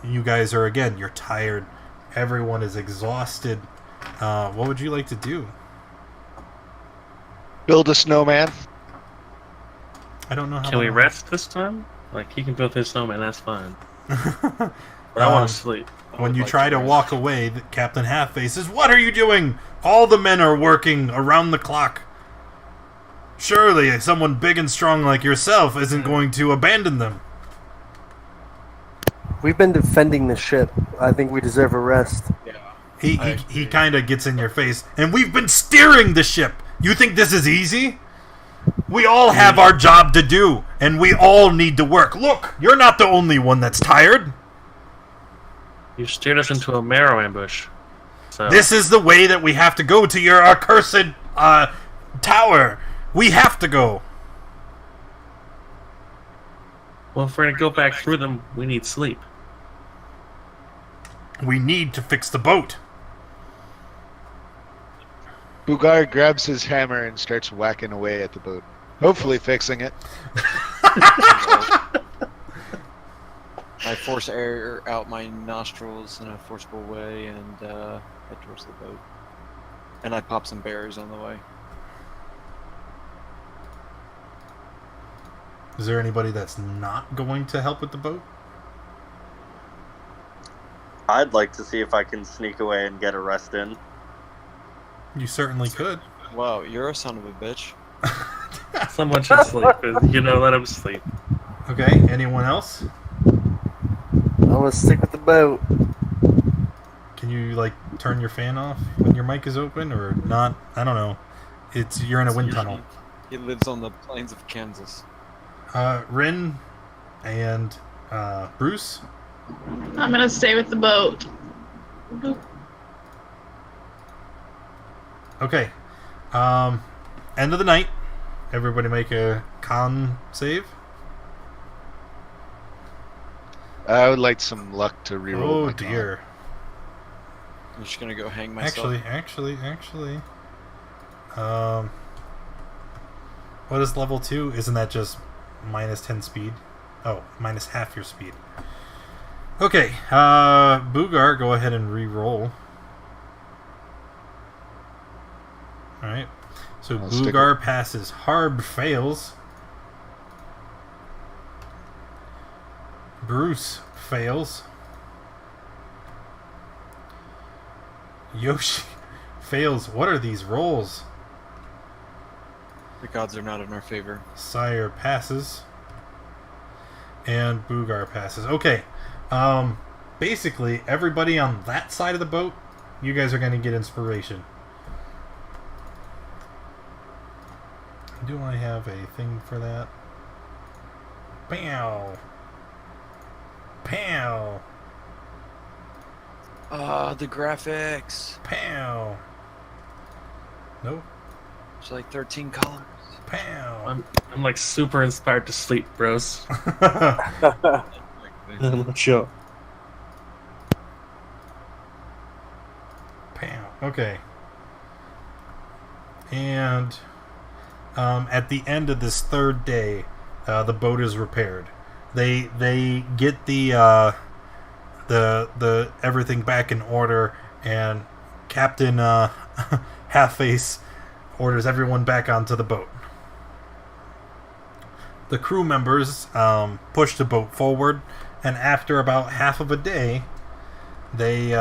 you guys are you're tired. Everyone is exhausted. What would you like to do? Build a snowman. I don't know how. Can we rest this time? Like, he can build his snowman, that's fine. But I want to sleep. When you try to walk away, Captain Halfface says, "What are you doing? All the men are working around the clock. Surely someone big and strong like yourself isn't going to abandon them." We've been defending the ship. I think we deserve a rest. He kind of gets in your face, and we've been steering the ship. You think this is easy? We all have our job to do, and we all need to work. Look, you're not the only one that's tired. You steered us into a marrow ambush. So This is the way that we have to go to your accursed tower. We have to go. well, if we're gonna go back through them, we need sleep. We need to fix the boat. Bugar grabs his hammer and starts whacking away at the boat, hopefully fixing it. I force air out my nostrils in a forceful way and head towards the boat. And I pop some berries on the way. Is there anybody that's not going to help with the boat? I'd like to see if I can sneak away and get a rest in. You certainly could. Wow, you're a son of a bitch. Someone should sleep. Let him sleep. Okay, anyone else? I'm gonna stick with the boat. Can you, turn your fan off when your mic is open, or not? I don't know. You're in a wind tunnel. He lives on the plains of Kansas. Rin and Bruce? I'm gonna stay with the boat. Okay. End of the night. Everybody make a con save. I would like some luck to reroll. Oh my con. dear. I'm just gonna go hang myself. Actually. What is level 2? Isn't that just minus 10 speed? Oh, minus half your speed. Okay, Bugar, go ahead and re-roll. Alright. So I'll stick Bugar passes. Harb fails. Bruce fails. Yoshi fails. What are these rolls? The gods are not in our favor. Sire passes. And Bugar passes. Okay. Basically, everybody on that side of the boat, you guys are going to get inspiration. Do I have a thing for that? Pow! Pow! The graphics. Pow! Nope. It's like 13 colors. Pow! I'm like super inspired to sleep, bros. Pow! I'm not sure. Okay. And at the end of this third day, the boat is repaired. They get the everything back in order, and Captain Halfface orders everyone back onto the boat. The crew members push the boat forward, and after about half of a day, they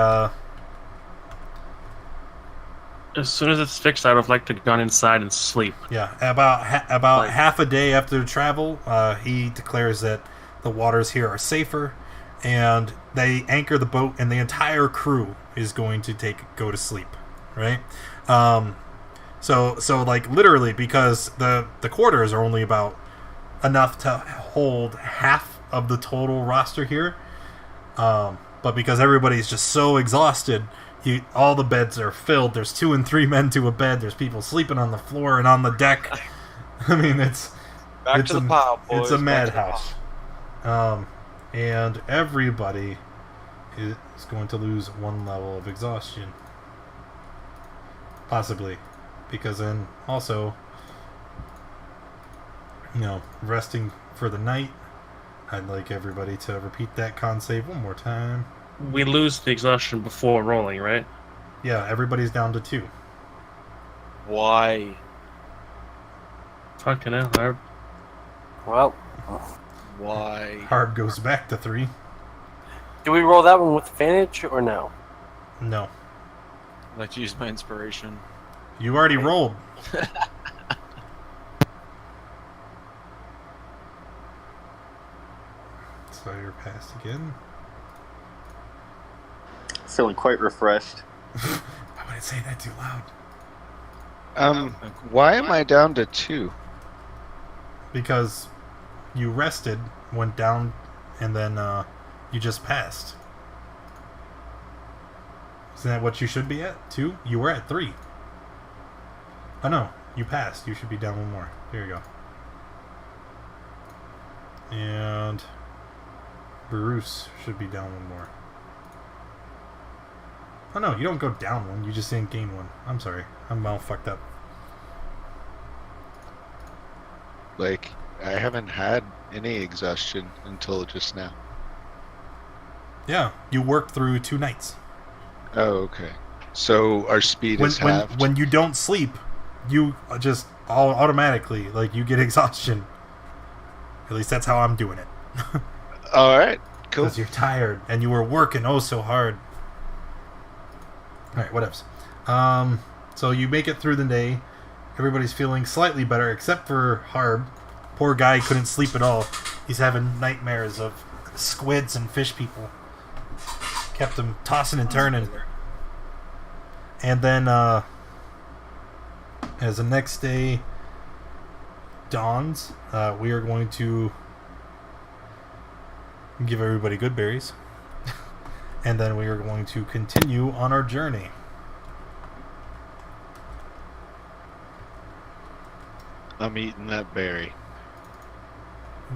as soon as it's fixed, I would like to go inside and sleep. Yeah, about half a day after travel, he declares that the waters here are safer, and they anchor the boat, and the entire crew is going to go to sleep, right? So literally, because the quarters are only about enough to hold half of the total roster here, but because everybody's just so exhausted, all the beds are filled. There's 2 and 3 men to a bed. There's people sleeping on the floor and on the deck. I mean, it's to the pile, boys. It's a Back to the madhouse. And everybody is going to lose 1 level of exhaustion. possibly, because then also, resting for the night. I'd like everybody to repeat that con save one more time. We lose the exhaustion before rolling, right? Yeah, everybody's down to 2. Why? Fucking hell, Harb. Well, Why? Harb goes back to 3. do we roll that one with advantage or no? No. I'd like to use my inspiration. You already rolled. So you're passed again. Feeling quite refreshed. I wouldn't say that too loud. Why am I down to 2? Because you rested, went down, and then you just passed. Isn't that what you should be at? 2? You were at 3. Oh no, you passed. You should be down 1 more. Here you go. And Bruce should be down 1 more. Oh no, you don't go down 1. You just didn't gain 1. I'm sorry. I'm all fucked up. Like, I haven't had any exhaustion until just now. Yeah, you worked through 2 nights. Oh, okay. So our speed is halved. When you don't sleep, you just automatically, like, you get exhaustion. At least that's how I'm doing it. All right, cool. Because you're tired and you were working so hard. Alright, whatevs. So you make it through the day. Everybody's feeling slightly better, except for Harb. Poor guy couldn't sleep at all. He's having nightmares of squids and fish people. Kept him tossing and turning. And then, as the next day dawns, we are going to give everybody good berries. And then we are going to continue on our journey. I'm eating that berry. No.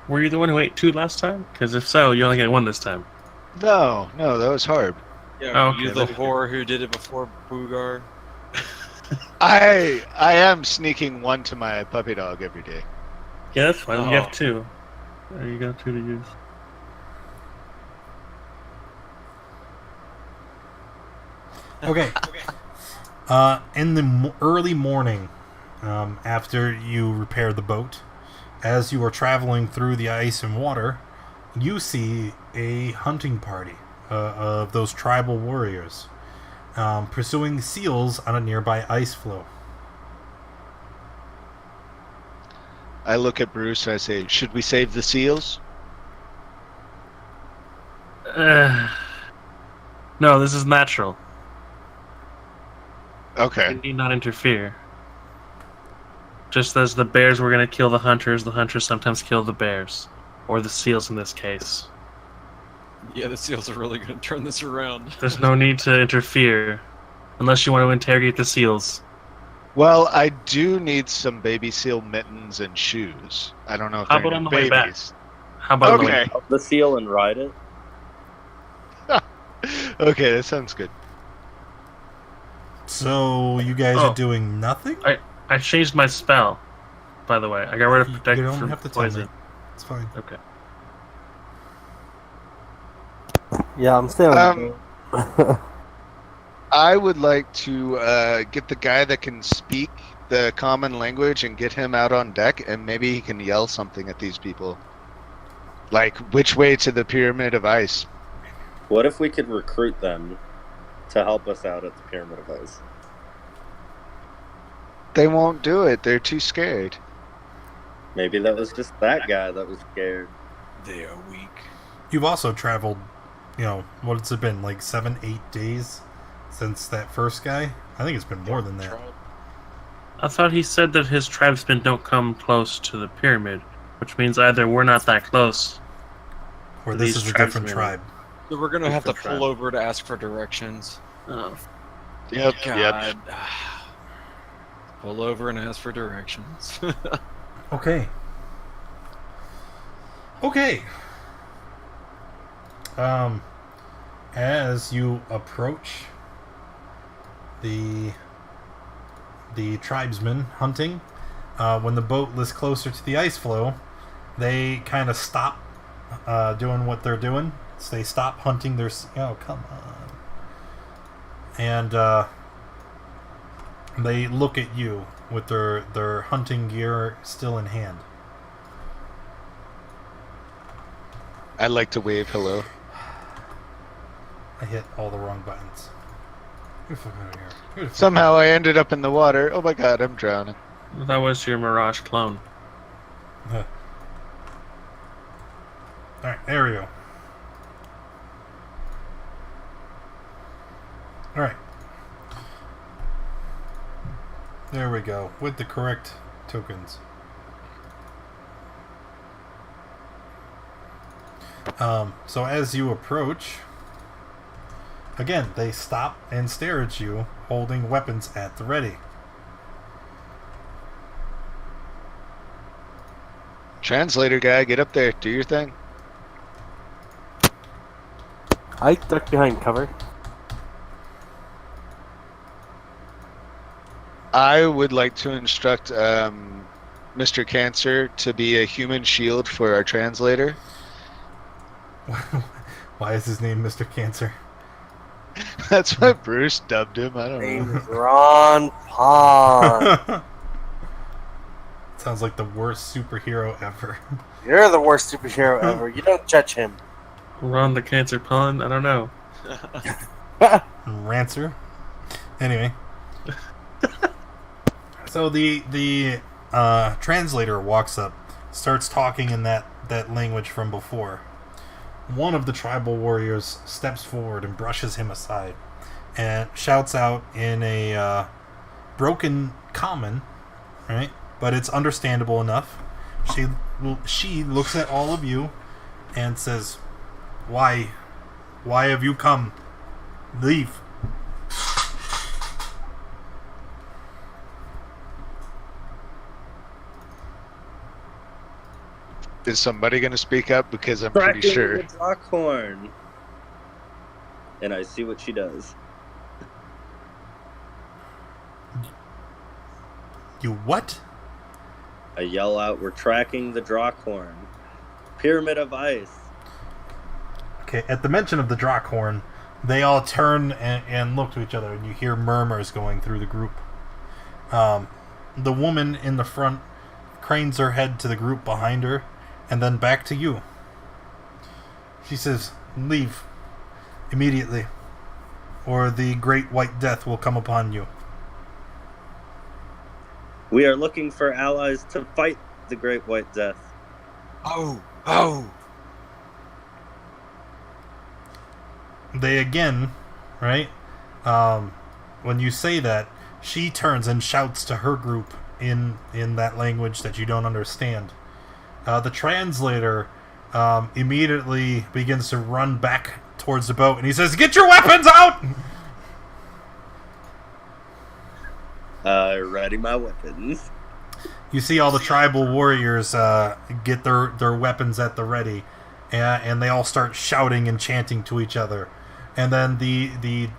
Were you the one who ate 2 last time? Because if so, you only get 1 this time. No, that was Harb. Yeah, Oh, you okay. the whore who did it before Boogar. I am sneaking 1 to my puppy dog every day. Yeah, that's fine. You Oh. have 2. There you go, 2 to use. Okay. In the early morning, after you repair the boat, as you are traveling through the ice and water, you see a hunting party of those tribal warriors pursuing seals on a nearby ice floe. I look at Bruce and I say, should we save the seals? No, this is natural. Okay. We need not interfere. Just as the bears were going to kill the hunters sometimes kill the bears. Or the seals in this case. Yeah, the seals are really going to turn this around. There's no need to interfere. Unless you want to interrogate the seals. Well, I do need some baby seal mittens and shoes. I don't know if How they're about on the babies. way back? How about on the way Okay. back? Help the seal and ride it. Okay, that sounds good. So you guys are doing nothing? I changed my spell, by the way. I got rid of protect You don't from have to tell poison. me. It's fine. Okay. Yeah, I'm staying on the I would like to get the guy that can speak the common language and get him out on deck, and maybe he can yell something at these people. Like, which way to the Pyramid of Ice? What if we could recruit them to help us out at the Pyramid of Ice? They won't do it. They're too scared. Maybe that was just that guy that was scared. They are weak. You've also traveled, what's it been, like 7-8 days since that first guy? I think it's been more than that. I thought he said that his tribesmen don't come close to the pyramid, which means either we're not that close, Or this These is a different tribesmen. tribe. So we're going to have to Different pull over to ask for directions. Oh. Yep, God. Pull over and ask for directions. Okay. as you approach the tribesmen hunting, when the boat is closer to the ice floe, they kind of stop doing what they're doing. So they stop hunting their... Oh, come on. And they look at you with their hunting gear still in hand. I'd like to wave hello. I hit all the wrong buttons. Get the fuck out of here. Get the fuck Somehow I ended up in the water. Oh my god, I'm drowning. That was your Mirage clone. Alright, there we go. Alright. There we go. With the correct tokens. So as you approach, again, they stop and stare at you, holding weapons at the ready. Translator guy, get up there. Do your thing. I duck behind cover. I would like to instruct Mr. Cancer to be a human shield for our translator. Why is his name Mr. Cancer? That's what Bruce dubbed him. I don't Name know. is Ron Pond. Sounds like the worst superhero ever. You're the worst superhero ever. You don't judge him. Ron the Cancer Pond? I don't know. Rancer. Anyway. So the translator walks up, starts talking in that language from before. One of the tribal warriors steps forward and brushes him aside and shouts out in a broken common, right? But it's understandable enough. She looks at all of you and says, Why have you come? Leave. Is somebody going to speak up? Because I'm pretty sure. The Drackhorn. And I see what she does. You what? I yell out, we're tracking the Drackhorn. Pyramid of ice. Okay, at the mention of the Drackhorn, they all turn and look to each other, and you hear murmurs going through the group. The woman in the front cranes her head to the group behind her, and then back to you. She says, leave immediately, or the Great White Death will come upon you. We are looking for allies to fight the Great White Death. Oh. They again, right? When you say that, she turns and shouts to her group in that language that you don't understand. The translator immediately begins to run back towards the boat, and he says, "Get your weapons out!" Ready my weapons. You see all the tribal warriors get their weapons at the ready, and they all start shouting and chanting to each other. And then the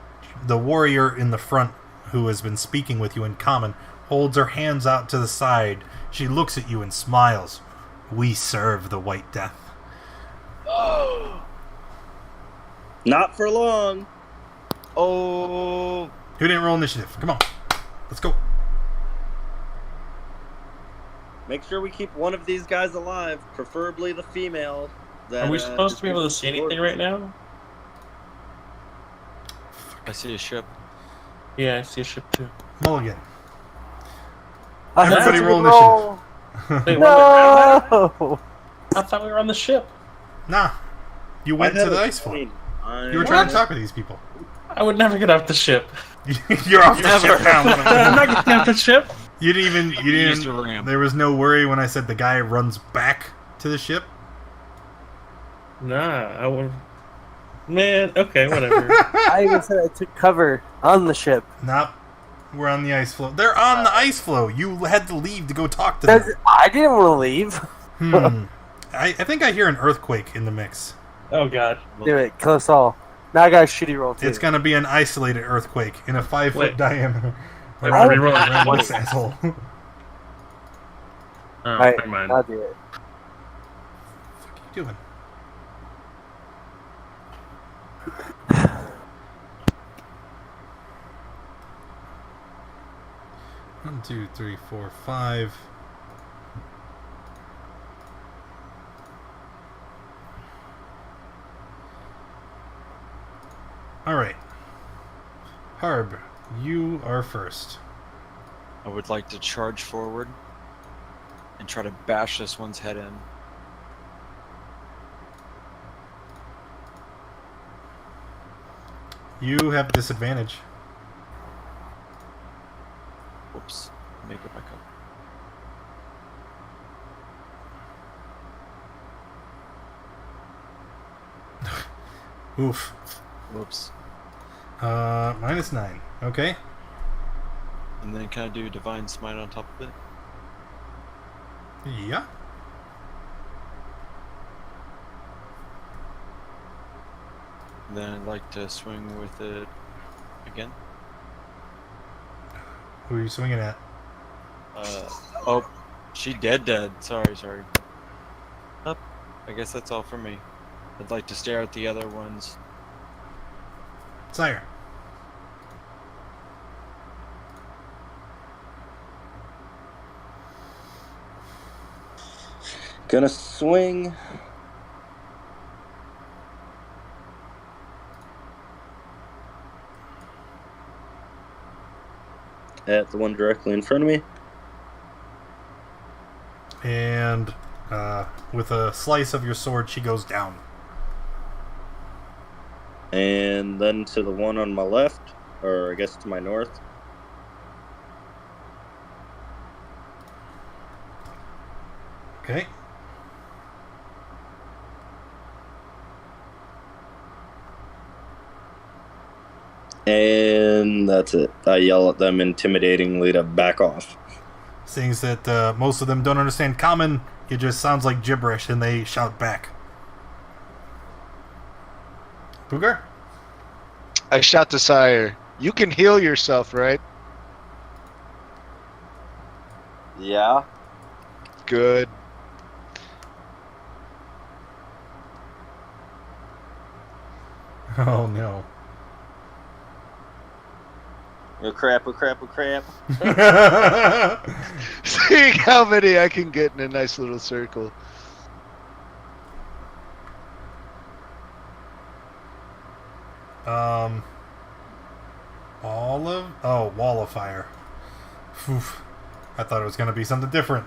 warrior in the front, who has been speaking with you in common, holds her hands out to the side. She looks at you and smiles. We serve the White Death. Not for long. Oh. Who didn't roll initiative? Come on. Let's go. Make sure we keep one of these guys alive, preferably the female. Are we supposed to be able to see anything right now? I see a ship. Yeah, I see a ship too. Mulligan. Everybody roll initiative. Wait, No! I thought we were on the ship. Nah. You went to the ice floe. You were trying to talk to these people. I would never get off the ship. You're off the ship now. I'm not getting off the ship. You didn't Used the ramp. there was no worry when I said the guy runs back to the ship? Nah, I would. Man, okay, whatever. I even said I took cover on the ship. Nope. We're on the ice floe. They're on the ice floe. You had to leave to go talk to them. I didn't want to leave. I think I hear an earthquake in the mix. Oh god. Do it. Kill us all. Now I got a shitty roll too. It's gonna be an isolated earthquake in a 5-foot Wait. diameter. Wait, Oh, reroll it. Around this asshole. Oh, Alright, never mind. I'll do it. What are you doing? One, two, three, four, five. All right, Harb, you are first. I would like to charge forward and try to bash this one's head in. You have disadvantage. Whoops. Make it back up. Oof. Whoops. -9. Okay. And then can I do Divine Smite on top of it? Yeah. And then I'd like to swing with it again. Who are you swinging at? Oh, she dead. Sorry. Up. I guess that's all for me. I'd like to stare at the other ones. Sire. Gonna swing. At the one directly in front of me. And with a slice of your sword, she goes down. And then to the one on my left, or I guess to my north. Okay. And that's it. I yell at them intimidatingly to back off. Seeing that most of them don't understand common, it just sounds like gibberish, and they shout back. Booger? I shout to Sire, you can heal yourself, right? Yeah. Good. Oh no. Oh crap. Seeing how many I can get in a nice little circle. Wall of fire. Oof. I thought it was gonna be something different.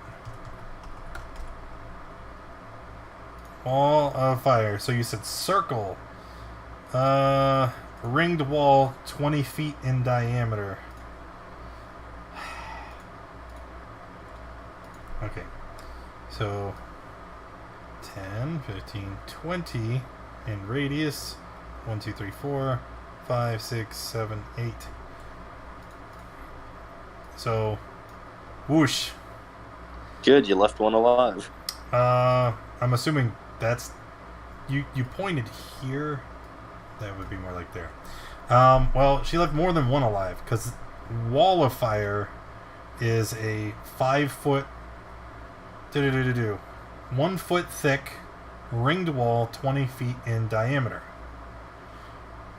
Wall of fire. So you said circle. Ringed wall, 20 feet in diameter. Okay. So 10, 15, 20 in radius. 1, 2, 3, 4, 5, 6, 7, 8. So, whoosh. Good, you left one alive. I'm assuming that's you pointed here. That would be more like there. Well, she left more than one alive because wall of fire is a 5-foot 1 foot thick ringed wall, 20 feet in diameter.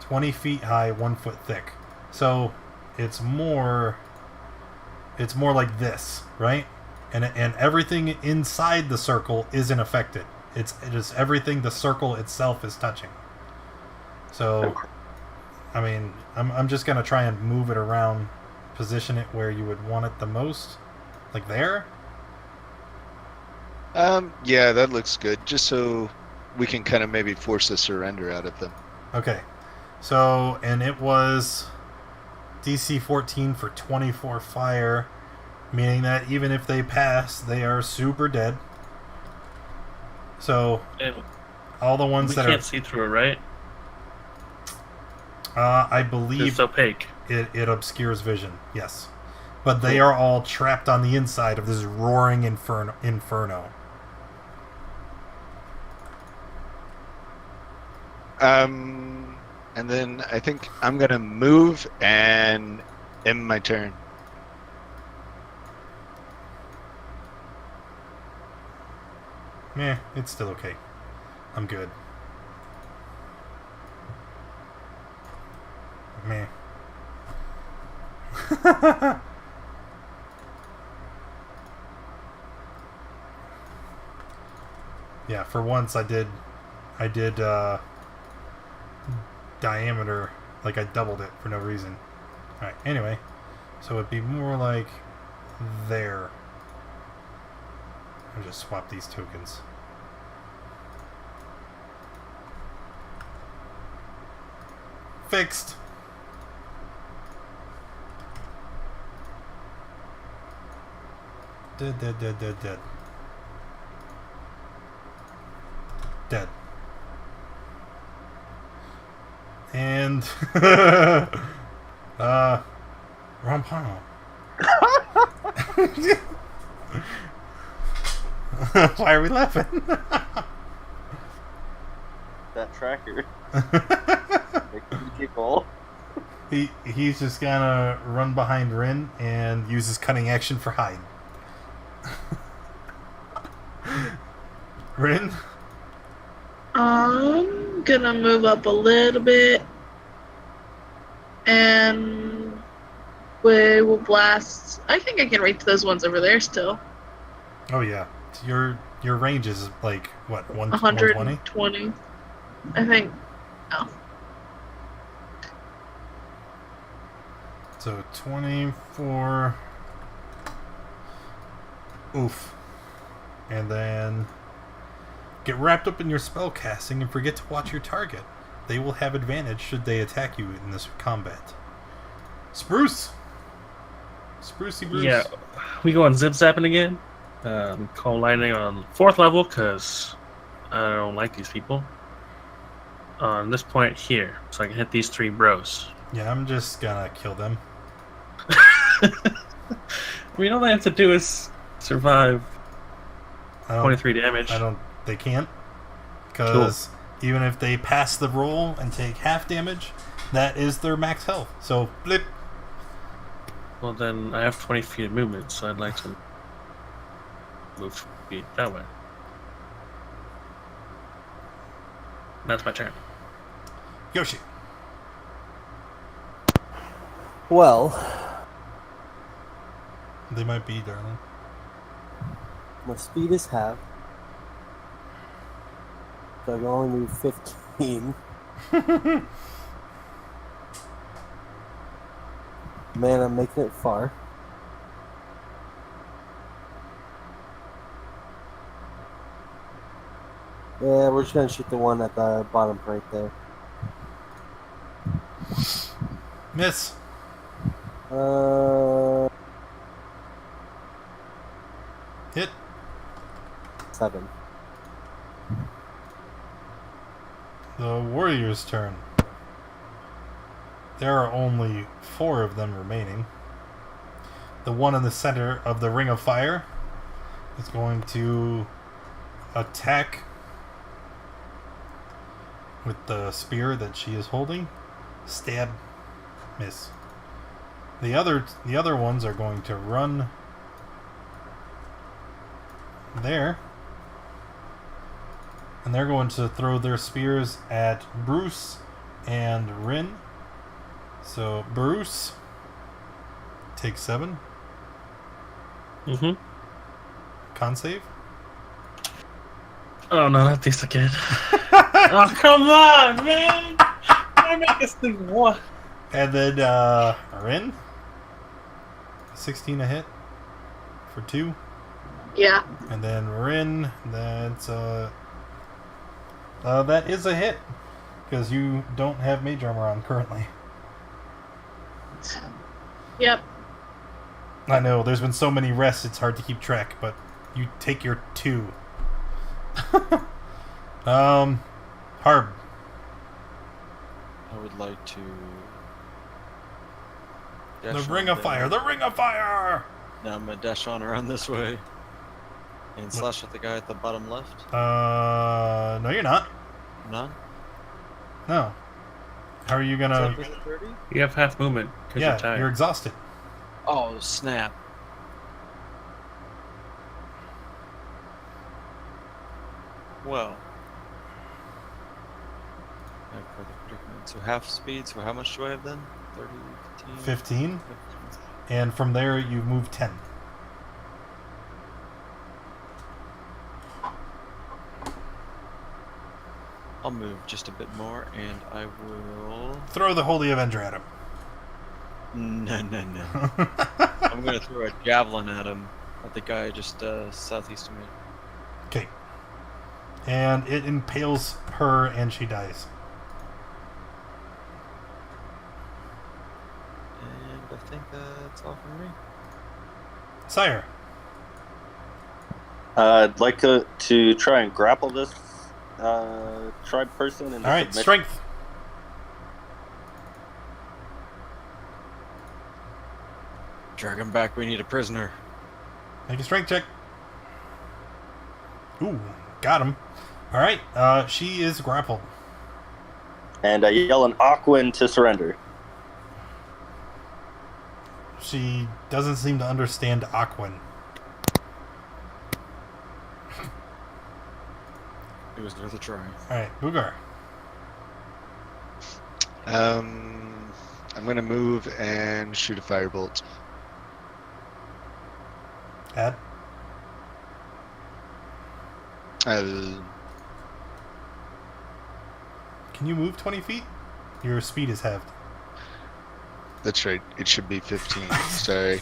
20 feet high, 1 foot thick. So it's more like this, right? And everything inside the circle isn't affected. It is everything the circle itself is touching. So, I mean, I'm just gonna try and move it around, position it where you would want it the most, like there. Yeah, that looks good. Just so we can kind of maybe force a surrender out of them. Okay. So, and it was DC 14 for 24 fire, meaning that even if they pass, they are super dead. So, And all the ones we that can't see through it, right? I believe It's opaque. it obscures vision, yes. But they are all trapped on the inside of this roaring inferno. And then I think I'm gonna move and end my turn. Meh, it's still okay. I'm good. Meh. Yeah, for once I did diameter, like I doubled it for no reason. Alright, anyway. So it'd be more like there. I'll just swap these tokens. Fixed. Dead. Dead. And wrong panel. Why are we laughing? That tracker. Making people. He's just gonna run behind Rin and use his cunning action for hide. Rin? I'm gonna move up a little bit, and we will blast. I think I can reach those ones over there still. Oh yeah, your range is like what 120? 120. I think. Oh. So 24. Oof. And then get wrapped up in your spell casting and forget to watch your target. They will have advantage should they attack you in this combat. Spruce! Sprucey Bruce. Yeah, we go on zip zapping again. Call lightning on 4th level because I don't like these people. On this point here, so I can hit these 3 bros. Yeah, I'm just gonna kill them. All they have to do is survive 23 damage. They can't. Because even if they pass the roll and take half damage, that is their max health. So, blip. Well, then I have 20 feet of movement, so I'd like to move feet that way. That's my turn. Yoshi. Well, They might be, darling. my speed is half. So I can only move 15. Man, I'm making it far. Yeah, we're just gonna shoot the one at the bottom right there. Miss. Hit. 7. The warrior's turn. There are only 4 of them remaining. The one in the center of the ring of fire is going to attack with the spear that she is holding. Stab. Miss. The other ones are going to run there. And they're going to throw their spears at Bruce and Rin. So Bruce takes 7. Mm-hmm. Con save. Oh no, not this again. Oh, come on, man! I make this thing what? And then Rin. 16 a hit for 2. Yeah. And then Rin, that's that is a hit. Because you don't have mage armor on currently. Yep. I know, there's been so many rests it's hard to keep track, but you take your 2. Harb. I would like to. The dash ring on of fire! down. The ring of fire! Now I'm gonna dash on around this way and slash at the guy at the bottom left. No, you're not. None. No. How are you Is gonna? that within 30? You have half movement because you're Yeah, tired. you're exhausted. Oh, snap. Well. I have further predicament. So half speed, so how much do I have then? 30, 15? 15, and from there you move 10. I'll move just a bit more, and I will... Throw the Holy Avenger at him. No. I'm going to throw a javelin at him, at the guy just southeast of me. Okay. And it impales her, and she dies. And I think that's all from me. Sire. I'd like to try and grapple this tribe person. All right, strength. Drag him back, we need a prisoner. Make a strength check. Ooh, got him. All right, she is grappled. And I yell an Aquan to surrender. She doesn't seem to understand Aquan. It was worth a try. All right, Boogar. I'm gonna move and shoot a firebolt. Add. Uh, Can you move 20 feet? Your speed is halved. That's right. It should be 15. Sorry.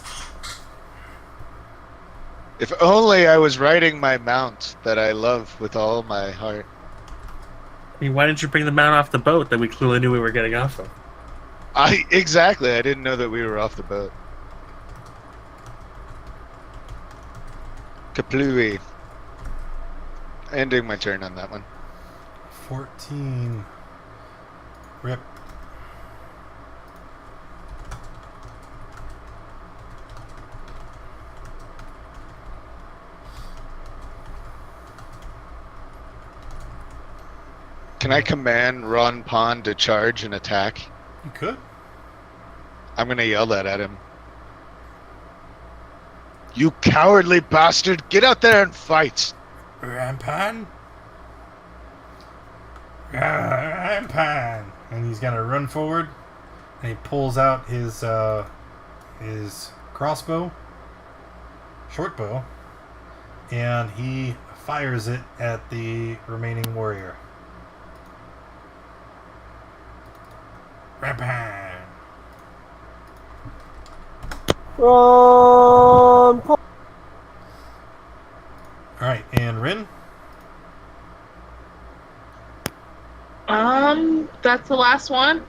If only I was riding my mount that I love with all my heart. I mean, why didn't you bring the mount off the boat that we clearly knew we were getting off of? Exactly. I didn't know that we were off the boat. Kaplooey. Ending my turn on that one. 14. Rip. Can I command Ron Pond to charge and attack? You could. I'm gonna yell that at him. You cowardly bastard! Get out there and fight! Rampan. Rampan. And he's gonna run forward, and he pulls out his crossbow, short bow, and he fires it at the remaining warrior. Rampan. Run! Alright, and Rin? That's the last one.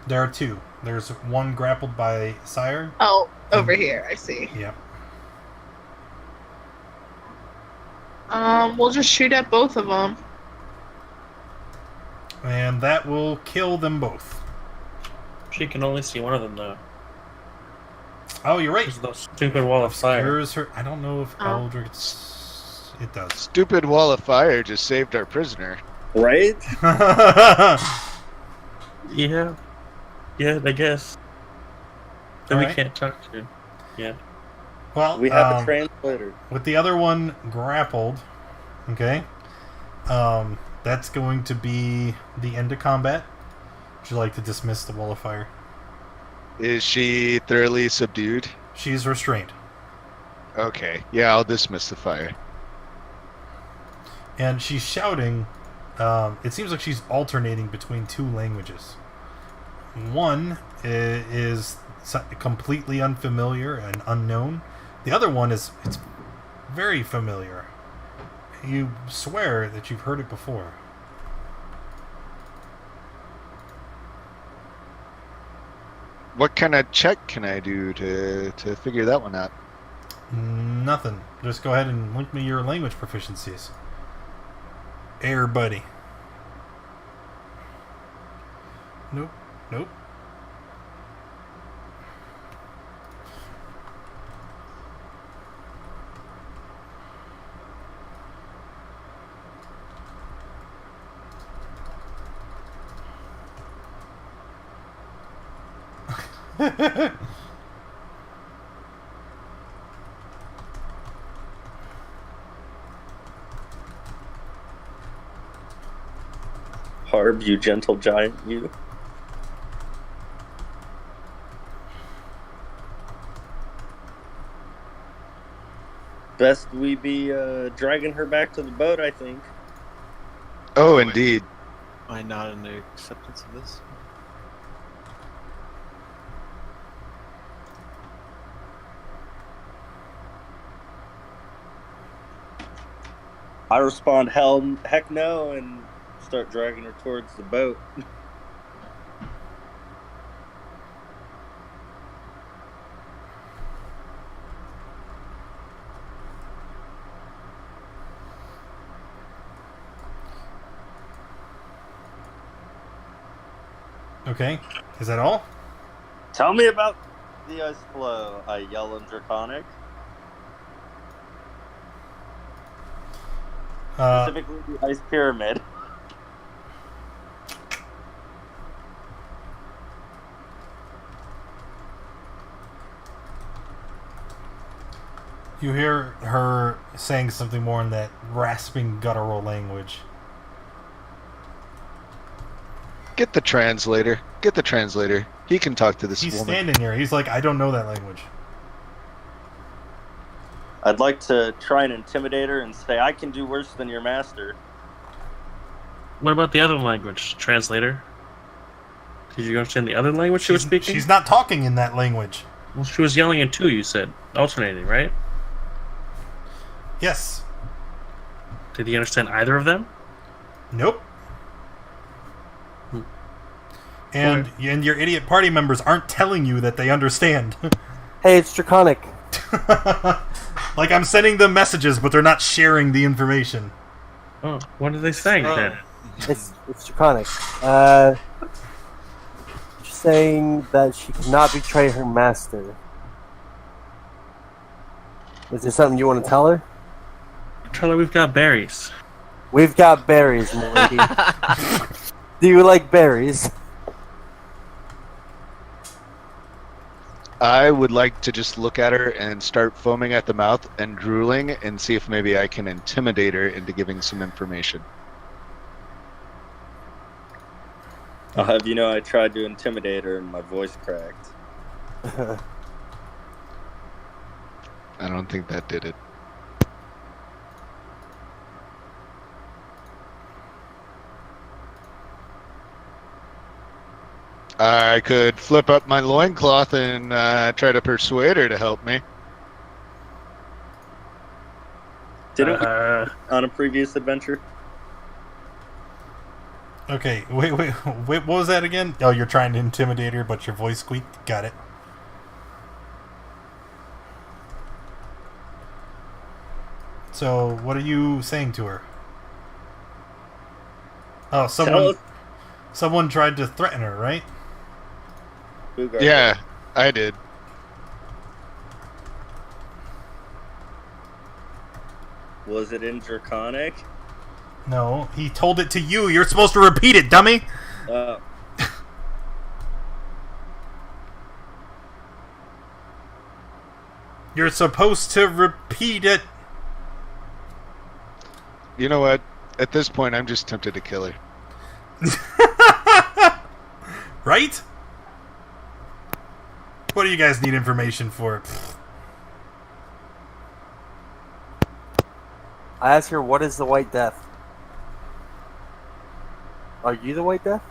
There are two. There's one grappled by Sire. Oh, over here, I see. Yep. We'll just shoot at both of them. And that will kill them both. She can only see one of them, though. Oh, you're right. Because of the stupid wall of fire. Here's her. I don't know if Oh. Eldritch. It does. Stupid wall of fire just saved our prisoner. Right? Yeah. Yeah, I guess. Then we Alright. can't talk to. Yeah. Well, We have a translator. with the other one grappled, okay, that's going to be the end of combat. Would you like to dismiss the wall of fire? Is she thoroughly subdued? She's restrained. Okay. Yeah, I'll dismiss the fire. And she's shouting. It seems like she's alternating between two languages. One is completely unfamiliar and unknown. The other one it's very familiar. You swear that you've heard it before. What kind of check can I do to figure that one out? Nothing. Just go ahead and link me your language proficiencies. Air buddy. Nope. Nope. Harb, you gentle giant, you. Best we be dragging her back to the boat, I think. Oh, indeed. Am I not in the acceptance of this? I respond, heck no, and start dragging her towards the boat. Okay, is that all? Tell me about the ice flow, I yell in Draconic. Specifically the ice pyramid. You hear her saying something more in that rasping guttural language. Get the translator. Get the translator. He can talk to this He's woman. standing here. He's like, I don't know that language. I'd like to try and intimidate her and say, I can do worse than your master. What about the other language, translator? Did you understand the other language she was speaking? She's not talking in that language. Well, she was yelling in two, you said. Alternating, right? Yes. Did he understand either of them? Nope. And your idiot party members aren't telling you that they understand. Hey, it's Draconic. Like, I'm sending them messages, but they're not sharing the information. Oh, what are they saying then? It's Draconic. She's saying that she cannot betray her master. Is there something you want to tell her? Tell her we've got berries. We've got berries, milady. Do you like berries? I would like to just look at her and start foaming at the mouth and drooling and see if maybe I can intimidate her into giving some information. I'll have you know I tried to intimidate her and my voice cracked. I don't think that did it. I could flip up my loincloth and try to persuade her to help me. Didn't we on a previous adventure? Okay, wait, what was that again? Oh, you're trying to intimidate her, but your voice squeaked? Got it. So, what are you saying to her? Oh, someone tried to threaten her, right? Yeah, I did. Was it in Draconic? No, he told it to you. You're supposed to repeat it, dummy! You're supposed to repeat it! You know what? At this point, I'm just tempted to kill her. Right? What do you guys need information for? I ask her, what is the White Death? Are you the White Death?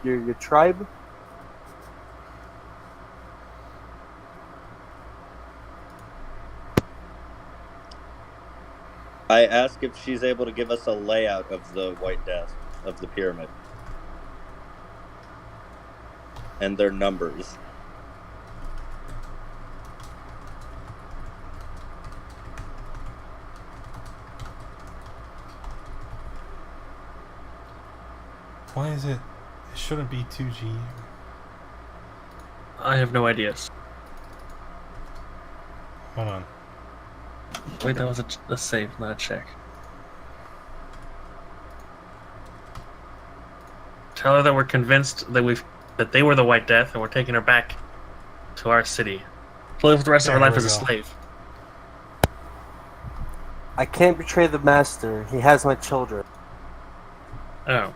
Your tribe? I ask if she's able to give us a layout of the White Death, of the pyramid. And their numbers. Why is it? It shouldn't be 2G. I have no ideas. Hold on. Wait, that was a save, not a check. Tell her that we're convinced that that they were the White Death, and we're taking her back to our city to live the rest of her There life we as a go. slave. I can't betray the master. He has my children. Oh.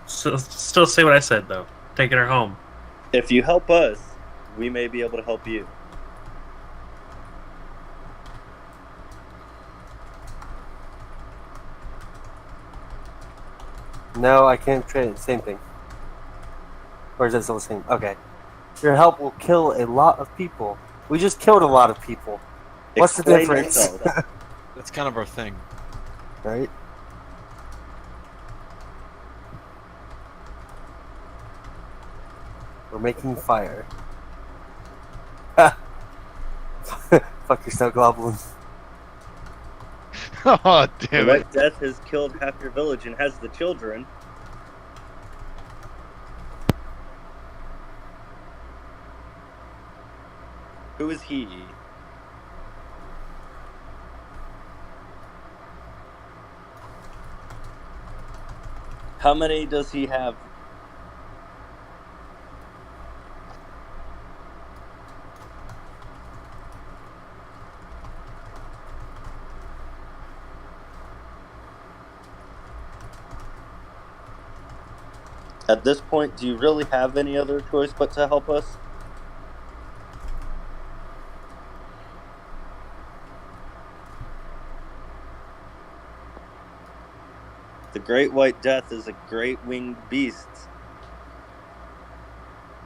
So, still say what I said, though. Taking her home. If you help us, we may be able to help you. No, I can't betray it. Same thing. Or is that still the same? Okay. Your help will kill a lot of people. We just killed a lot of people. What's the Explain difference? yourself. That's kind of our thing. Right? We're making fire. Fuck your snow goblin. Oh, The damn it. White Death has killed half your village and has the children. Who is he? How many does he have? At this point, do you really have any other choice but to help us? The Great White Death is a great winged beast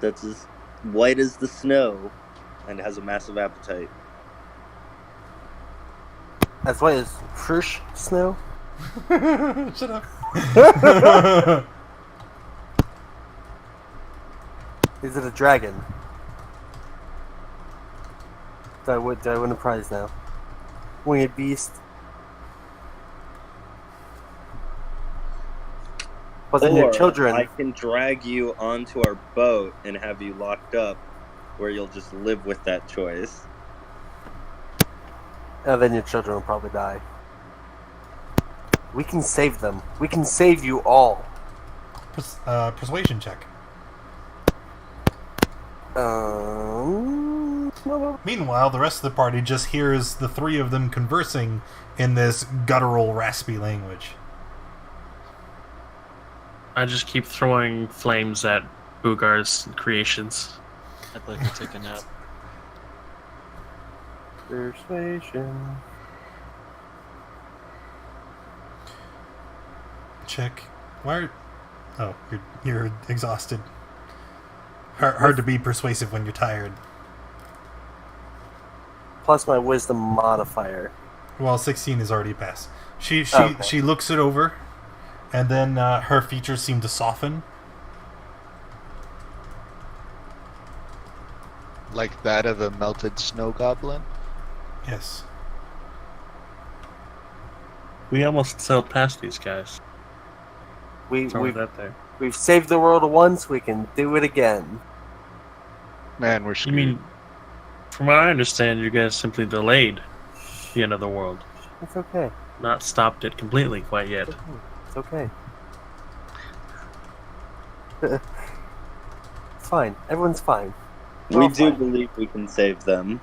that's as white as the snow and has a massive appetite. As white as Frisch snow? Shut up. Is it a dragon? Do I win a prize now? Winged beast. Wasn't your Or children? I can drag you onto our boat and have you locked up where you'll just live with that choice. Oh, then your children will probably die. We can save them. We can save you all. Persuasion check. Meanwhile, the rest of the party just hears the three of them conversing in this guttural, raspy language. I just keep throwing flames at Boogar's creations. I'd like to take a nap. Persuasion. Check. Why? Oh, you're exhausted. Hard to be persuasive when you're tired. Plus my wisdom modifier. Well, 16 is already passed. She Okay. looks it over, and then her features seem to soften. Like that of a melted snow goblin? Yes. We almost sailed past these guys. We've that there. saved the world once. We can do it again. Man, we're You screwed. mean, from what I understand, you guys simply delayed the end of the world, It's okay. not stopped it completely quite yet. It's okay. It's fine. Everyone's fine. We're We all do fine. believe we can save them.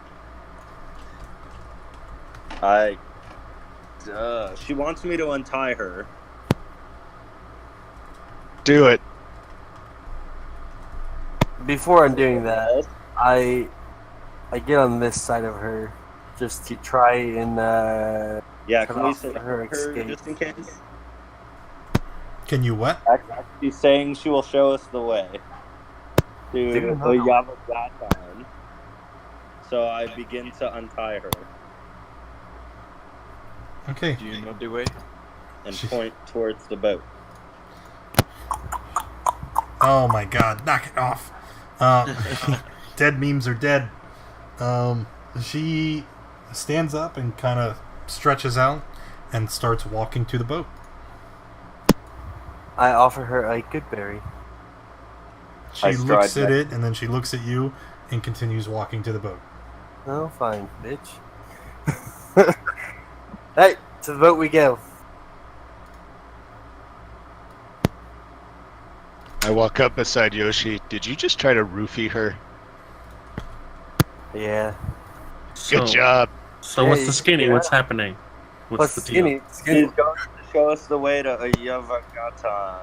She wants me to untie her. Do it. Before I'm doing that, I get on this side of her just to try and Yeah, cut can we off save her her escape. just in case? Can you what? She's saying she will show us the way to Dude, Oyaviggaton. So I begin to untie her Okay. Do you know midway? and point towards the boat. Oh my god, knock it off. Dead memes are dead. She stands up and kind of stretches out and starts walking to the boat. I offer her a good berry. She I looks stride at back. it and then she looks at you and continues walking to the boat. Oh, fine, bitch. Hey, to the boat we go. I walk up beside Yoshi. Did you just try to roofie her? Yeah. Good job. So Yeah, what's the skinny? yeah. What's happening? What's the deal? skinny? She's Skinny. going to show us the way to Oyaviggaton,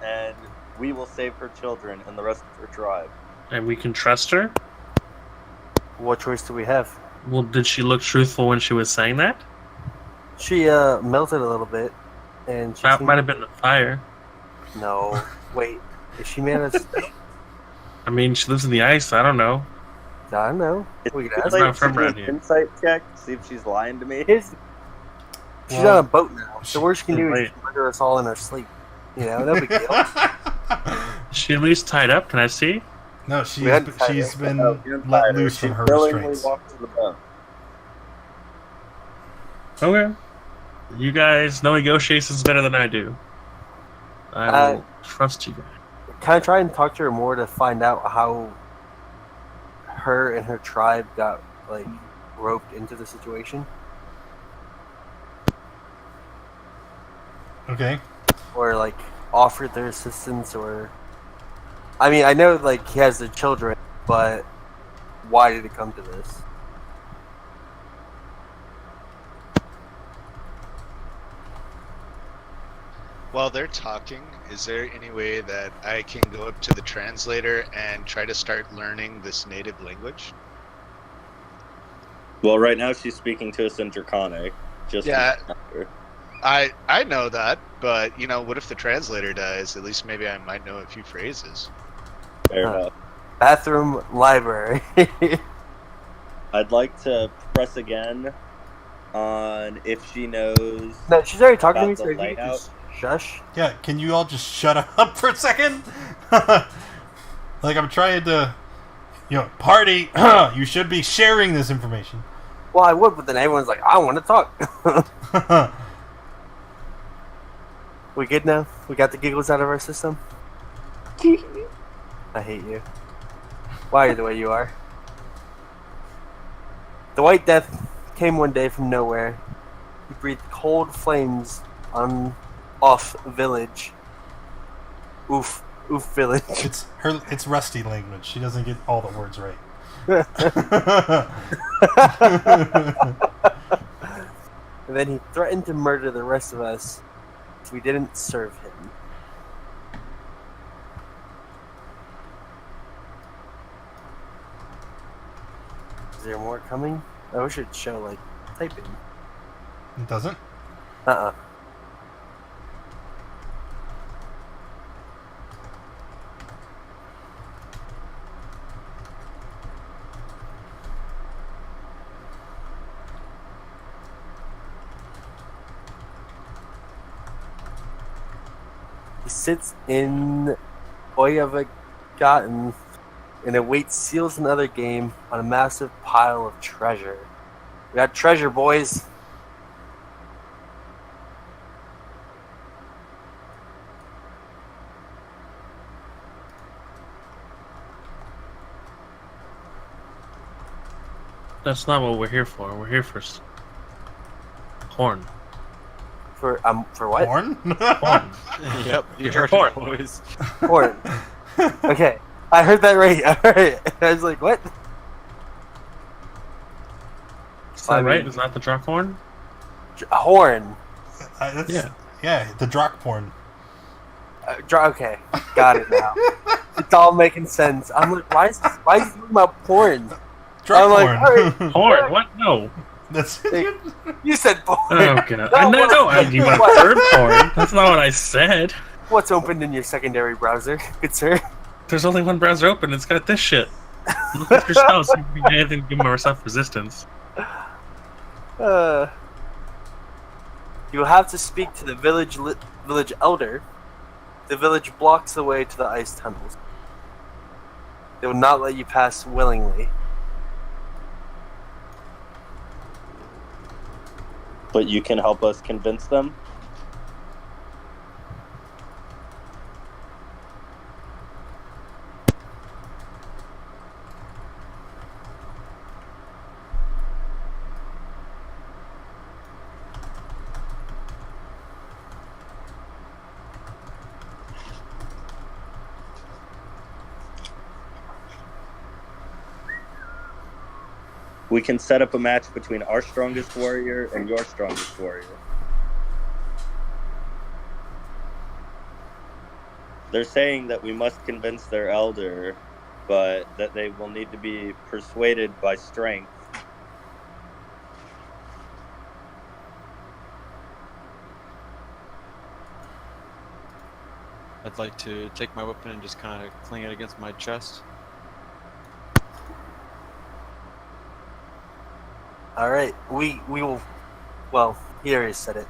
and we will save her children and the rest of her tribe. And we can trust her? What choice do we have? Well, did she look truthful when she was saying that? She melted a little bit, and she That seemed- might have been the fire. No, wait. Is she made of? I mean, she lives in the ice. I don't know. I don't know. We could It's ask. not like from to do around an here. insight check, see if she's lying to me. She's Well, on a boat now. The worst she can do is Wait. murder us all in our sleep. You know, no big deal. Is she at least tied up? Can I see? No, We hadn't tied she's her. been You're let fired. loose She from her willingly restraints. walked to the boat. Okay. You guys know negotiations better than I do. I will trust you guys. Can I try and talk to her more to find out how her and her tribe got like roped into the situation, Okay. or like offered their assistance? Or I mean, I know like he has the children, but why did it come to this? While they're talking, is there any way that I can go up to the translator and try to start learning this native language? Well, right now she's speaking to us in Draconic. Just Yeah. I know that, but you know, what if the translator dies? At least maybe I might know a few phrases. fair Huh. enough. Bathroom, library. I'd like to press again on if she knows. No, she's already talking to me, About so the if you could layout. just shush. Yeah, can you all just shut up for a second? Like, I'm trying to, party, you should be sharing this information. Well, I would, but then everyone's like, I want to talk. We good now? We got the giggles out of our system? I hate you. Why are you the way you are? The White Death came one day from nowhere. He breathed cold flames off village. Oof village. It's rusty language. She doesn't get all the words right. And then he threatened to murder the rest of us if we didn't serve him. Is there more coming? I wish it'd show, like, typing. It doesn't? Uh-uh. He sits in Oyaviggaton and awaits seals another game on a massive pile of treasure. We got treasure, boys. That's not what we're here for. We're here for corn. For what? Porn? Corn. Yep, you Your heard porn. it, boys. Corn. Okay, I heard that right. Alright. I was like, what? Is that right? Is that the drop horn? Horn. Yeah. Yeah, the Drock porn. Okay, got it now. It's all making sense. I'm like, why is he talking about porn? Drock I'm like, porn. Horn? What? No. That's You said porn. Oh, God. You want third porn? That's not what I said. What's opened in your secondary browser, good sir? There's only one browser open. It's got this shit. Look at yourself. So you can do anything to give myself resistance. You have to speak to the village elder. The village blocks the way to the ice tunnels. They will not let you pass willingly. But you can help us convince them. We can set up a match between our strongest warrior and your strongest warrior. They're saying that we must convince their elder, but that they will need to be persuaded by strength. I'd like to take my weapon and just kind of cling it against my chest. All right, we will. Well, he already said it.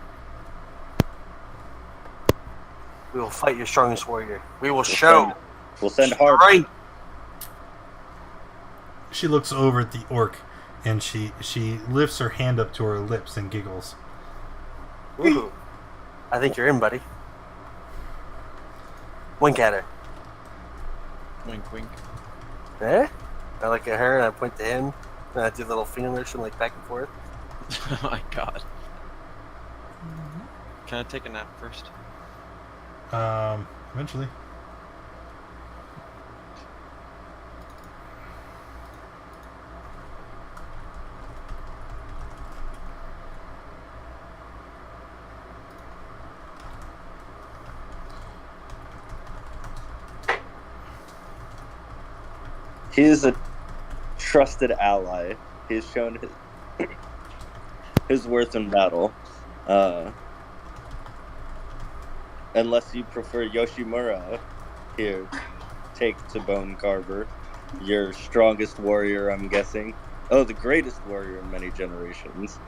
We will fight your strongest warrior. We will show. We'll send Harp. Right. She looks over at the orc, and she lifts her hand up to her lips and giggles. Ooh. I think you're in, buddy. Wink at her. Wink, wink. Eh? I look at her and I point to him. And I do a little finger motion, like back and forth. Oh my god. Can I take a nap first? Eventually. He is a trusted ally. He has shown his worth in battle. Unless you prefer Yoshimura, here, take to Bone Carver, your strongest warrior, I'm guessing. Oh, the greatest warrior in many generations.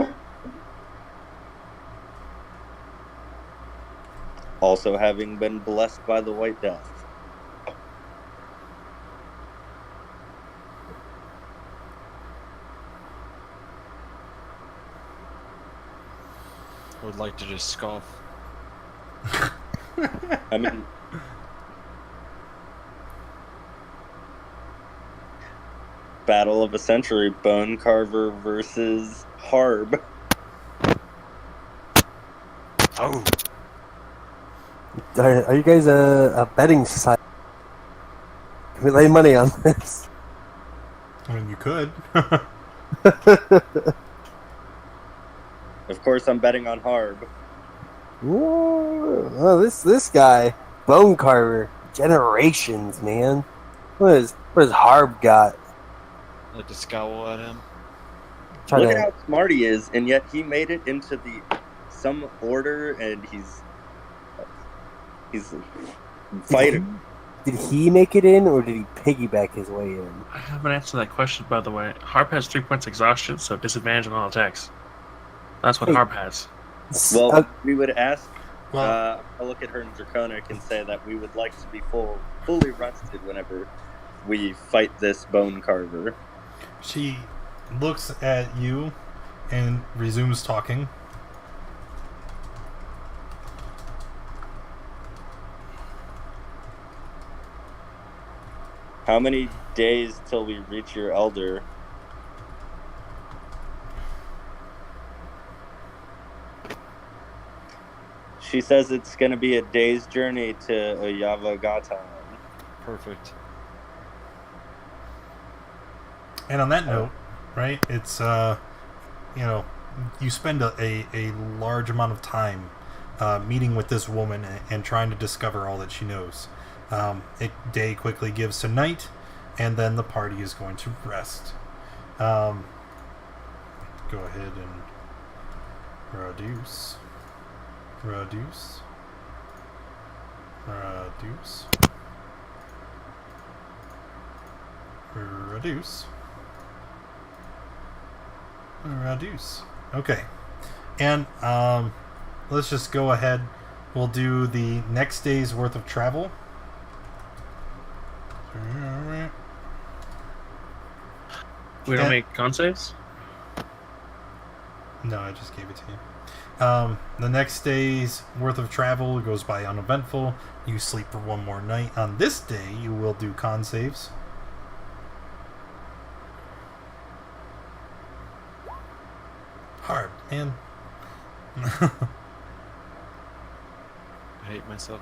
Also having been blessed by the White Death. I would like to just scoff. I mean, battle of a century, Bone Carver versus Harb. Oh. Are you guys a betting society? Can we lay money on this? I mean, you could. Of course, I'm betting on Harb. Ooh, oh, this guy, Bone Carver, generations, man. What has Harb got? I like to scowl at him. Look at how smart he is, and yet he made it into some order, and he's fighting. Did he make it in, or did he piggyback his way in? I haven't answered that question, by the way. Harp has 3 points exhaustion, so disadvantage on all attacks. That's what Harp has. Well, we would ask. I'll look at her in Draconic and say that we would like to be fully rested whenever we fight this Bone Carver. She looks at you and resumes talking. How many days till we reach your elder? She says it's going to be a day's journey to Oyaviggaton. Perfect. And on that note, right, it's, you spend a large amount of time meeting with this woman and trying to discover all that she knows. Day quickly gives to night, and then the party is going to rest. Go ahead and reduce. Okay. And let's just go ahead. We'll do the next day's worth of travel. We don't make con saves? No, I just gave it to you. The next day's worth of travel goes by uneventful. You sleep for one more night. On this day, you will do con saves. Hard, man. I hate myself.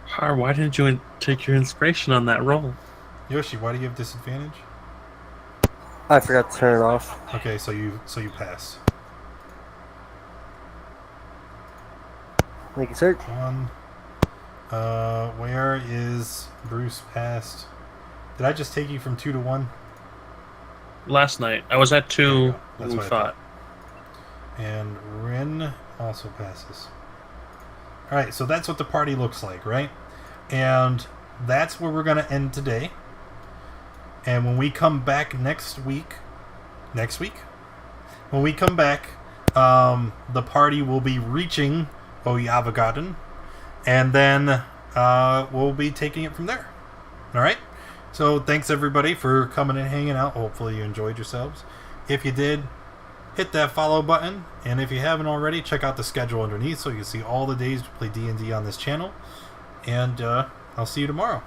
Harp, why didn't you take your inspiration on that roll? Yoshi, why do you have disadvantage? I forgot to turn it off. Okay, so you pass. Thank you, sir. 1. Where is Bruce passed? Did I just take you from 2 to 1? Last night I was at 2 That's when we what I fought. And Rin also passes. Alright, so that's what the party looks like, right? And that's where we're going to end today. And when we come back next week, when we come back, the party will be reaching Oyaviggaton, and then we'll be taking it from there. Alright? So thanks everybody for coming and hanging out. Hopefully you enjoyed yourselves. If you did, hit that follow button, and if you haven't already, check out the schedule underneath so you can see all the days to play D&D on this channel. And I'll see you tomorrow.